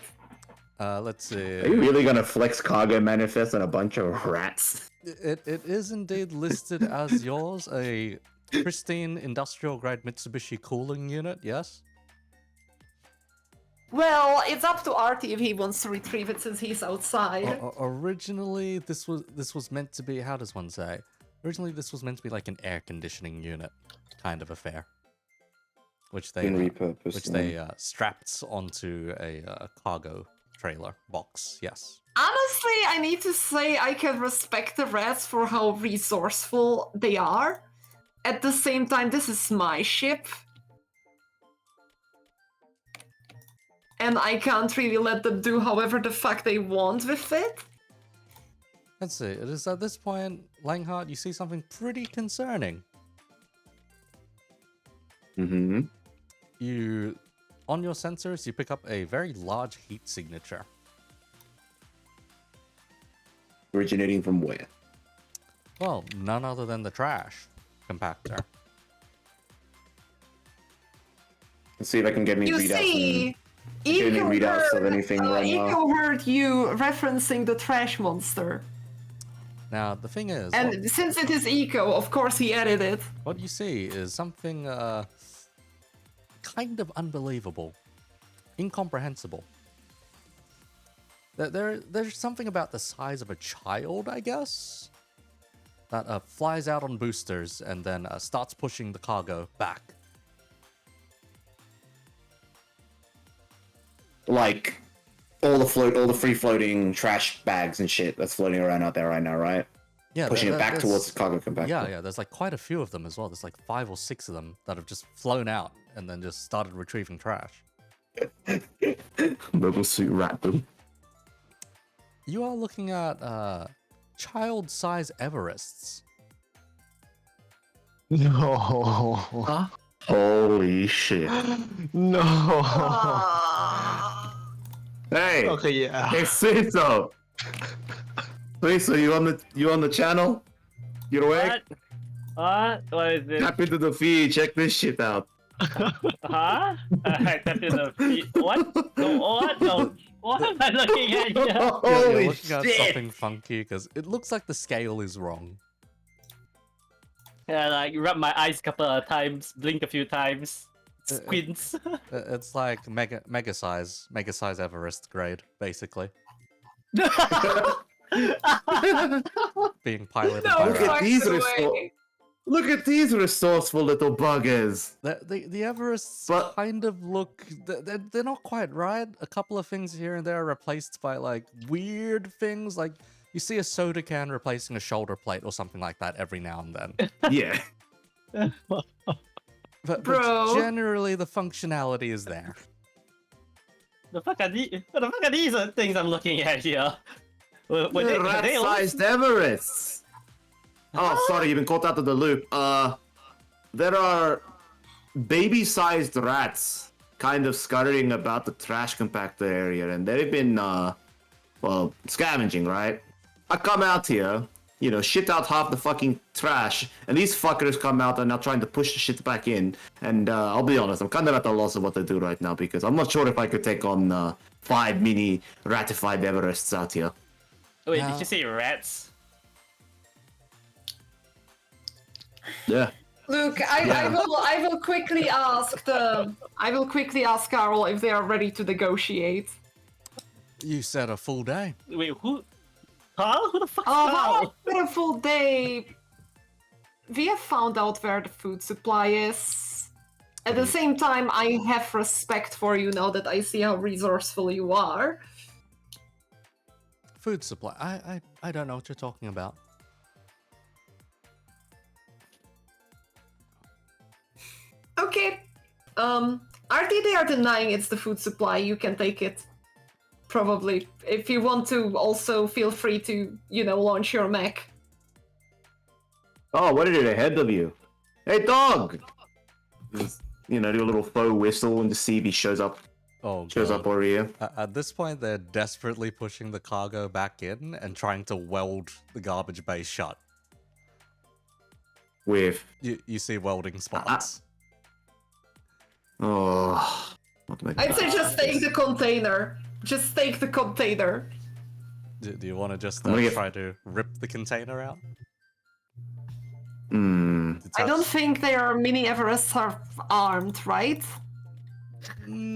Let's see. Are you really gonna flex cargo manifest on a bunch of rats? It is indeed listed as yours, a pristine industrial grade Mitsubishi cooling unit, yes? Well, it's up to Artie if he wants to retrieve it since he's outside. Originally, this was meant to be, how does one say? Originally, this was meant to be like an air conditioning unit kind of affair. Which they, strapped onto a cargo trailer box, yes. Honestly, I need to say I can respect the rats for how resourceful they are. At the same time, this is my ship. And I can't really let them do however the fuck they want with it. Let's see, it is at this point, Langhart, you see something pretty concerning. Mm-hmm. On your sensors, you pick up a very large heat signature. Originating from where? Well, none other than the trash compactor. Let's see if I can get any You readouts. see, Get any readouts of anything right now. Eco heard you referencing the trash monster. Now, the thing is, And since it is Eco, of course he added it. what you see is something kind of unbelievable, incomprehensible. There's something about the size of a child, I guess, that flies out on boosters and then starts pushing the cargo back. Like all the free floating trash bags and shit that's floating around out there right now, right? Yeah, Pushing it back towards the cargo compactor. Yeah, there's like quite a few of them as well. There's like 5 or 6 of them that have just flown out and then just started retrieving trash. Mobile suit rat them. You are looking at child-size Everests. No. Holy shit. No. Hey! Okay, yeah. Hey, Suiso! Suiso, you on the channel? You awake? What? What is this? Tap into the feed, check this shit out. Huh? I tapped in the feet. What? No, what? No. What am I looking at here? You're Holy looking at shit! something funky because it looks like the scale is wrong. Yeah, like rub my eyes a couple of times, blink a few times, squints. It's like mega size Everest grade, basically. Being piloted by Look at rats. these Look at these resourceful little buggers. The Everests But- kind of look... They're not quite right. A couple of things here and there are replaced by, like, weird things. Like, you see a soda can replacing a shoulder plate or something like that every now and then. Yeah. But Bro. generally, the functionality is there. The fuck are these things I'm looking at here? Were they all- Rat-sized Everests. Oh, sorry, you've been caught out of the loop. There are baby-sized rats kind of scurrying about the trash compactor area, and they've been, well, scavenging, right? I come out here, you know, shit out half the fucking trash, and these fuckers come out and are trying to push the shit back in. And I'll be honest, I'm kind of at a loss of what to do right now because I'm not sure if I could take on 5 mini ratified Everests out here. Wait, Now- did you say rats? Yeah. Look, I will quickly ask Carl if they are ready to negotiate. You said a full day. Wait, who? Huh? Who the fuck's Oh, Carl? beautiful day. We have found out where the food supply is. At the same time, I have respect for you now that I see how resourceful you are. Food supply. I don't know what you're talking about. Okay. Artie, they are denying it's the food supply. You can take it. Probably. If you want to, also feel free to, launch your mech. Oh, what is it ahead of you? Hey, dog! you know, do a little faux whistle and just see if he shows up. Oh, Shows God. up over here. At this point, they're desperately pushing the cargo back in and trying to weld the garbage bay shut. With You see welding spots. oh, I'd say just take the container. Just take the container. Do you want to just I'm gonna get- try to rip the container out? Hmm. I don't think their mini Everests are armed, right?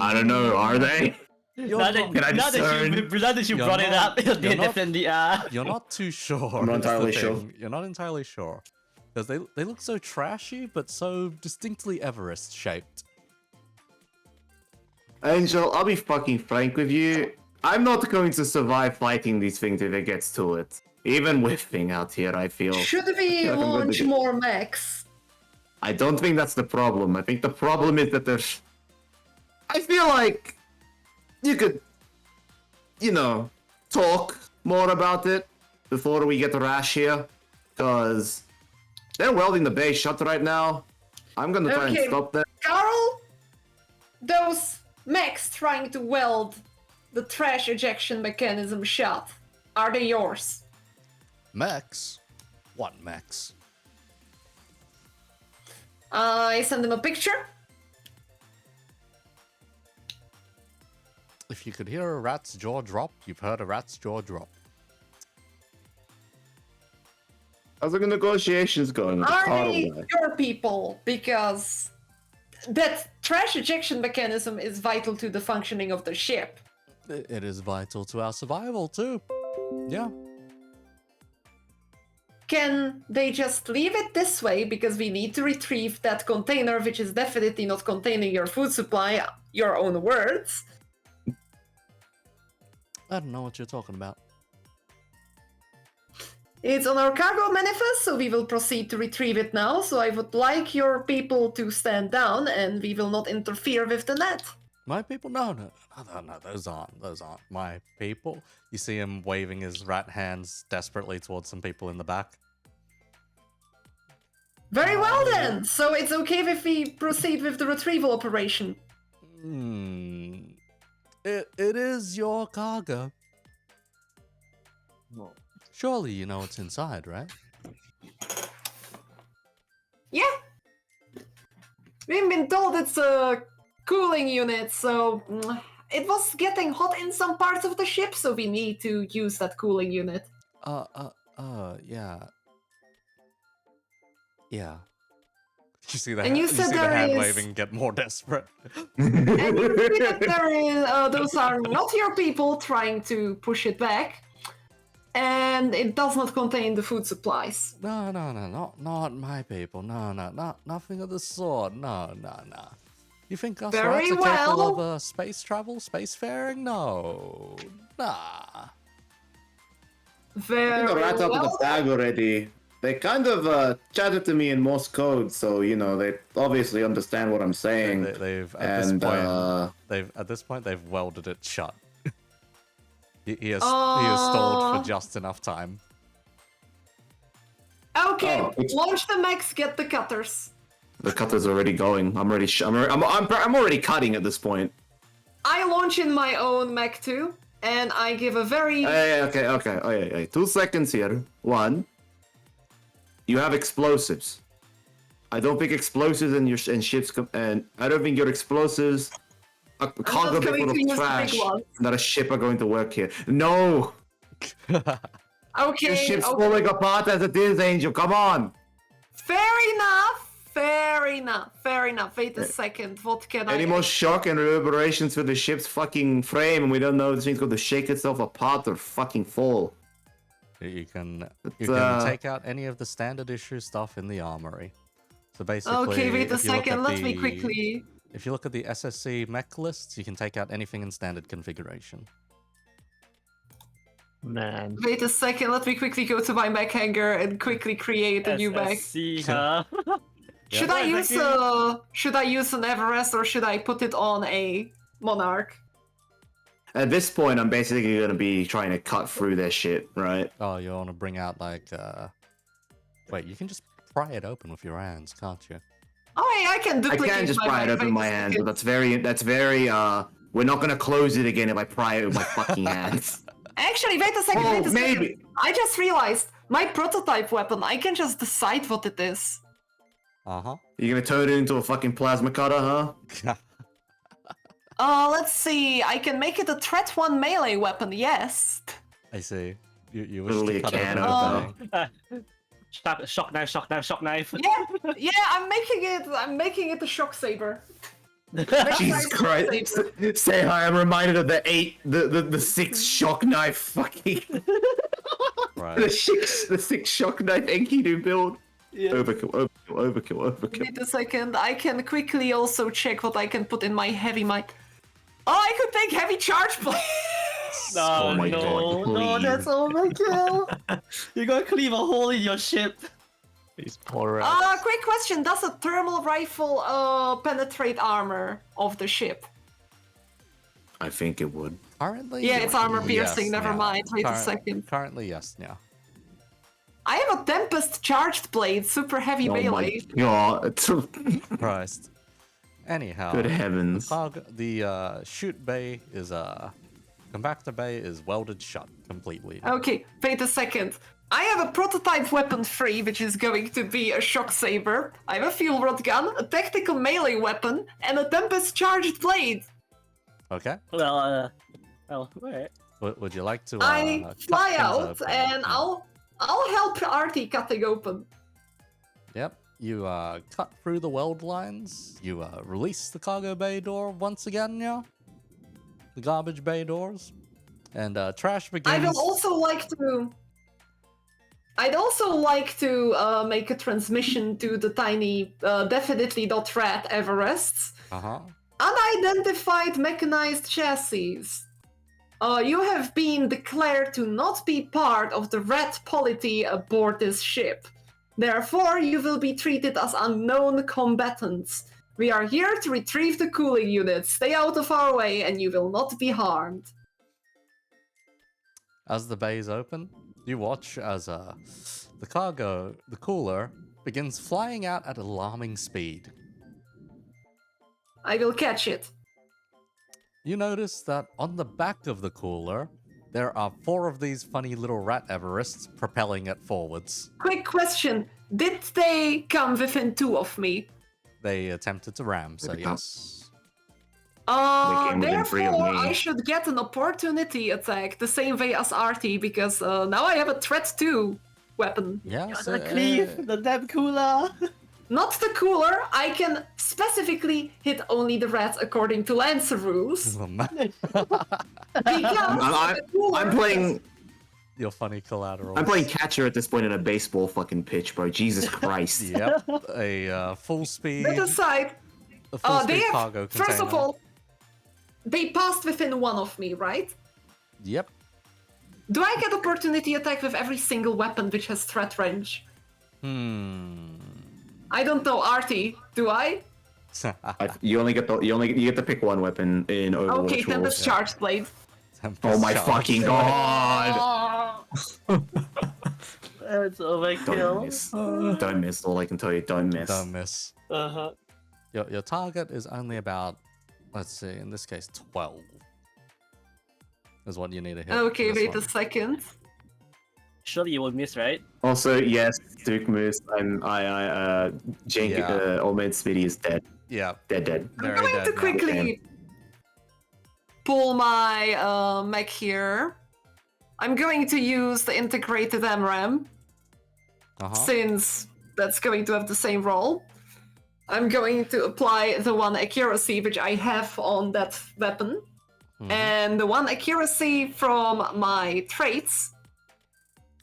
I don't know. Are they? You're Now not, that, I now discern? that you You're brought it not- up, you're they not- definitely are. you're not too sure. I'm not is the entirely sure. thing. You're not entirely sure. Because they look so trashy, but so distinctly Everest shaped. Angel, I'll be fucking frank with you. I'm not going to survive fighting these things if it gets to it. Even with Thing out here, I feel. Should we feel like I'm going to launch get- more mechs? I don't think that's the problem. I think the problem is that there's. I feel like you could, you know, talk more about it before we get the rash here, because they're welding the base shut right now. I'm gonna try and Okay. stop that. Carl, those mechs trying to weld the trash ejection mechanism shut, are they yours? Mechs? What mechs? I send them a picture. If you could hear a rat's jaw drop, you've heard a rat's jaw drop. How's the negotiations going? with the Are Carl they guy? your people? Because that trash ejection mechanism is vital to the functioning of the ship. It is vital to our survival, too. Yeah. Can they just leave it this way because we need to retrieve that container, which is definitely not containing your food supply, your own words? I don't know what you're talking about. It's on our cargo manifest, so we will proceed to retrieve it now. So I would like your people to stand down and we will not interfere with the net. My people? No, those aren't my people. You see him waving his rat hands desperately towards some people in the back. Very well then. So it's okay if we proceed with the retrieval operation. It is your cargo. Surely you know what's inside, right? Yeah. We've been told it's a cooling unit, so it was getting hot in some parts of the ship, so we need to use that cooling unit. Yeah. Yeah. You see the, And you you said see the there hand is- waving get more desperate. And you see that there is, those are not your people trying to push it back, and it does not contain the food supplies. No, not my people. No, nothing of the sort. No. You think us Very rats are capable well. of space travel, spacefaring? No, nah. I Very think the rat up in the well. bag already. They kind of chatted to me in Morse code, so you know they obviously understand what I'm saying. They've and at this point they've welded it shut. he has stalled for just enough time. Okay, Oh, it's- launch the mechs, get the cutters. the cutter's already going. I'm already cutting at this point. I launch in my own mech too, and I give a very Okay. Oh, yeah. 2 seconds here. 1. You have explosives. I don't think explosives in ships and I don't think your explosives a cargo not going full of to use the big trash ones. not a ship are going to work here. No, your okay. ship's Okay. falling apart as it is, Angel. Come on. Fair enough. Wait a second. What can Any I? more shock and reverberations with the ship's fucking frame, and we don't know if this thing's going to shake itself apart or fucking fall. You can uh, take out any of the standard issue stuff in the armory. So basically, Okay, wait a if you look second. at Let me the- quickly. If you look at the SSC mech lists, you can take out anything in standard configuration. Man. Wait a second. Let me quickly go to my mech hangar and quickly create a new mech. SSC, huh? Should Yeah, I use exactly. should I use an Everest or should I put it on a Monarch? At this point, I'm basically going to be trying to cut through their shit, right? Oh, you want to bring out like wait, you can just pry it open with your hands, can't you? Oh, yeah, I can I duplicate can just my pry it open with my hands, but that's very we're not gonna close it again if I pry it with my fucking hands. Actually, wait a second, Oh, wait a second. maybe. I just realized my prototype weapon, I can just decide what it is. Uh-huh. You're gonna turn it into a fucking plasma cutter, huh? Let's see. I can make it a threat 1 melee weapon, yes. I see. You wish Literally to a cut can open opener. the thing. Shock knife, shock knife, shock knife. Yeah, I'm making it a shock saber. Jesus Christ! Say hi. I'm reminded of the 6 shock knife fucking Right. the 6 shock knife Enkidu build. Yeah. Overkill. Wait a second. I can quickly also check what I can put in my heavy might. Oh, I could make heavy charge blade. No, Oh my no, God, no, please. that's overkill. You're gonna cleave a hole in your ship. These poor rats. Quick question. Does a thermal rifle penetrate armor of the ship? I think it would. Currently, Yeah, it's armor piercing. yes, Never yeah. mind. Wait a second. Currently, yes, yeah. I have a Tempest charged blade, super heavy Oh melee. my God! Christ. Anyhow, Good heavens! the chute bay is compactor bay is welded shut completely. Okay, wait a second. I have a prototype weapon 3, which is going to be a shock saber. I have a fuel rod gun, a tactical melee weapon, and a Tempest charged blade. Okay. Well, alright. Would you like to? I cut fly things out open? and I'll help Artie cutting open. Yep. You cut through the weld lines. You release the cargo bay door once again. Yeah. The garbage bay doors, and trash begins. I will also like to. I'd also like to make a transmission to the tiny, definitely not rat Everests. Uh-huh. Unidentified mechanized chassis. You have been declared to not be part of the rat polity aboard this ship. Therefore, you will be treated as unknown combatants. We are here to retrieve the cooling unit. Stay out of our way and you will not be harmed. As the bays open, you watch as the cooler, begins flying out at alarming speed. I will catch it. You notice that on the back of the cooler, there are 4 of these funny little rat Everests propelling it forwards. Quick question. Did they come within 2 of me? They attempted to ram, so Maybe yes. came within 3 of Therefore, me. I should get an opportunity attack the same way as Artie, because now I have a threat 2 weapon. Yeah, so, The cleave, the damn cooler. Not the cooler, I can specifically hit only the rats according to Lancer rules. Because the cooler I'm playing. Your funny collateral. I'm playing catcher at this point in a baseball fucking pitch, bro. Jesus Christ. Yep, a full speed. That aside, A full they speed have, cargo container. first of all, they passed within 1 of me, right? Yep. Do I get opportunity attack with every single weapon which has threat range? I don't know, Artie. Do I? You get to pick 1 weapon in Overwatch. Okay, Tempest rules. charged blade. Oh my fucking god! It's Don't overkill. miss. Don't miss. All I can tell you, don't miss. Don't miss. Uh-huh. Your target is only about, let's see, in this case, 12. Is what you need to hit. Okay, this wait a one. second. Surely you will miss, right? Also, yes, Duke Moose. Jake, Yeah. Old Speedy is dead. Yeah, Dead. I'm very going dead to now. quickly pull my mech here. I'm going to use the integrated MRAM, Uh-huh. since that's going to have the same role. I'm going to apply the 1 accuracy which I have on that weapon, Mhm. and the 1 accuracy from my traits.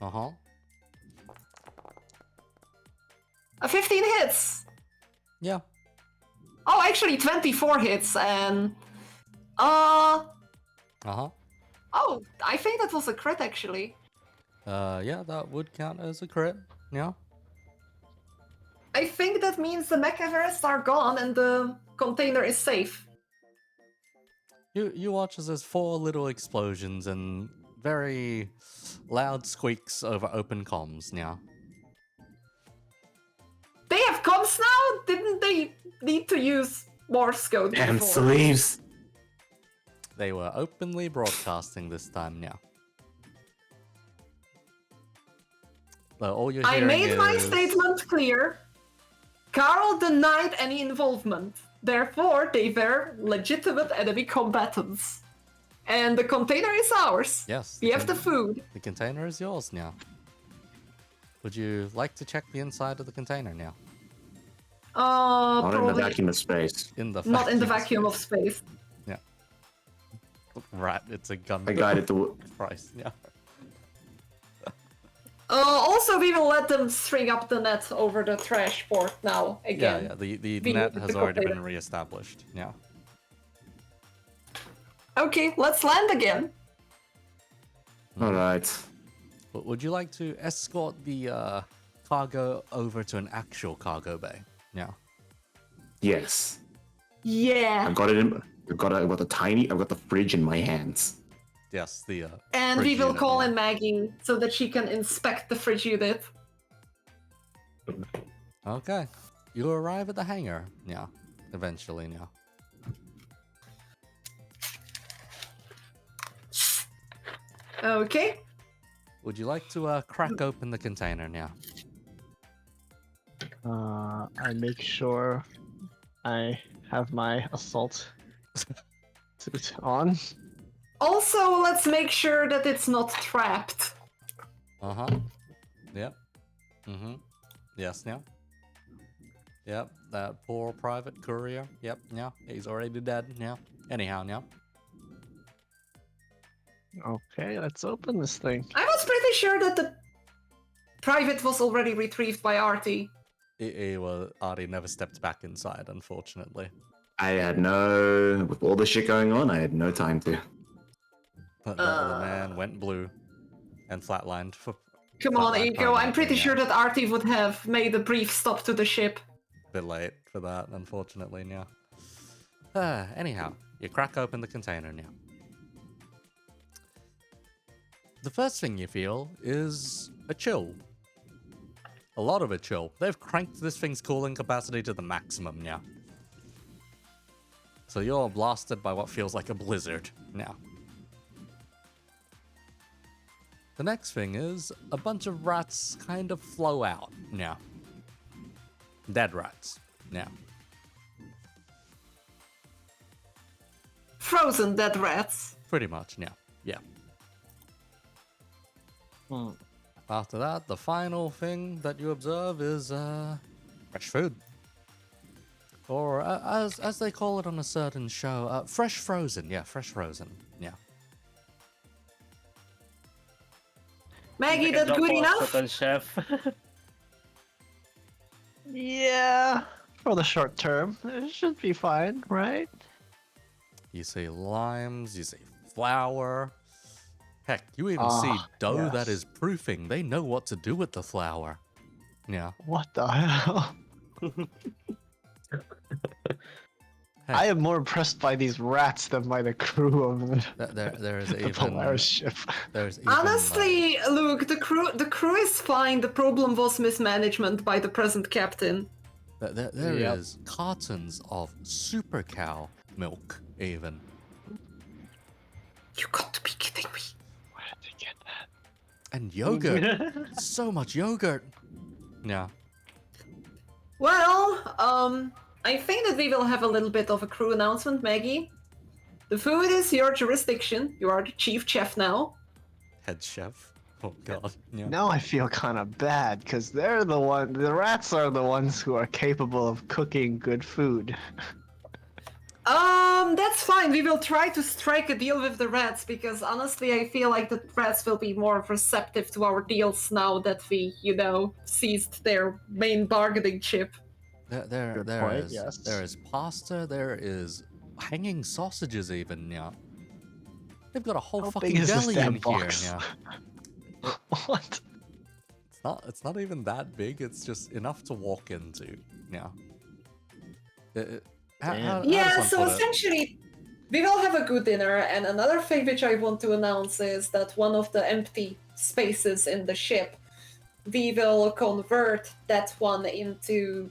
Uh-huh. 15 hits! Yeah. Oh, actually 24 hits, and... Uh-huh. Oh, I think that was a crit, actually. Yeah, that would count as a crit. Yeah. I think that means the mech Everests are gone and the container is safe. You watch as there's 4 little explosions and very loud squeaks over open comms now. They have have comms now? Didn't they need to use Morse code Damn before? sleeves. They were openly broadcasting this time now. So all you're I hearing made my is- statement clear. Carl denied any involvement. Therefore, they were legitimate enemy combatants. And the container is ours. Yes. We have the food. The container is yours now. Would you like to check the inside of the container now? Not in the Probably vacuum of space. In the not in the vacuum vacuum of space. space. Yeah. Right, it's a gun. I guided the. price. Yeah. Also, we will let them string up the net over the trash port now again. Yeah. The We net need has the already been container. re-established. Yeah. Okay, let's land again. All right. But would you like to escort the cargo over to an actual cargo bay? Yeah. Yes. Yeah. I've got it in. I've got the fridge in my hands. Yes, the And we fridge will unit, call yeah. in Maggie so that she can inspect the fridge unit. Okay. You arrive at the hangar. Yeah. Eventually, yeah. Okay. Would you like to crack open the container now? I make sure I have my assault suit on. Also, let's make sure that it's not trapped. Uh-huh. Yep. Mm-hmm. Yes, yeah. Yep, that poor private courier. Yep, yeah. He's already dead, yeah. Anyhow, yeah. Okay, let's open this thing. I was pretty sure that the private was already retrieved by Artie. Artie never stepped back inside, unfortunately. I had no. With all the shit going on, I had no time to. But the man went blue and flatlined for Come on, flatlined Ego. I'm pretty permanently, sure yeah. that Artie would have made a brief stop to the ship. Bit late for that, unfortunately, yeah. Anyhow, you crack open the container now. The first thing you feel is a chill. A lot of a chill. They've cranked this thing's cooling capacity to the maximum now. So you're blasted by what feels like a blizzard now. The next thing is a bunch of rats kind of flow out now. Dead rats now. Frozen dead rats. Pretty much now. Yeah. After that, the final thing that you observe is fresh food. Or as they call it on a certain show, fresh frozen. Yeah, fresh frozen. Yeah. Maggie, Like a that job good for a enough? certain chef. Yeah, for the short term, it should be fine, right? You see limes, you see flour. Heck, you even see dough that yes. is proofing. They know what to do with the flour. Yeah. What the hell? I am more impressed by these rats than by the crew of There is the even Polaris ship. there's even, Honestly, Luke, the crew is fine. The problem was mismanagement by the present captain. there Yep. is cartons of super cow milk even. You got to be kidding me. Where did they get that? And yogurt. So much yogurt. Yeah. Well, I think that we will have a little bit of a crew announcement, Maggie. The food is your jurisdiction. You are the chief chef now. Head chef. Oh god. Yeah. Now I feel kind of bad because the rats are the ones who are capable of cooking good food. That's fine. We will try to strike a deal with the rats because honestly, I feel like the rats will be more receptive to our deals now that we, seized their main bargaining chip. There Good there point, is yes. there is pasta, there is hanging sausages even, yeah. They've got a whole How fucking big is this deli damn in here, box? yeah. What? It's not even that big, it's just enough to walk into, yeah. How Yeah, does so one put it? essentially, we will have a good dinner. And another thing which I want to announce is that one of the empty spaces in the ship, we will convert that one into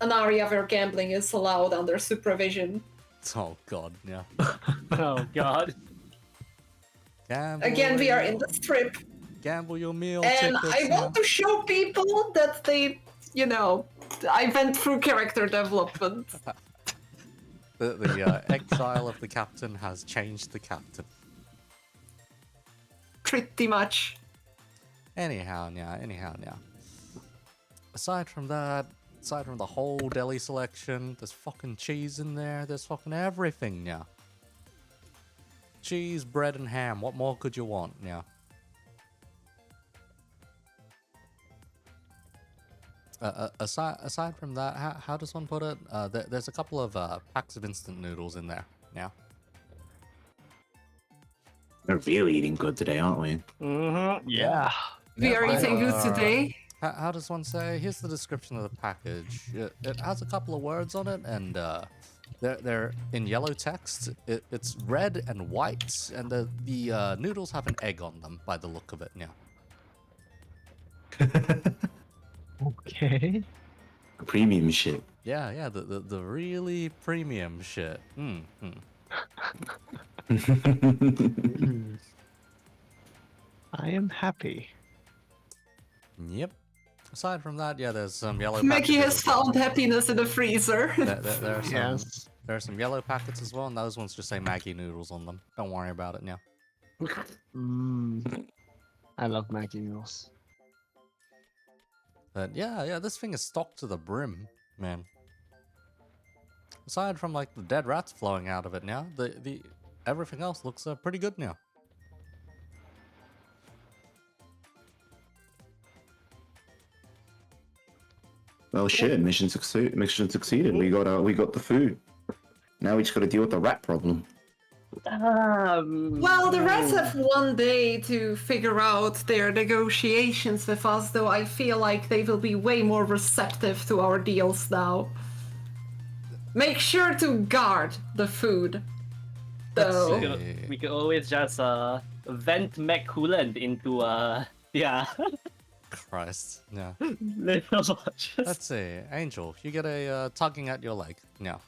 an area where gambling is allowed under supervision. Oh god, yeah. Oh god. Gamble Again, we are in your- the strip, Gamble your meal and tickets. I want to show people that they, you know, I went through character development. The exile of the captain has changed the captain. Pretty much. Anyhow, yeah. Aside from that, aside from the whole deli selection, there's fucking cheese in there. There's fucking everything, yeah. Cheese, bread, and ham. What more could you want, yeah? Aside from that, how does one put it? There's a couple of packs of instant noodles in there, yeah. We're really eating good today, aren't we? Mm-hmm. Yeah. We are eating good today. How does one say? Here's the description of the package. It has a couple of words on it, and they're in yellow text. It's red and white, and the noodles have an egg on them by the look of it. Yeah. Okay. Premium shit. Yeah. The really premium shit. I am happy. Yep. Aside from that, yeah, there's some yellow. Maggie packages has as well. found happiness in the freezer. There are some. Yes. There are some yellow packets as well, and those ones just say Maggie noodles on them. Don't worry about it now. I love Maggie noodles. But yeah, this thing is stocked to the brim, man. Aside from like the dead rats flowing out of it now, the everything else looks pretty good now. Well, shit. Mission succeeded. We got the food. Now we just got to deal with the rat problem. Well, the rats have one day to figure out their negotiations with us, though I feel like they will be way more receptive to our deals now. Make sure to guard the food, though. Let's see. We could always just vent mech coolant into yeah. Christ, yeah. Little Let's see, Angel, you get a tugging at your leg. No,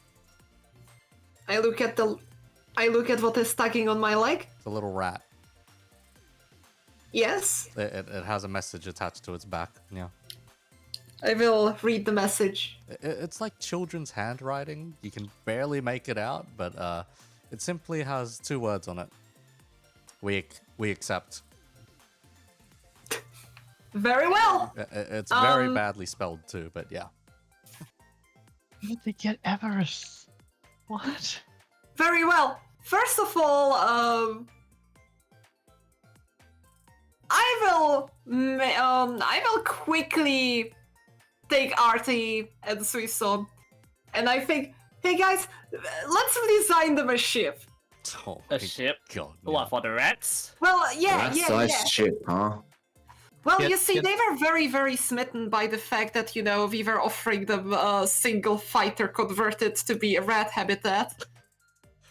I look at what is tugging on my leg. it's a little rat. Yes, It has a message attached to its back. Yeah, I will read the message. it's like children's handwriting. You can barely make it out, but it simply has 2 words on it. We accept. Very well. It's very badly spelled too, but yeah. How did they get Everest? What? Very well. First of all, I will quickly take Artie and Suiso, and I think, hey guys, let's design them a ship. Oh A my ship? God, What, for the rats? Well, yeah. Rat-sized shit, huh? Well, Get- you see, get- they were very, very smitten by the fact that, you know, we were offering them a single fighter converted to be a rat habitat.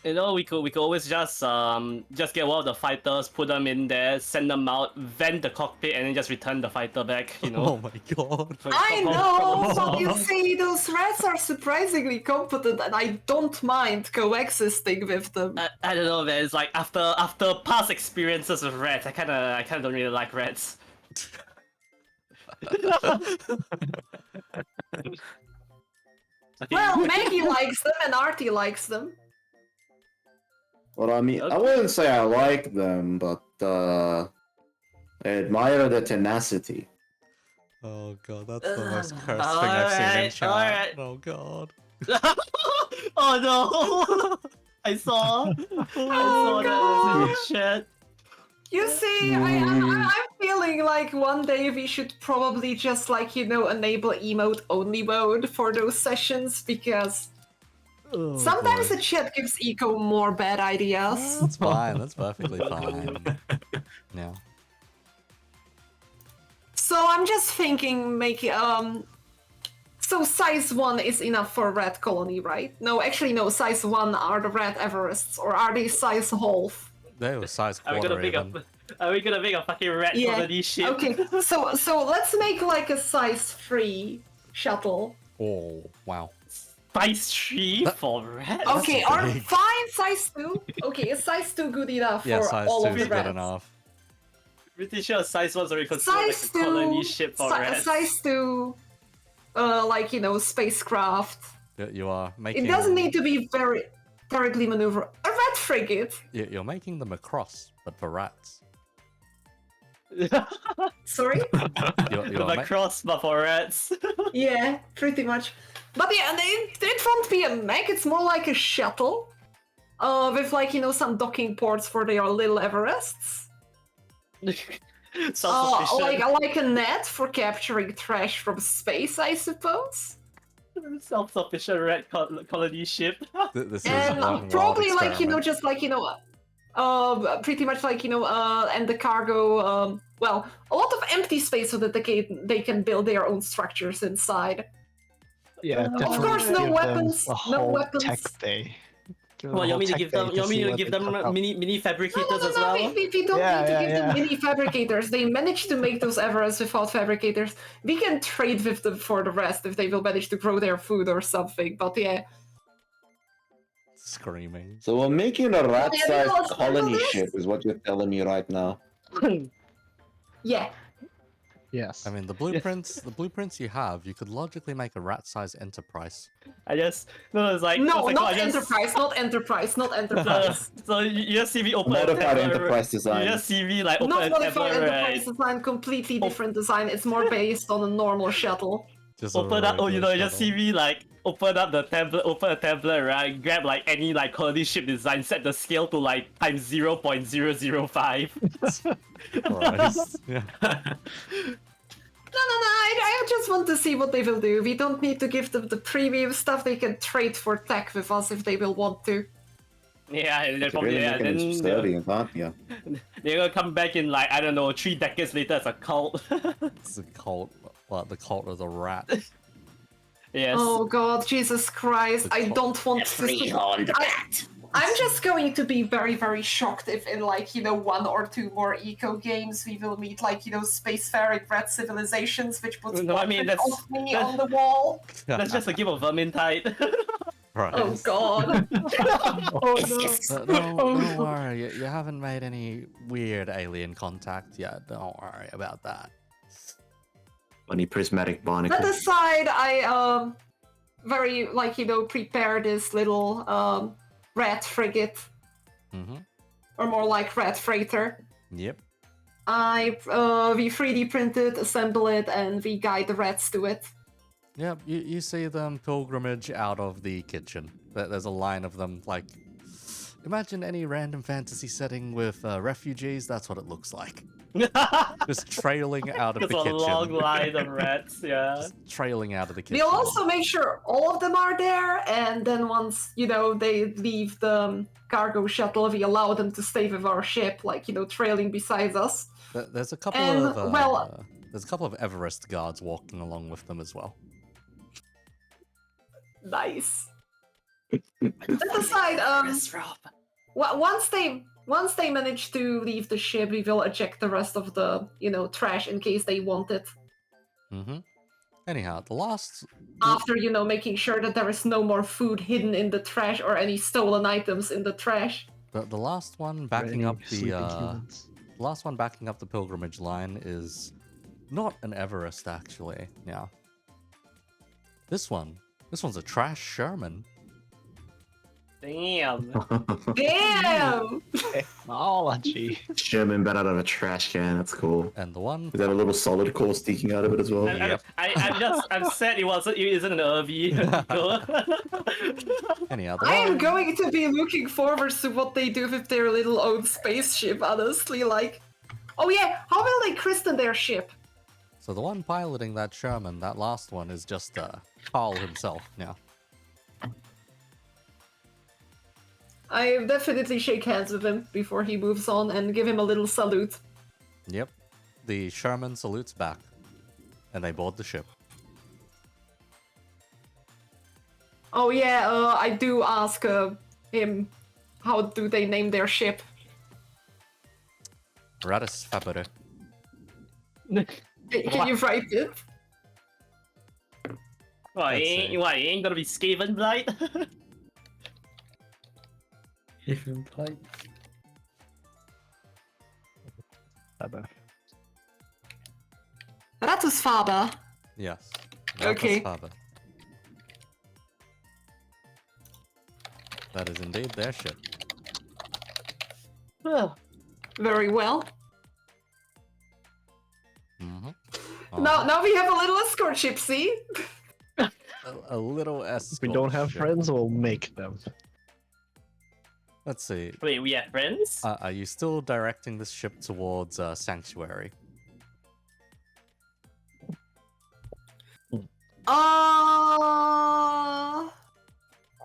You know, we could always just get one of the fighters, put them in there, send them out, vent the cockpit, and then just return the fighter back. You know. Oh my God. I know, but you see, those rats are surprisingly competent, and I don't mind coexisting with them. I don't know, man. It's like after past experiences with rats, I kind of don't really like rats. Okay. Well, Maggie likes them, and Artie likes them. Well, I mean, I Okay. wouldn't say I like them, but I admire the tenacity. Oh God, that's the most cursed thing I've seen in Alright, chat. alright. Oh God. Oh no! I saw Oh, that in the chat. You see, I'm feeling like one day we should probably just, like, you know, enable emote only mode for those sessions, because Oh, sometimes boy. the chat gives Eco more bad ideas. That's fine. That's perfectly fine. Yeah. So I'm just thinking, so size 1 is enough for rat colony, right? No, actually no, size 1 are the rat Everests, or are they size half? They were size Are we quarter gonna make even. are we gonna make a fucking rat Yeah. colony ship? Okay, so let's make like a size 3 shuttle. Oh, wow. Size 3 for rats? Okay, are big. fine size 2? Okay, is size 2 good enough Yeah, for size all 2 of is the good rats? enough. Pretty sure size 1's already considered like a Size colony 2, ship for rats. size 2, like, you know, spacecraft. You are making. It doesn't need to be very terribly maneuver. A rat frigate. You're making them a cross, but for rats. Sorry? You're With a crossbar for rats. Yeah, pretty much. But yeah, it won't be a mech, it's more like a shuttle. With like, you know, some docking ports for their little Everests. Self-sufficient. Like a net for capturing trash from space, I suppose. Self-sufficient rat colony ship. This is And one probably wild like, you know, experiment. just like, you know, pretty much like, you know, and the cargo, well, a lot of empty space so that they can build their own structures inside. Yeah, Of definitely course, no give them weapons, a no whole weapons. Tech day. Give them Well, a you whole want me to tech give day them? You want me see to what give they them cook up. mini fabricators as No, well? we don't Yeah, need to yeah, give them yeah. mini fabricators. They managed to make those Everests without fabricators. We can trade with them for the rest if they will manage to grow their food or something. But yeah, Screaming. So we're making a rat-sized yeah, no, colony this- ship, is what you're telling me right now. yeah. Yes. I mean, the blueprints you have, you could logically make a rat-sized enterprise. I just it's like No, it's like, not I just- enterprise, not enterprise, not enterprise. So you just see me open a Modified tablet, enterprise You design. just see me like open Not a modified tablet, enterprise right? design, completely different design. It's more based on a normal shuttle. Just a Open up, you regular know, you just see shuttle. me like open up the tablet, right? Grab like any like colony ship design, set the scale to like times 0.005. Christ. Yeah. No, I just want to see what they will do. We don't need to give them the premium stuff. They can trade for tech with us if they will want to. Yeah, and then You're probably really yeah, making then this sturdy, aren't you? they're gonna come back in like I don't know 3 decades later as a cult. It's a cult, like the cult of the rat. Yes. Oh God, Jesus Christ! The I top- don't want to. I'm just going to be very, very shocked if in like, you know, 1 or 2 more eco games we will meet like, you know, spacefaring red civilizations which puts No, I mean, portrait that's- of me that's- on the wall. That's just a game of Vermintide. Right. Oh God. Oh no. Don't worry, you haven't made any weird alien contact yet. Don't worry about that. Funny prismatic barnacle. That aside, I very like, you know, prepare this little rat frigate, Mm-hmm. or more like rat freighter. Yep. We 3D print it, assemble it, and we guide the rats to it. Yep, you see them pilgrimage out of the kitchen. There's a line of them, like... Imagine any random fantasy setting with refugees, that's what it looks like. Just trailing out of Just the a kitchen. long line of rats, yeah. Just trailing out of the kitchen. We'll also make sure all of them are there, and then once, you know, they leave the cargo shuttle, we allow them to stay with our ship, like, you know, trailing beside us. There's a couple And, of... well- there's a couple of Everest guards walking along with them as well. Nice. That aside, Yes, Rob. once they manage to leave the ship, we will eject the rest of the, you know, trash in case they want it. Mm-hmm. Anyhow, the last... After, you know, making sure that there is no more food hidden in the trash or any stolen items in the trash. The last one backing Any up sleeping the humans. last one backing up the pilgrimage line is not an Everest actually. Yeah. This one's a trash Sherman. Damn. Damn! Technology. Sherman bat out of a trash can. That's cool. And the one Is that a little solid core sticking out of it as well? Yep. I'm sad it isn't an RV. anyhow, the I am one, going to be looking forward to what they do with their little own spaceship, honestly, like... Oh yeah, how will they christen their ship? so the one piloting that Sherman, that last one is just Carl himself. Yeah. I definitely shake hands with him before he moves on and give him a little salute. Yep. The Sherman salutes back, and they board the ship. Oh yeah, I do ask him, how do they name their ship? Radis Fabere. Can you write it? What, Let's you see. ain't gonna be Skaven Blight? Even like Ratus Faber. Yes. Okay. Faber. That is indeed their ship. Very well. Mm-hmm. Now we have a little escort ship, see? A little escort. If we don't have ship. friends, we'll make them. Let's see. Wait, we have friends? Are you still directing this ship towards Sanctuary?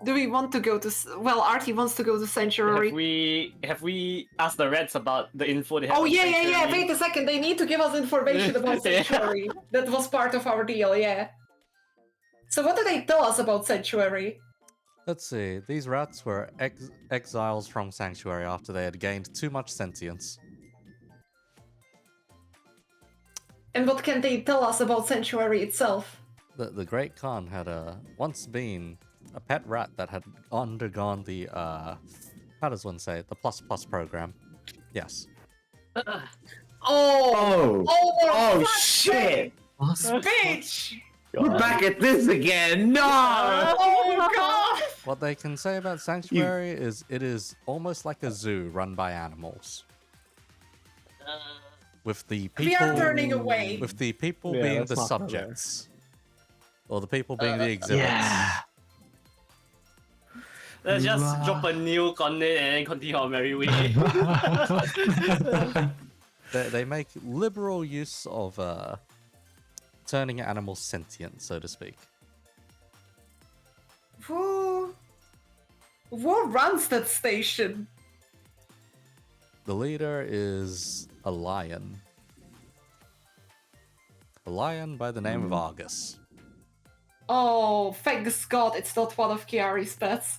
Do we want to go to? Well, Artie wants to go to Sanctuary. Have we asked the Reds about the info they have? Oh on yeah. Sanctuary? Wait a second. They need to give us information about Yeah. Sanctuary. That was part of our deal. Yeah. So what did they tell us about Sanctuary? Let's see. These rats were exiles from Sanctuary after they had gained too much sentience. And what can they tell us about Sanctuary itself? The Great Khan had once been a pet rat that had undergone the how does one say it? The plus program. Yes. Oh fuck's shit! sake, bitch! We're back at this again. No. Oh god! What they can say about Sanctuary is it is almost like a zoo run by animals. With the people We are turning away. with the people Yeah, being let's the not go there. subjects. Or the people being the exhibits. Yeah. Let's just drop a nuke on it and then continue our merry way. They make liberal use of turning animals sentient, so to speak. Who runs that station? The leader is a lion. A lion by the name of Argus. Oh, thanks God, it's not one of Kiari's pets.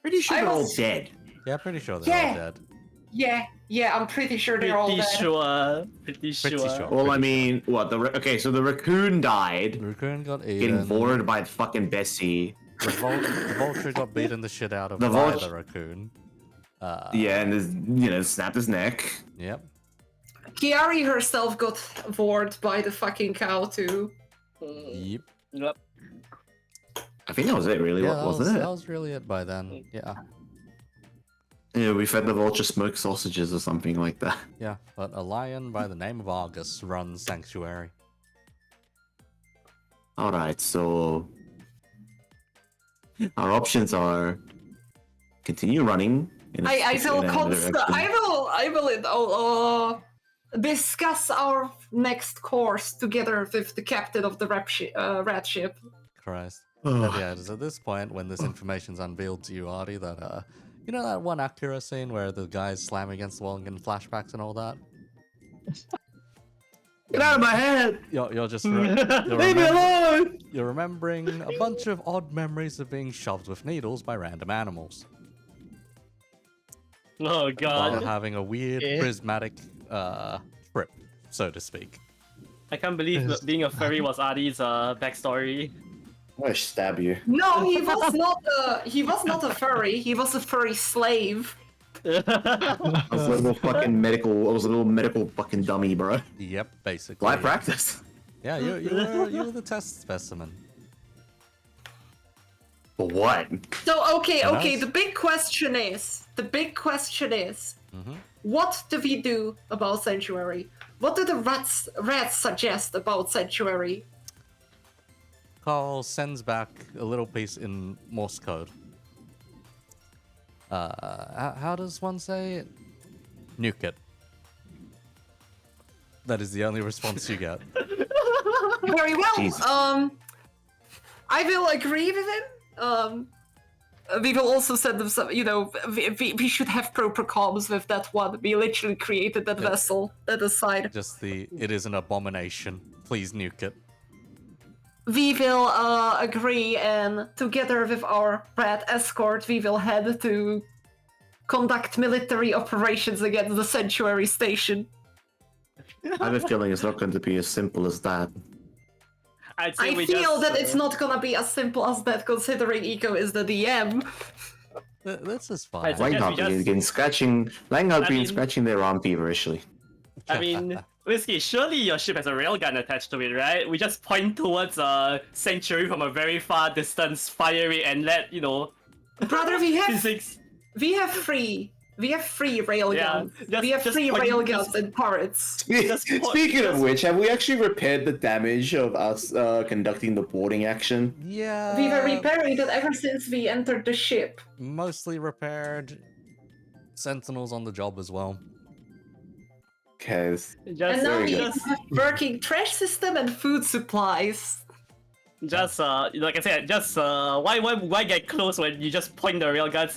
Pretty sure I they're all was- dead. Yeah, pretty sure they're all Yeah. dead. Yeah, I'm pretty sure they're all Pretty dead. sure. Pretty Pretty sure. sure. Well, I mean, what? Okay, so the raccoon died, The raccoon got getting eaten. bored by fucking Bessie. The vulture got beaten the shit out of The by vulture- the raccoon. Yeah, and snapped his neck. Yep. Kiari herself got bored by the fucking cow too. Yep. Yep. I think that was it, really. Yeah, Wasn't that it? was really it by then. Yeah. Yeah, we fed the vulture smoked sausages or something like that. Yeah. But a lion by the name of Argus runs Sanctuary. All right, so our options are continue running. In a- I in will another direction. I will discuss our next course together with the captain of the rat ship. Christ. Ugh. But yeah, it's at this point when this information's unveiled to you, Artie, that you know that one Acura scene where the guys slam against the wall and getting flashbacks and all that? Get out of my head! You're just Leave me alone! you're remembering a bunch of odd memories of being shoved with needles by random animals. Oh While god. having a weird Yeah. prismatic trip, so to speak. I can't believe that being a furry was Adi's backstory. I'm gonna stab you. No, he was not. He was not a furry. He was a furry slave. I was a little fucking medical. I was a little medical fucking dummy, bro. Yep, basically. Live practice. Yeah, you were the test specimen. For what? So okay. Nice. The big question is. Mhm. What do we do about Sanctuary? What do the rats suggest about Sanctuary? Carl sends back a little piece in Morse code. How does one say it? Nuke it. That is the only response you get. Very well. Jesus. I will agree with him. We will also send them some. We should have proper comms with that one. We literally created that vessel. That aside, Just it is an abomination. Please nuke it. we will agree, and together with our rat escort, we will head to conduct military operations against the Sanctuary Station. I have a feeling it's not going to be as simple as that. I'd say I we feel just, that it's not gonna be as simple as that, considering Eco is the DM. This is fine. I suggest we just- been scratching. Langhart I been mean- scratching their arm feverishly. I mean, Whiskey, surely your ship has a railgun attached to it, right? We just point towards a sanctuary from a very far distance, fire it, and let, Brother, we have physics. free railguns. Yeah, we have just free point- railguns just- and turrets. Speaking of which, have we actually repaired the damage of us conducting the boarding action? Yeah. We were repairing that ever since we entered the ship. Mostly repaired. Sentinels on the job as well. Okay. Just, And now Very we good. have working trash system and food supplies. like I said, why get close when you just point the railguns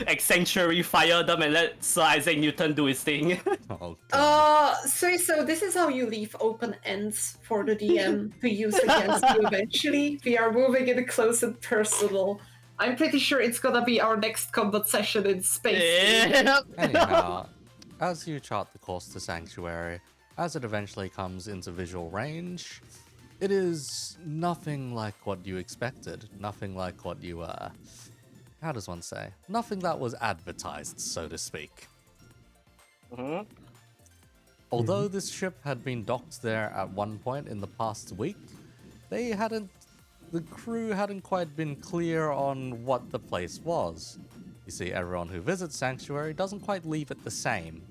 at sanctuary, fire them, and let Sir Isaac Newton do his thing? Oh, God. So this is how you leave open ends for the DM to use against you eventually. We are moving it close and personal. I'm pretty sure it's gonna be our next combat session in space. Yeah. Anyhow, as you chart the course to Sanctuary, as it eventually comes into visual range, it is nothing like what you expected. Nothing like what you, how does one say? Nothing that was advertised, so to speak. Mhm. Although this ship had been docked there at one point in the past week, the crew hadn't quite been clear on what the place was. You see, everyone who visits Sanctuary doesn't quite leave it the same.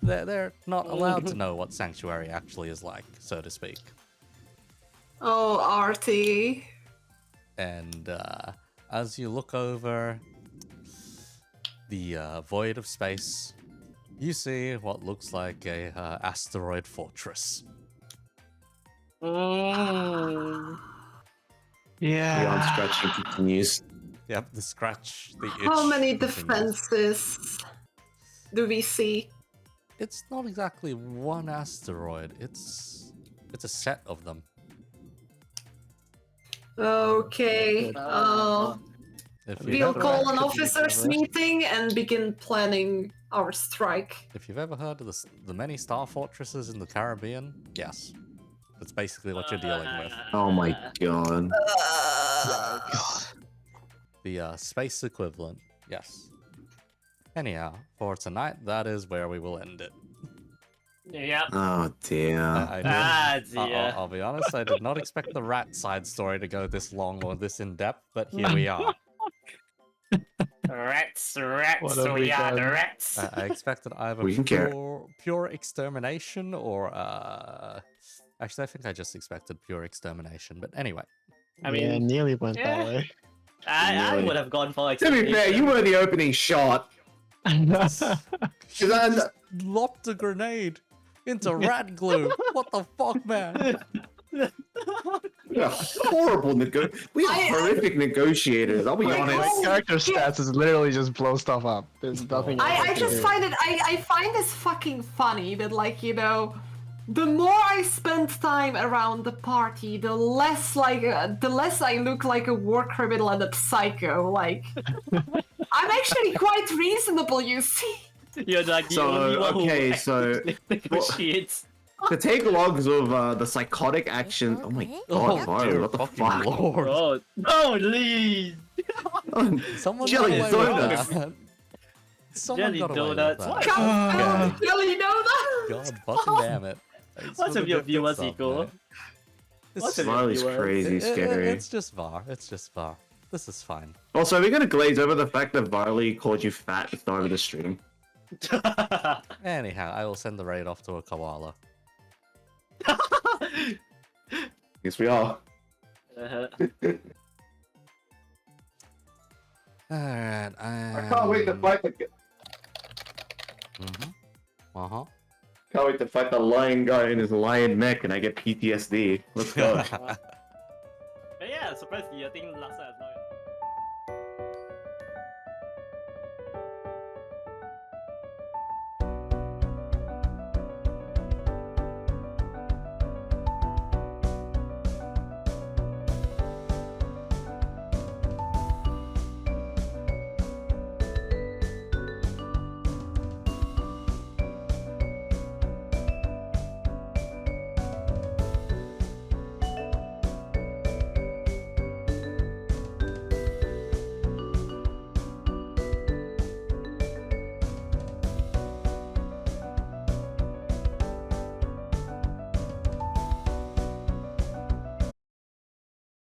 They're not allowed to know what Sanctuary actually is like, so to speak. Oh, Artie. And as you look over the void of space, you see what looks like a asteroid fortress. Mm. Yeah. Beyond scratching continues. Yep, the scratch, the itch. How many continues. defenses do we see? It's not exactly one asteroid. It's a set of them. Okay. If you've We'll ever- call an could be officers clever. meeting and begin planning our strike. If you've ever heard of the many star fortresses in the Caribbean, yes, that's basically what you're dealing with. Oh my god. The space equivalent, yes. Anyhow, for tonight, that is where we will end it. Yep. Oh dear. I'll be honest, I did not expect the rat side story to go this long or this in depth, but here we are. Rats, What have we we are the done? rats. I expected either We can care. pure extermination or actually I think I just expected pure extermination, but anyway. I Yeah, mean, nearly went yeah. that way. I Really? would have gone for To be fair, you were the opening shot. Lopped a grenade into rat glue. What the fuck, man? We're horrible We are horrific negotiators, I'll be Like, honest. My oh, character yeah. stats is literally just blow stuff up. There's nothing else I can just do. find it I find this fucking funny that, like, the more I spend time around the party, the less I look like a war criminal and a psycho. Like, I'm actually quite reasonable, you see. You're like the So, only one okay, who so- negotiates. To take logs of the psychotic action. Oh my god, Mario, what the fucking fuck? lord. Oh, holy! Someone Jelly got away with donuts. that. Someone Jelly got away with donuts. that. What? Come Billy, know that? God fucking damn it. Thanks What's for the with your good viewers, stuff, Eco? man. This What's is- with your Smiley's viewers? crazy scary. It's just VAR. It's just VAR. This is fine. Also, are we gonna glaze over the fact that Varley called you fat at the start of the stream? Anyhow, I will send the raid off to a koala. Yes, we are. Uh-huh. Alright, I can't wait to fight the Uh-huh. can't wait to fight the lion guy in his lion mech and I get PTSD. Let's go. But yeah, surprisingly, I think Laksa has not